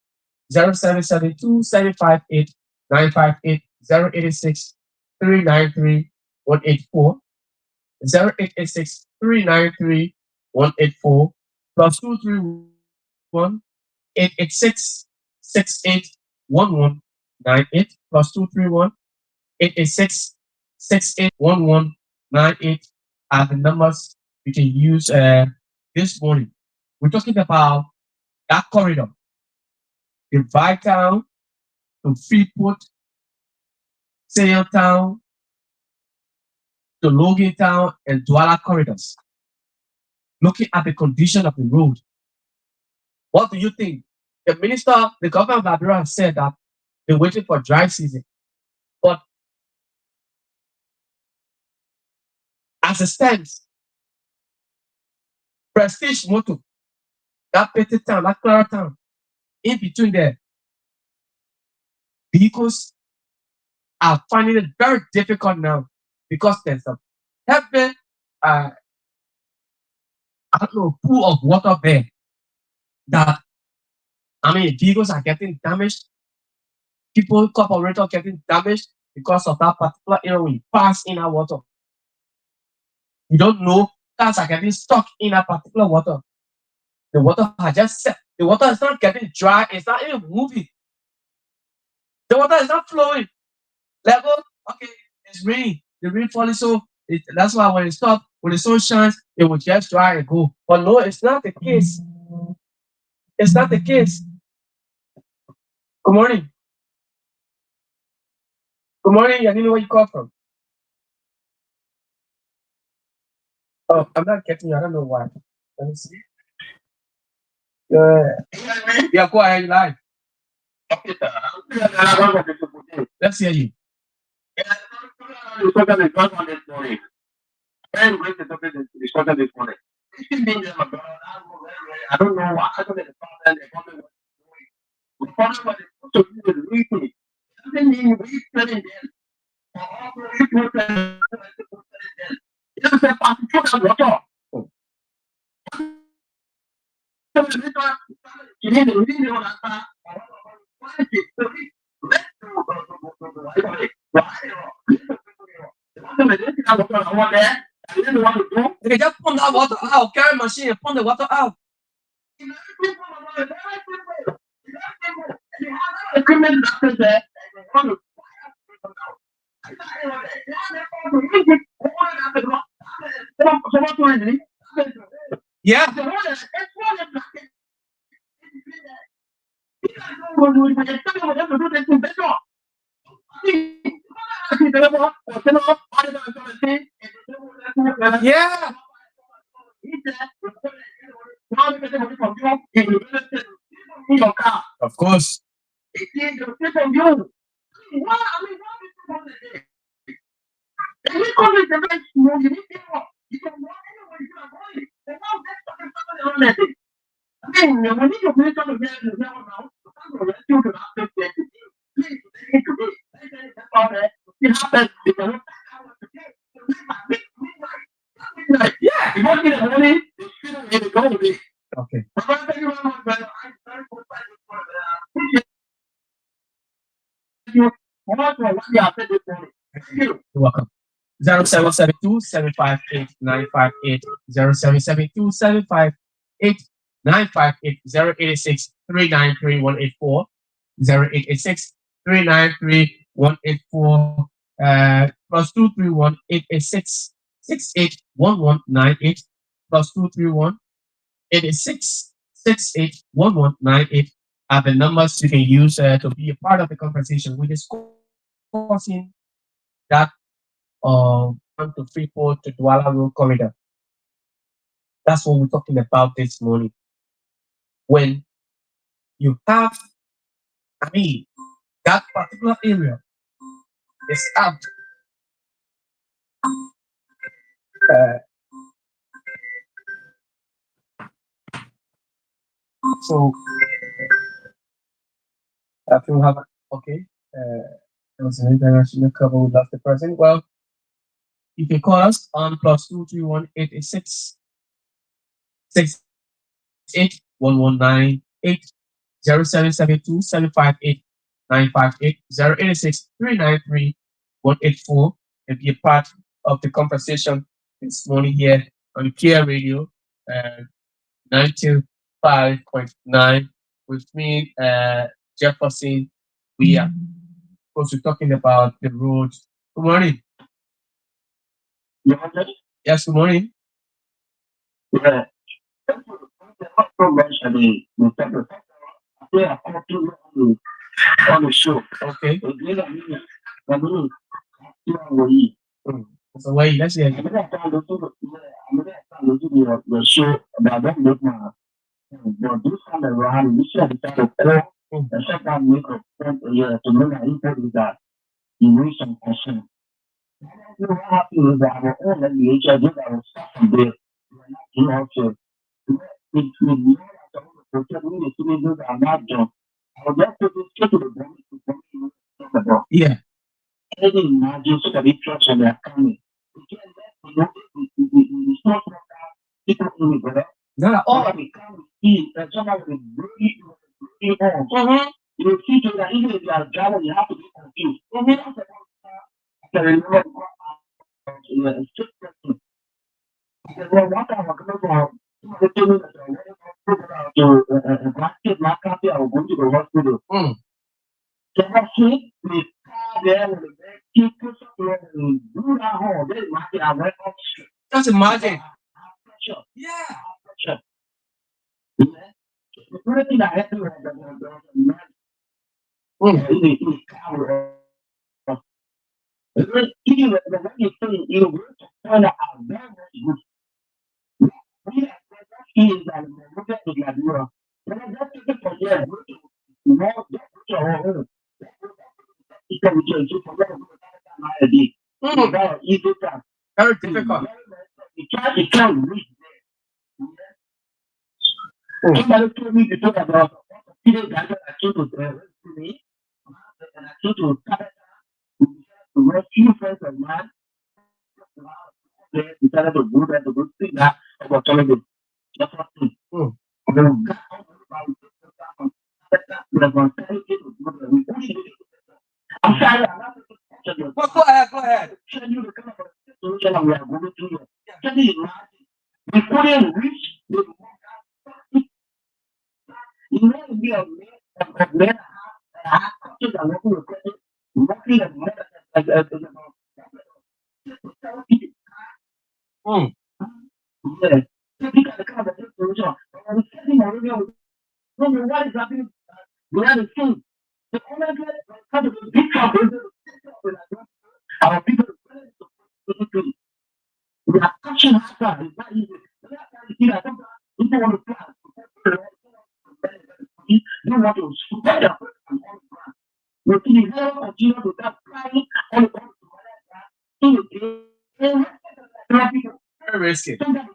0772 758 958 086 393 184 0886 393 184 plus 231 886 681198 plus 231 886-681198 are the numbers you can use this morning. We're talking about that corridor, the Town to Freeport, Town to Logan Town, and Douala corridors. Looking at the condition of the road, what do you think? The governor of Liberia has said that they're waiting for dry season. But as it stands, Prestige Moto, that Petty Town, that Clara Town, in between there, vehicles are finding it very difficult now because there's a heavy, pool of water there that, vehicles are getting damaged. People, corporators getting damaged because of that particular area when you pass in that water. You don't know, cars are getting stuck in that particular water. The water has just set. The water is not getting dry. It's not even moving. The water is not flowing. Level, okay, it's raining. The rain falling, so that's why when it stops, when the sun shines, it will just dry and go. But no, it's not the case. It's not the case. Good morning. Good morning. I didn't know where you call from. Oh, I'm not getting you. I don't know why. Let me see. Yeah, go ahead. Live. Okay, sir. Let's hear you. Discussion is not on this morning. Very great topic discussion this morning. It's still being there, but I don't know what happened in the problem. The problem was the problem was to do the reason. It doesn't mean we telling them or also we telling them. It doesn't say particular water. You need to read on that. They just pump that water out. Carry machine and pump the water out. Yeah. Yeah. Of course. Okay. You're welcome. 0772 758 0772 758 958 086 393 184 0886 393 184 plus 231 886 681198 plus 231 886 681198 are the numbers you can use to be a part of the conversation. We're discussing that to Freeport to Douala Road corridor. That's what we're talking about this morning. When you have, I mean, that particular area is out. Uh, so I think we have, okay, there was an international couple who lost the person. Well, you can call us on plus 231 886 68119 0772 758 958 086 393 184 and be a part of the conversation this morning here on Kear Radio uh, 95.9 with me, Jefferson Weah. Of course, we're talking about the roads. Good morning. Yes, good morning. Yeah. On the show. Okay. I mean, So wait, let's hear. I'm gonna the show, but I don't make my this time around. This year, the core, the second week of to make an impact is that you need some concern. You know what happened is that our own nature, just our stuff from there, you know, to we know that the protect we need to do this and not done. I would just put this straight to the body to talk about. Yeah. Anything imagine so that they trust on their family. We can't let it's not people in the brother. Not at all. We can't see that somebody will bring it on. You know, see that even if you are a driver, you have to be confused. I can remember a strict person. Because one time I come from somebody told me that I went to a basket, my copy, I was going to the hospital. So I see the car there with the bag, keep push up there and do that home. They market, I went up straight. Just imagine. Pressure. Yeah. Pressure. Yeah. The first thing I had to do was there was a man in the car with us. Even when you say you want to find out very, very good, we are is that the look at the Ladura. When I got to the point, yeah, more your own. Because you forget my idea. Very easy time. Very difficult. You can't reach there. Somebody told me to talk about people that are to me, and I told to rescue friends of mine. They decided to do that, to go see that about television. That's what it is. And then got all the about 10 people to do that. I'm sorry, I'm not going to Go ahead, go ahead. tell you the kind of situation we are going through. Can you imagine? We couldn't reach the you know we are men have to the local request, roughly as much as Mm. yes. So we got the kind of solution. And I was sitting already on what is happening behind the scenes. The only kind of big trouble is our people we are touching hard. It's not easy. The last time you see that sometimes people want to plan. They want to spread their foot and all the ground. But if you never continue to that planning all the time to the people, Very risky. sometimes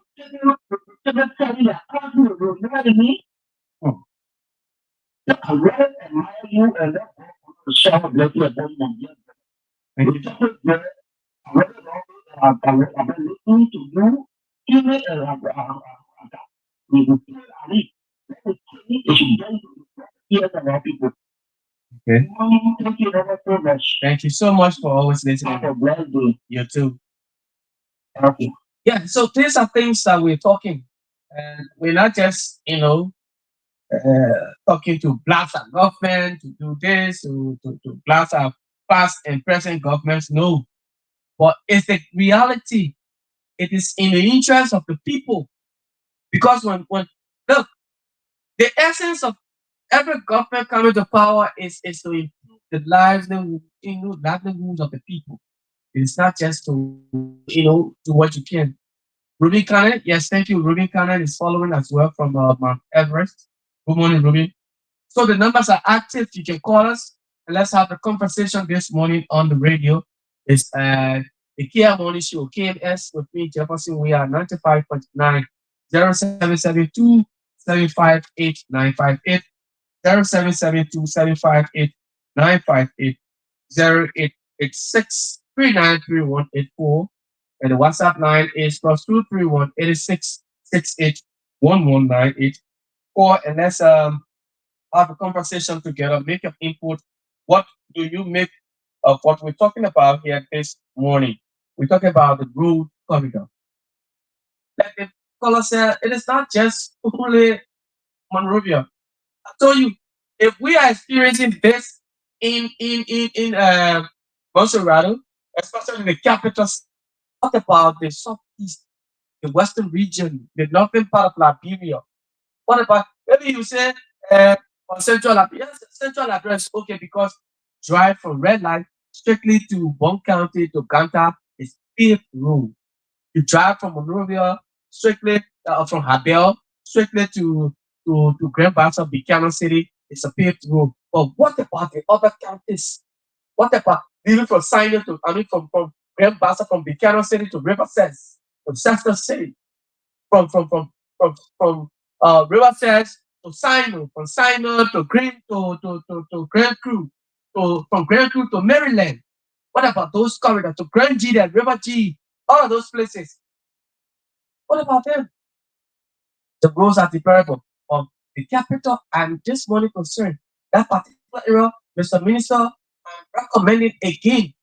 they tell you that crossing the road, you know what I mean? Mm. I rather admire you and let the shower bless you and you. Thank It's you. just that I rather I've been listening to you, even we will feel at least. It should get ears of our people. Okay. Thank you very so much. Thank you so much for always listening. Have a blessed day. You too. Thank you. Yeah, so these are things that we're talking. And we're not just, talking to blast our government to do this, to blast our past and present governments. No, but it's the reality. It is in the interest of the people. Because when look, the essence of every government coming to power is to improve the lives, livelihoods of the people. It's not just to, do what you can. Ruby Cannon, yes, thank you. Ruby Cannon is following as well from Mount Everest. Good morning, Ruby. So the numbers are active. You can call us and let's have a conversation this morning on the radio. It's the Kear Morning Show, KMS with me, Jefferson. We are 95.9 0772 758 0772 758 958 0886 and the WhatsApp line is plus 231 8668 Call and let's have a conversation together, make an input. What do you make of what we're talking about here this morning? We're talking about the road corridor. Like the caller said, it is not just only Monrovia. I told you, if we are experiencing this in Monserrado, especially the capital city, what about the southeast, the western region, the northern part of Liberia? What about maybe you say on central address? Yes, central address okay because drive from red light strictly to Bon County to Ganta is paved road. You drive from Monrovia strictly from Habel strictly to Grand Bassa, Buchanan City. It's a paved road. But what about the other counties? What about even from Sinai to I mean from Grand Bassa from Buchanan City to Riverside, from Chester City, from Riverside to Sinai, from Sinai to Green to Grand Crew, from Grand Crew to Maryland. What about those corridors to Grand G and River G? All of those places. What about them? The roads are deplorable. Of the capital, I'm just money concerned. That particular area, Mr. Minister, I'm recommending again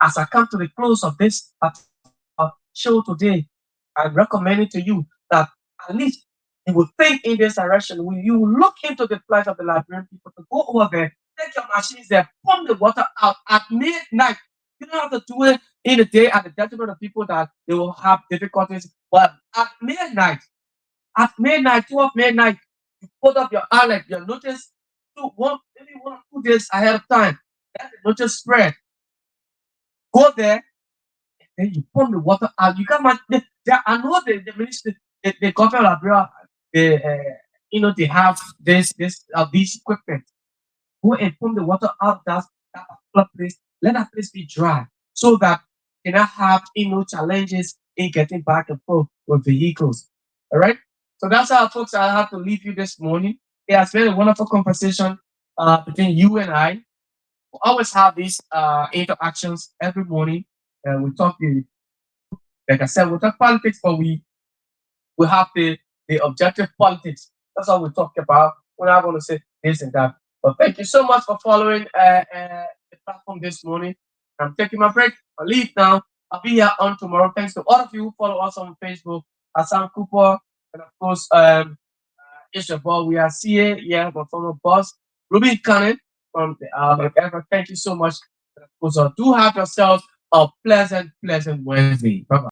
as I come to the close of this particular show today. I'm recommending to you that at least you will think in this direction. Will you look into the plight of the Liberian people to go over there, take your machines there, pump the water out at midnight. You don't have to do it in the day at the detriment of people that they will have difficulties. But at midnight, 12 midnight, you put up your alert, your notice, maybe 1 or 2 days ahead of time. Let the notice spread. Go there, then you pump the water out. You can't imagine. I know the ministry, the government of Liberia, they, they have these equipment. Go and pump the water out that particular place. Let that place be dry so that you cannot have challenges in getting back and forth with vehicles. All right. So that's how, folks. I have to leave you this morning. It has been a wonderful conversation between you and I. We always have these interactions every morning. We talk, like I said, we talk politics, but we have the objective politics. That's all we talk about. We're not going to say this and that. But thank you so much for following the platform this morning. I'm taking my break. I'll leave now. I'll be here on tomorrow. Thanks to all of you who follow us on Facebook, Hassan Cooper, and of course, it's your boy. We are CA, yeah, my former boss, Ruby Cannon from the Ever. Thank you so much. And of course, do have yourselves a pleasant Wednesday. Bye bye.